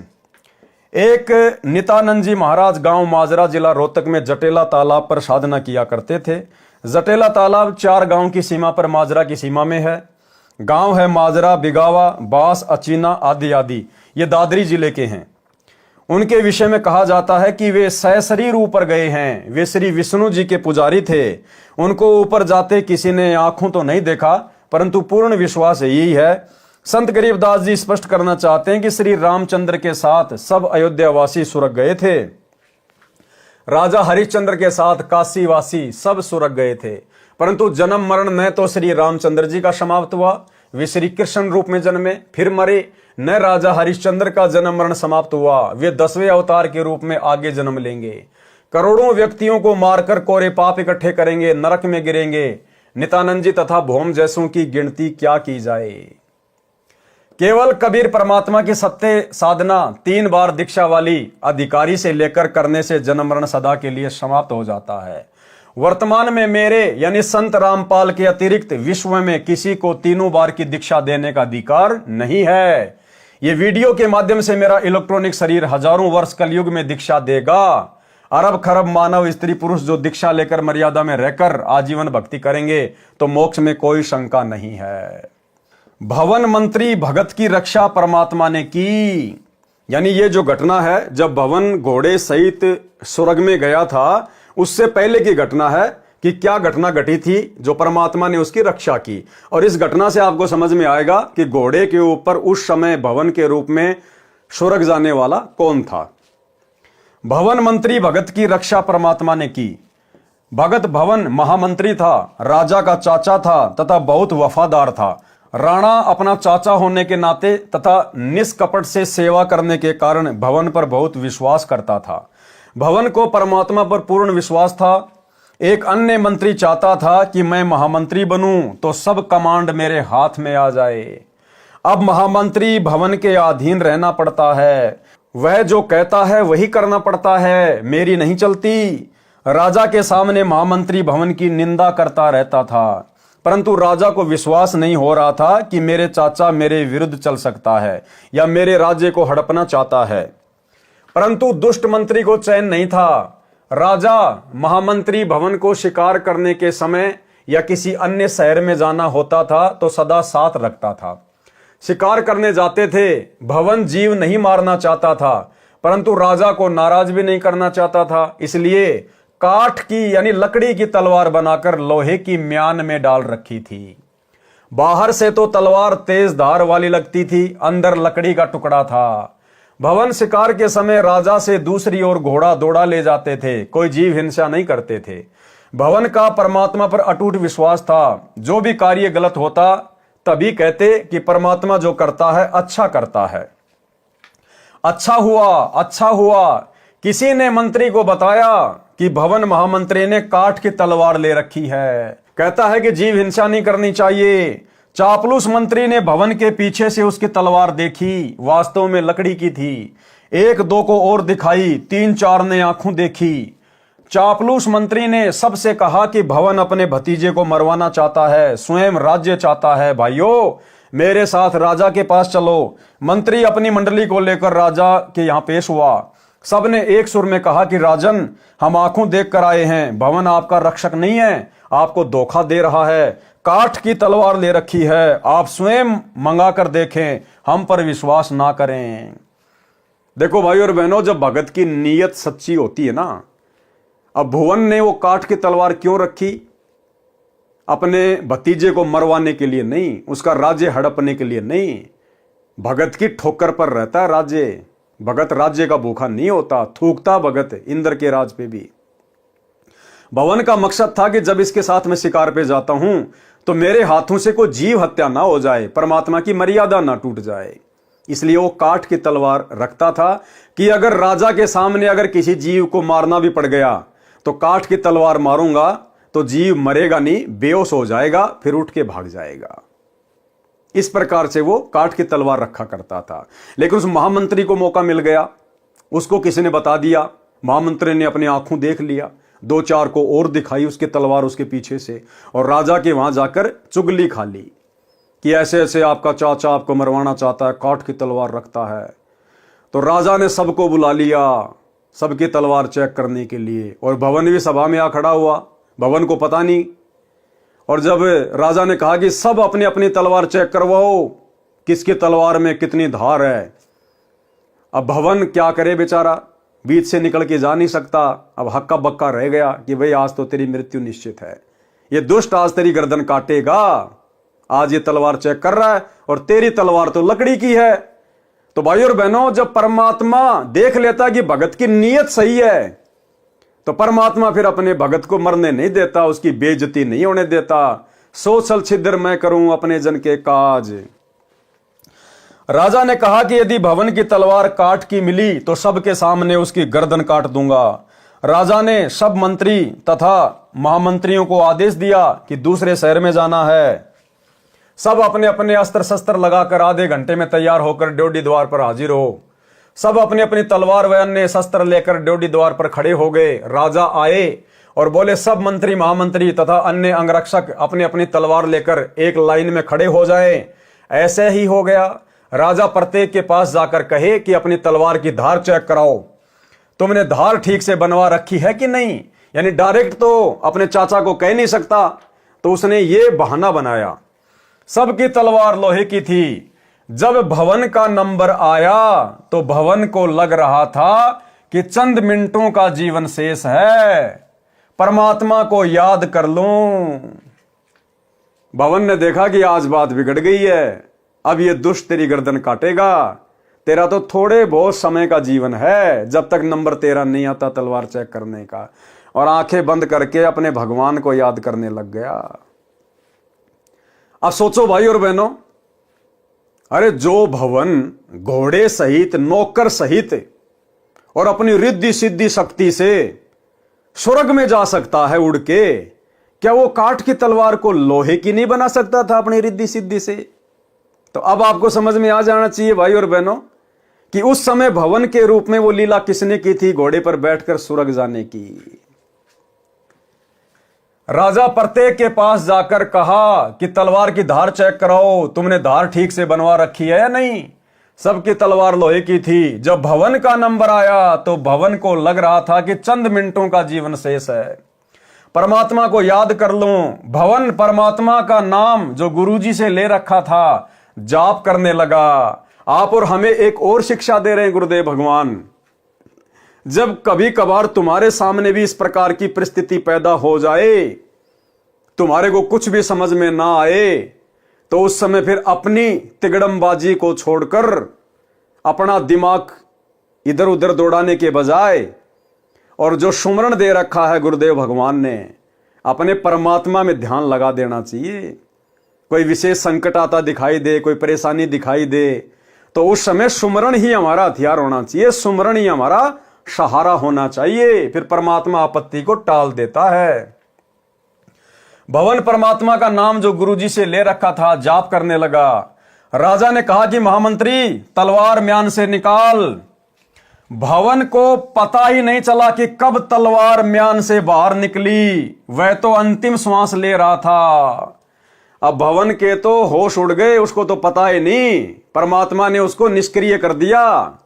एक नित्यानंद जी महाराज गांव माजरा जिला रोहतक में जटेला तालाब पर साधना किया करते थे। जटेला तालाब 4 गांव की सीमा पर माजरा की सीमा में है। गांव है माजरा, बिगावा, बास, अचीना आदि आदि। ये दादरी जिले के हैं। उनके विषय में कहा जाता है कि वे सशरीर ऊपर गए हैं। वे श्री विष्णु जी के पुजारी थे। उनको ऊपर जाते किसी ने आंखों तो नहीं देखा, परंतु पूर्ण विश्वास यही है। संत गरीबदास जी स्पष्ट करना चाहते हैं कि श्री रामचंद्र के साथ सब अयोध्यावासी स्वर्ग गए थे। राजा हरिश्चंद्र के साथ काशीवासी सब स्वर्ग गए थे, परंतु जन्म मरण न तो श्री रामचंद्र जी का समाप्त हुआ, वे श्री कृष्ण रूप में जन्मे फिर मरे, न राजा हरिश्चंद्र का जन्म मरण समाप्त हुआ, वे 10वें अवतार के रूप में आगे जन्म लेंगे। करोड़ों व्यक्तियों को मारकर कोरे पाप इकट्ठे करेंगे, नरक में गिरेंगे। नित्यानंद जी तथा भौम जैसों की गिनती क्या की जाए। केवल कबीर परमात्मा की सत्य साधना 3 बार दीक्षा वाली अधिकारी से लेकर करने से जन्म मरण सदा के लिए समाप्त हो जाता है। वर्तमान में मेरे यानी संत रामपाल के अतिरिक्त विश्व में किसी को 3 बार की दीक्षा देने का अधिकार नहीं है। ये वीडियो के माध्यम से मेरा इलेक्ट्रॉनिक शरीर हजारों वर्ष कलयुग में दीक्षा देगा। अरब खरब मानव स्त्री पुरुष जो दीक्षा लेकर मर्यादा में रहकर आजीवन भक्ति करेंगे तो मोक्ष में कोई शंका नहीं है। भवन मंत्री भगत की रक्षा परमात्मा ने की, यानी ये जो घटना है जब भवन घोड़े सहित स्वर्ग में गया था, उससे पहले की घटना है कि क्या घटना घटी थी जो परमात्मा ने उसकी रक्षा की। और इस घटना से आपको समझ में आएगा कि घोड़े के ऊपर उस समय भवन के रूप में स्वर्ग जाने वाला कौन था। भवन मंत्री भगत की रक्षा परमात्मा ने की। भगत भवन महामंत्री था, राजा का चाचा था तथा बहुत वफादार था। राणा अपना चाचा होने के नाते तथा निष्कपट से सेवा करने के कारण भवन पर बहुत विश्वास करता था। भवन को परमात्मा पर पूर्ण विश्वास था। एक अन्य मंत्री चाहता था कि मैं महामंत्री बनूं तो सब कमांड मेरे हाथ में आ जाए। अब महामंत्री भवन के अधीन रहना पड़ता है, वह जो कहता है वही करना पड़ता है, मेरी नहीं चलती। राजा के सामने महामंत्री भवन की निंदा करता रहता था, परंतु राजा को विश्वास नहीं हो रहा था कि मेरे चाचा मेरे विरुद्ध चल सकता है या मेरे राज्य को हड़पना चाहता है। परंतु दुष्ट मंत्री को चैन नहीं था। राजा महामंत्री भवन को शिकार करने के समय या किसी अन्य शहर में जाना होता था तो सदा साथ रखता था। शिकार करने जाते थे, भवन जीव नहीं मारना चाहता था, परंतु राजा को नाराज भी नहीं करना चाहता था, इसलिए काठ की यानी लकड़ी की तलवार बनाकर लोहे की म्यान में डाल रखी थी। बाहर से तो तलवार तेज धार वाली लगती थी, अंदर लकड़ी का टुकड़ा था। भवन शिकार के समय राजा से दूसरी ओर घोड़ा दौड़ा ले जाते थे, कोई जीव हिंसा नहीं करते थे। भवन का परमात्मा पर अटूट विश्वास था। जो भी कार्य गलत होता तभी कहते कि परमात्मा जो करता है अच्छा करता है। अच्छा हुआ, अच्छा हुआ। किसी ने मंत्री को बताया कि भवन महामंत्री ने काठ की तलवार ले रखी है, कहता है कि जीव हिंसा नहीं करनी चाहिए। चापलूस मंत्री ने भवन के पीछे से उसकी तलवार देखी, वास्तव में लकड़ी की थी। 1-2 को और दिखाई, 3-4 ने आंखों देखी। चापलूस मंत्री ने सबसे कहा कि भवन अपने भतीजे को मरवाना चाहता है, स्वयं राज्य चाहता है। भाइयों, मेरे साथ राजा के पास चलो। मंत्री अपनी मंडली को लेकर राजा के यहां पेश हुआ। सबने एक सुर में कहा कि राजन, हम आंखों देख कर आए हैं, भवन आपका रक्षक नहीं है, आपको धोखा दे रहा है, काठ की तलवार ले रखी है, आप स्वयं मंगा कर देखें, हम पर विश्वास ना करें। देखो भाई और बहनों, जब भगत की नीयत सच्ची होती है ना, अब भुवन ने वो काठ की तलवार क्यों रखी? अपने भतीजे को मरवाने के लिए नहीं, उसका राज्य हड़पने के लिए नहीं। भगत की ठोकर पर रहता है राज्य। भगत राज्य का भूखा नहीं होता, थूकता भगत इंद्र के राज पे भी। भवन का मकसद था कि जब इसके साथ मैं शिकार पे जाता हूं तो मेरे हाथों से कोई जीव हत्या ना हो जाए, परमात्मा की मर्यादा ना टूट जाए। इसलिए वो काठ की तलवार रखता था कि अगर राजा के सामने अगर किसी जीव को मारना भी पड़ गया तो काठ की तलवार मारूंगा तो जीव मरेगा नहीं, बेहोश हो जाएगा, फिर उठ के भाग जाएगा। इस प्रकार से वो काठ की तलवार रखा करता था। लेकिन उस महामंत्री को मौका मिल गया, उसको किसी ने बता दिया, महामंत्री ने अपनी आंखों देख लिया, 2-4 को और दिखाई उसकी तलवार उसके पीछे से, और राजा के वहां जाकर चुगली खा ली कि ऐसे ऐसे आपका चाचा आपको मरवाना चाहता है, काठ की तलवार रखता है। तो राजा ने सबको बुला लिया, सबकी तलवार चेक करने के लिए, और भवन भी सभा में आ खड़ा हुआ, भवन को पता नहीं। और जब राजा ने कहा कि सब अपनी अपनी तलवार चेक करवाओ, किसकी तलवार में कितनी धार है। अब भवन क्या करे बेचारा, बीच से निकल के जा नहीं सकता। अब हक्का बक्का रह गया कि भाई आज तो तेरी मृत्यु निश्चित है, ये दुष्ट आज तेरी गर्दन काटेगा, आज ये तलवार चेक कर रहा है और तेरी तलवार तो लकड़ी की है। तो भाई और बहनों, जब परमात्मा देख लेता कि भगत की नीयत सही है, तो परमात्मा फिर अपने भगत को मरने नहीं देता, उसकी बेइज्जती नहीं होने देता। सो छल छिद्र मैं करूं अपने जन के काज। राजा ने कहा कि यदि भवन की तलवार काठ की मिली तो सबके सामने उसकी गर्दन काट दूंगा। राजा ने सब मंत्री तथा महामंत्रियों को आदेश दिया कि दूसरे शहर में जाना है। सब अपने अपने अस्त्र शस्त्र लगाकर आधे घंटे में तैयार होकर ड्योढ़ी द्वार पर हाजिर हो। सब अपनी अपनी तलवार व अन्य शस्त्र लेकर ड्योढ़ी द्वार पर खड़े हो गए। राजा आए और बोले सब मंत्री महामंत्री तथा अन्य अंगरक्षक अपनी अपनी तलवार लेकर एक लाइन में खड़े हो जाए। ऐसे ही हो गया। राजा प्रत्येक के पास जाकर कहे कि अपनी तलवार की धार चेक कराओ, तुमने धार ठीक से बनवा रखी है कि नहीं। यानी डायरेक्ट तो अपने चाचा को कह नहीं सकता, तो उसने ये बहाना बनाया। सबकी तलवार लोहे की थी। जब भवन का नंबर आया तो भवन को लग रहा था कि चंद मिनटों का जीवन शेष है, परमात्मा को याद कर लूं। भवन ने देखा कि आज बात बिगड़ गई है, अब ये दुष्ट तेरी गर्दन काटेगा। तेरा तो थोड़े बहुत समय का जीवन है, जब तक नंबर तेरा नहीं आता तलवार चेक करने का। और आंखें बंद करके अपने भगवान को याद करने लग गया। अब सोचो भाई और बहनों, अरे जो भवन घोड़े सहित नौकर सहित और अपनी रिद्धि सिद्धि शक्ति से स्वर्ग में जा सकता है उड़ के, क्या वो काठ की तलवार को लोहे की नहीं बना सकता था अपनी रिद्धि सिद्धि से? तो अब आपको समझ में आ जाना चाहिए भाई और बहनों कि उस समय भवन के रूप में वो लीला किसने की थी, घोड़े पर बैठकर स्वर्ग जाने की। राजा प्रत्येक के पास जाकर कहा कि तलवार की धार चेक कराओ, तुमने धार ठीक से बनवा रखी है या नहीं। सबकी तलवार लोहे की थी। जब भवन का नंबर आया तो भवन को लग रहा था कि चंद मिनटों का जीवन शेष है, परमात्मा को याद कर लूं। भवन परमात्मा का नाम जो गुरुजी से ले रखा था जाप करने लगा। आप और हमें एक और शिक्षा दे रहे हैं गुरुदेव भगवान, जब कभी कभार तुम्हारे सामने भी इस प्रकार की परिस्थिति पैदा हो जाए, तुम्हारे को कुछ भी समझ में ना आए, तो उस समय फिर अपनी तिगड़मबाजी को छोड़कर अपना दिमाग इधर उधर दौड़ाने के बजाय और जो सुमरण दे रखा है गुरुदेव भगवान ने, अपने परमात्मा में ध्यान लगा देना चाहिए। कोई विशेष संकट आता दिखाई दे, कोई परेशानी दिखाई दे, तो उस समय सुमरण ही हमारा हथियार होना चाहिए, सुमरण ही हमारा सहारा होना चाहिए। फिर परमात्मा आपत्ति को टाल देता है। भवन परमात्मा का नाम जो गुरुजी से ले रखा था जाप करने लगा। राजा ने कहा कि महामंत्री तलवार म्यान से निकाल। भवन को पता ही नहीं चला कि कब तलवार म्यान से बाहर निकली, वह तो अंतिम श्वास ले रहा था। अब भवन के तो होश उड़ गए, उसको तो पता ही नहीं, परमात्मा ने उसको निष्क्रिय कर दिया।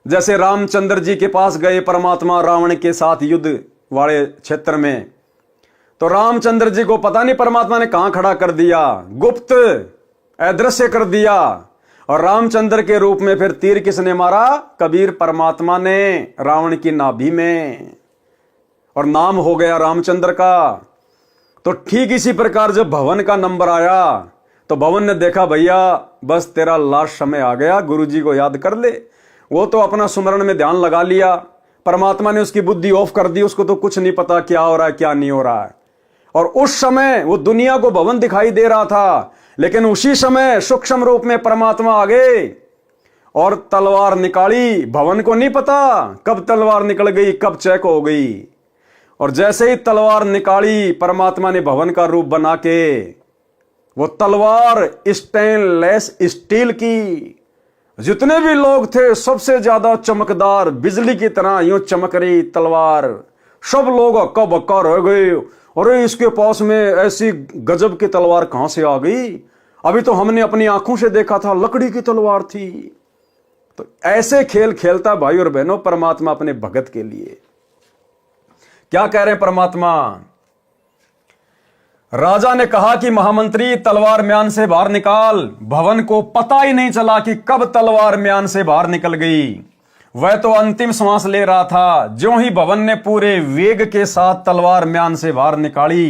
जैसे रामचंद्र जी के पास गए परमात्मा रावण के साथ युद्ध वाले क्षेत्र में, तो रामचंद्र जी को पता नहीं परमात्मा ने कहां खड़ा कर दिया, गुप्त अदृश्य कर दिया। और रामचंद्र के रूप में फिर तीर किसने मारा? कबीर परमात्मा ने रावण की नाभि में, और नाम हो गया रामचंद्र का। तो ठीक इसी प्रकार जब भवन का नंबर आया तो भवन ने देखा भैया बस तेरा लास्ट समय आ गया, गुरुजी को याद कर ले। वो तो अपना सुमरण में ध्यान लगा लिया, परमात्मा ने उसकी बुद्धि ऑफ कर दी, उसको तो कुछ नहीं पता क्या हो रहा है क्या नहीं हो रहा है। और उस समय वो दुनिया को भवन दिखाई दे रहा था, लेकिन उसी समय सूक्ष्म रूप में परमात्मा आ गए और तलवार निकाली। भवन को नहीं पता कब तलवार निकल गई, कब चेक हो गई। और जैसे ही तलवार निकाली, परमात्मा ने भवन का रूप बना के वो तलवार स्टेनलेस स्टील की, जितने भी लोग थे सबसे ज्यादा चमकदार बिजली की तरह यूं चमक रही तलवार। सब लोग हक्का बक्का रह गए, अरे इसके पास में ऐसी गजब की तलवार कहां से आ गई, अभी तो हमने अपनी आंखों से देखा था लकड़ी की तलवार थी। तो ऐसे खेल खेलता भाई और बहनों परमात्मा अपने भगत के लिए। क्या कह रहे हैं परमात्मा? राजा ने कहा कि महामंत्री तलवार म्यान से बाहर निकाल। भवन को पता ही नहीं चला कि कब तलवार म्यान से बाहर निकल गई। वह तो अंतिम श्वास ले रहा था। ज्यों ही भवन ने पूरे वेग के साथ तलवार म्यान से बाहर निकाली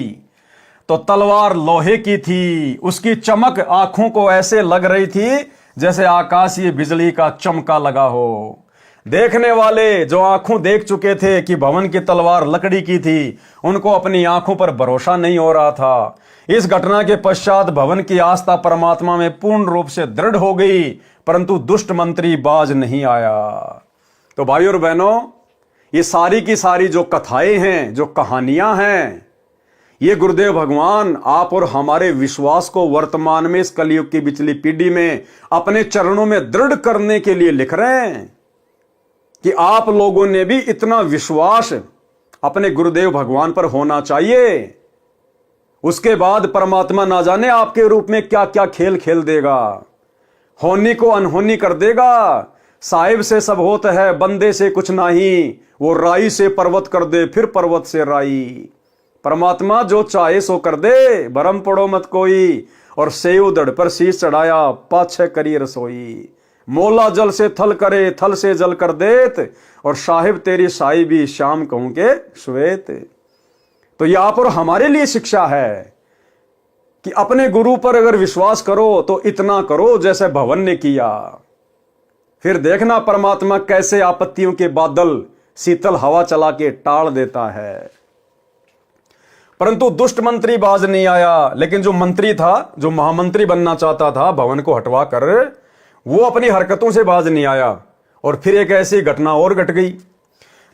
तो तलवार लोहे की थी। उसकी चमक आंखों को ऐसे लग रही थी जैसे आकाशीय बिजली का चमका लगा हो। देखने वाले जो आंखों देख चुके थे कि भवन की तलवार लकड़ी की थी, उनको अपनी आंखों पर भरोसा नहीं हो रहा था। इस घटना के पश्चात भवन की आस्था परमात्मा में पूर्ण रूप से दृढ़ हो गई, परंतु दुष्ट मंत्री बाज नहीं आया। तो भाई और बहनों, ये सारी की सारी जो कथाएं हैं, जो कहानियां हैं, ये गुरुदेव भगवान आप और हमारे विश्वास को वर्तमान में इस कलयुग की पिछली पीढ़ी में अपने चरणों में दृढ़ करने के लिए लिख रहे हैं कि आप लोगों ने भी इतना विश्वास अपने गुरुदेव भगवान पर होना चाहिए। उसके बाद परमात्मा ना जाने आपके रूप में क्या क्या खेल खेल देगा, होनी को अनहोनी कर देगा। साहिब से सब होता है, बंदे से कुछ नहीं, वो राई से पर्वत कर दे, फिर पर्वत से राई। परमात्मा जो चाहे सो कर दे, भरम पड़ो मत कोई। और सेव दड़ पर शीश चढ़ाया, पाछे करी रसोई। मोला जल से थल करे, थल से जल कर देत, और साहिब तेरी साई भी शाम कहूं के श्वेत। तो यह आप और हमारे लिए शिक्षा है कि अपने गुरु पर अगर विश्वास करो तो इतना करो जैसे भवन ने किया। फिर देखना परमात्मा कैसे आपत्तियों के बादल शीतल हवा चला के टाल देता है। परंतु दुष्ट मंत्री बाज नहीं आया, लेकिन जो मंत्री था, जो महामंत्री बनना चाहता था भवन को हटवा कर, वो अपनी हरकतों से बाज नहीं आया। और फिर एक ऐसी घटना और घट गई।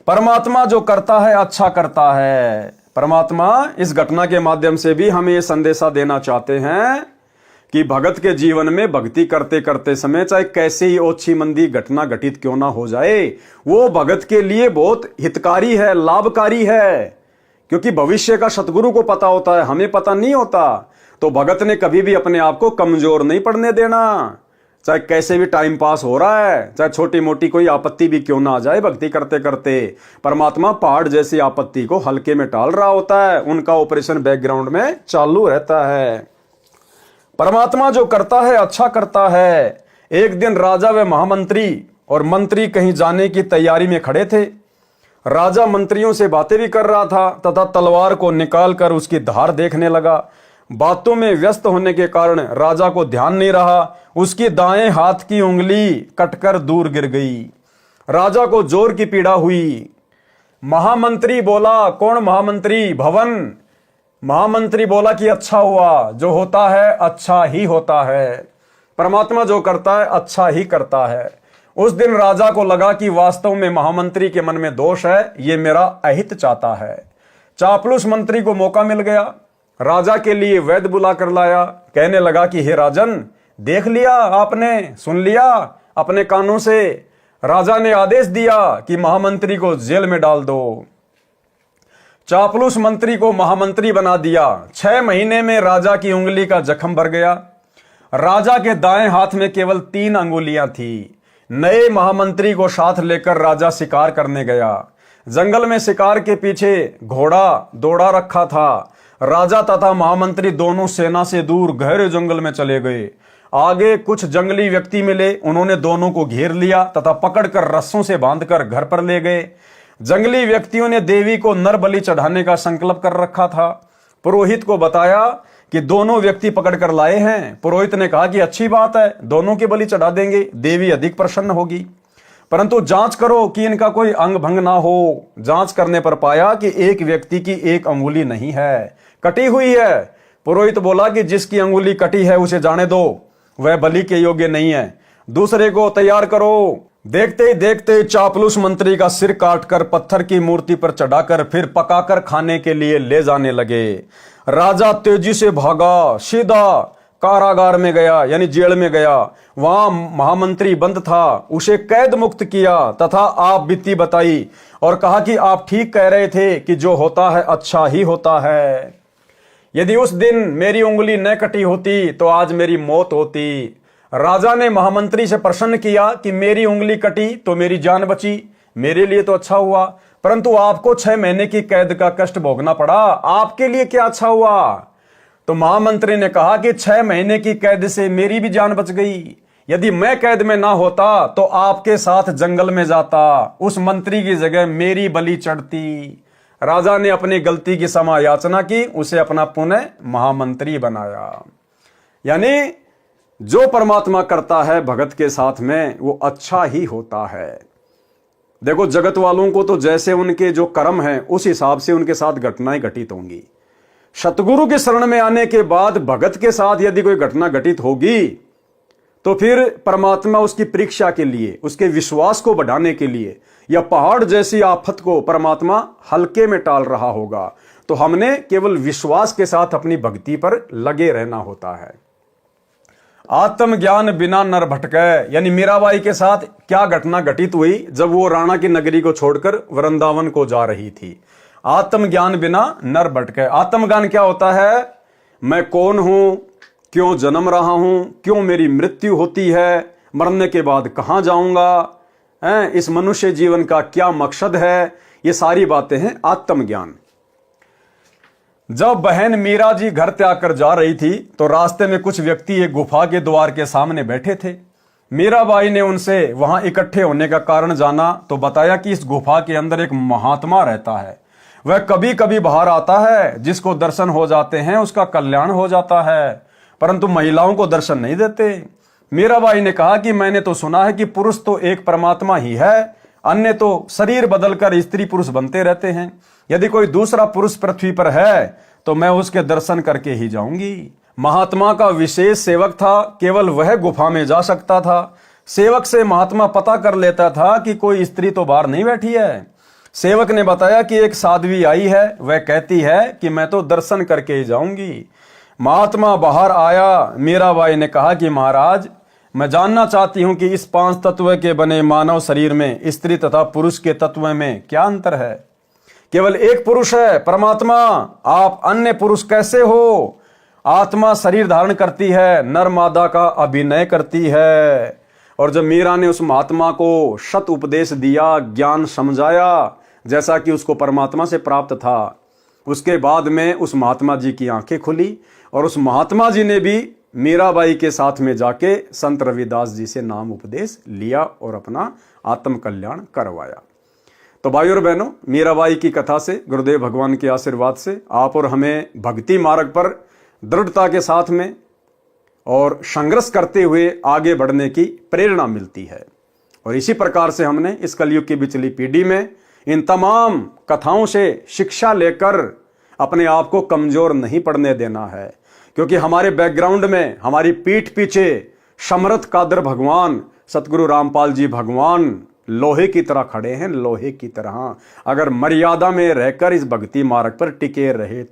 परमात्मा जो करता है अच्छा करता है। परमात्मा इस घटना के माध्यम से भी हमें यह संदेशा देना चाहते हैं कि भगत के जीवन में भक्ति करते करते समय चाहे कैसे ही ओछी मंदी घटना घटित क्यों ना हो जाए, वो भगत के लिए बहुत हितकारी है, लाभकारी है। क्योंकि भविष्य का सतगुरु को पता होता है, हमें पता नहीं होता। तो भगत ने कभी भी अपने आप को कमजोर नहीं पड़ने देना। चाहे कैसे भी टाइम पास हो रहा है, चाहे छोटी मोटी कोई आपत्ति भी क्यों ना आ जाए, भक्ति करते करते परमात्मा पहाड़ जैसी आपत्ति को हल्के में टाल रहा होता है। उनका ऑपरेशन बैकग्राउंड में चालू रहता है। परमात्मा जो करता है अच्छा करता है। एक दिन राजा व महामंत्री और मंत्री कहीं जाने की तैयारी में खड़े थे। राजा मंत्रियों से बातें भी कर रहा था तथा तलवार को निकालकर उसकी धार देखने लगा। बातों में व्यस्त होने के कारण राजा को ध्यान नहीं रहा। उसकी दाएं हाथ की उंगली कटकर दूर गिर गई। राजा को जोर की पीड़ा हुई। महामंत्री बोला, कौन महामंत्री? भवन। महामंत्री बोला कि अच्छा हुआ, जो होता है अच्छा ही होता है। परमात्मा जो करता है अच्छा ही करता है। उस दिन राजा को लगा कि वास्तव में महामंत्री के मन में दोष है, ये मेरा अहित चाहता है। चापलूस मंत्री को मौका मिल गया। राजा के लिए वैद्य बुला कर लाया। कहने लगा कि हे राजन, देख लिया आपने, सुन लिया अपने कानों से। राजा ने आदेश दिया कि महामंत्री को जेल में डाल दो। चापलूस मंत्री को महामंत्री बना दिया। 6 महीने में राजा की उंगली का जख्म भर गया। राजा के दाएं हाथ में केवल 3 अंगुलियां थी। नए महामंत्री को साथ लेकर राजा शिकार करने गया। जंगल में शिकार के पीछे घोड़ा दौड़ा रखा था। राजा तथा महामंत्री दोनों सेना से दूर गहरे जंगल में चले गए। आगे कुछ जंगली व्यक्ति मिले। उन्होंने दोनों को घेर लिया तथा पकड़कर रस्सों से बांधकर घर पर ले गए। जंगली व्यक्तियों ने देवी को नर बलि चढ़ाने का संकल्प कर रखा था। पुरोहित को बताया कि दोनों व्यक्ति पकड़कर लाए हैं। पुरोहित ने कहा कि अच्छी बात है, दोनों की बलि चढ़ा देंगे, देवी अधिक प्रसन्न होगी। परंतु जांच करो कि इनका कोई अंग भंग ना हो। जांच करने पर पाया कि एक व्यक्ति की एक अंगुली नहीं है, कटी हुई है। पुरोहित बोला कि जिसकी अंगुली कटी है उसे जाने दो, वह बलि के योग्य नहीं है। दूसरे को तैयार करो। देखते ही देखते चापलूस मंत्री का सिर काटकर पत्थर की मूर्ति पर चढ़ाकर फिर पकाकर खाने के लिए ले जाने लगे। राजा तेजी से भागा, सीधा कारागार में गया यानी जेल में गया, वहां महामंत्री बंद था, उसे कैद मुक्त किया तथा आप बीती बताई और कहा कि आप ठीक कह रहे थे कि जो होता है अच्छा ही होता है। यदि उस दिन मेरी उंगली न कटी होती तो आज मेरी मौत होती। राजा ने महामंत्री से प्रश्न किया कि मेरी उंगली कटी तो मेरी जान बची, मेरे लिए तो अच्छा हुआ, परंतु आपको 6 महीने की कैद का कष्ट भोगना पड़ा, आपके लिए क्या अच्छा हुआ? तो महामंत्री ने कहा कि 6 महीने की कैद से मेरी भी जान बच गई। यदि मैं कैद में ना होता तो आपके साथ जंगल में जाता, उस मंत्री की जगह मेरी बलि चढ़ती। राजा ने अपनी गलती की क्षमा याचना की, उसे अपना पुनः महामंत्री बनाया। यानी जो परमात्मा करता है भगत के साथ में वो अच्छा ही होता है। देखो, जगत वालों को तो जैसे उनके जो कर्म हैं उस हिसाब से उनके साथ घटनाएं घटित होंगी। सतगुरु के शरण में आने के बाद भगत के साथ यदि कोई घटना घटित होगी तो फिर परमात्मा उसकी परीक्षा के लिए, उसके विश्वास को बढ़ाने के लिए या पहाड़ जैसी आफत को परमात्मा हल्के में टाल रहा होगा। तो हमने केवल विश्वास के साथ अपनी भक्ति पर लगे रहना होता है। आत्मज्ञान बिना नर भटके, यानी मीराबाई के साथ क्या घटना घटित हुई जब वो राणा की नगरी को छोड़कर वृंदावन को जा रही थी। आत्मज्ञान बिना नर भटके। आत्मज्ञान क्या होता है? मैं कौन हूं, क्यों जन्म रहा हूं, क्यों मेरी मृत्यु होती है, मरने के बाद कहां जाऊंगा, इस मनुष्य जीवन का क्या मकसद है, ये सारी बातें हैं आत्मज्ञान। जब बहन मीरा जी घर त्याग कर जा रही थी तो रास्ते में कुछ व्यक्ति एक गुफा के द्वार के सामने बैठे थे। मीराबाई ने उनसे वहां इकट्ठे होने का कारण जाना तो बताया कि इस गुफा के अंदर एक महात्मा रहता है, वह कभी कभी बाहर आता है, जिसको दर्शन हो जाते हैं उसका कल्याण हो जाता है, परंतु महिलाओं को दर्शन नहीं देते। मीराबाई ने कहा कि मैंने तो सुना है कि पुरुष तो एक परमात्मा ही है, अन्य तो शरीर बदलकर स्त्री पुरुष बनते रहते हैं। यदि कोई दूसरा पुरुष पृथ्वी पर है तो मैं उसके दर्शन करके ही जाऊंगी। महात्मा का विशेष सेवक था, केवल वह गुफा में जा सकता था। सेवक से महात्मा पता कर लेता था कि कोई स्त्री तो बाहर नहीं बैठी है। सेवक ने बताया कि एक साध्वी आई है, वह कहती है कि मैं तो दर्शन करके ही जाऊंगी। महात्मा बाहर आया। मीराबाई ने कहा कि महाराज, मैं जानना चाहती हूं कि इस 5 तत्व के बने मानव शरीर में स्त्री तथा पुरुष के तत्व में क्या अंतर है? केवल एक पुरुष है परमात्मा, आप अन्य पुरुष कैसे हो? आत्मा शरीर धारण करती है, नर मादा का अभिनय करती है। और जब मीरा ने उस महात्मा को सत उपदेश दिया, ज्ञान समझाया जैसा कि उसको परमात्मा से प्राप्त था, उसके बाद में उस महात्मा जी की आंखें खुली और उस महात्मा जी ने भी मीराबाई के साथ में जाके संत रविदास जी से नाम उपदेश लिया और अपना आत्म कल्याण करवाया। तो भाइयों और बहनों, मीराबाई की कथा से, गुरुदेव भगवान के आशीर्वाद से आप और हमें भक्ति मार्ग पर दृढ़ता के साथ में और संघर्ष करते हुए आगे बढ़ने की प्रेरणा मिलती है। और इसी प्रकार से हमने इस कलयुग की बिचली पीढ़ी में इन तमाम कथाओं से शिक्षा लेकर अपने आप को कमजोर नहीं पड़ने देना है, क्योंकि हमारे बैकग्राउंड में, हमारी पीठ पीछे समर्थ कादर भगवान, सतगुरु रामपाल जी भगवान लोहे की तरह खड़े हैं, लोहे की तरह। अगर मर्यादा में रहकर इस भक्ति मार्ग पर टिके रहे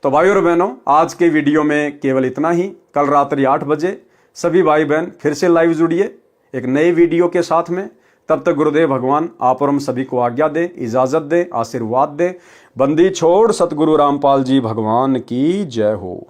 तो भाइयों और बहनों, आज के वीडियो में केवल इतना ही। कल रात्रि 8 बजे सभी भाई बहन फिर से लाइव जुड़िए एक नए वीडियो के साथ में। तब तक गुरुदेव भगवान आप और हम सभी को आज्ञा दे, इजाजत दे, आशीर्वाद दे। बंदी छोड़ सतगुरु रामपाल जी भगवान की जय हो।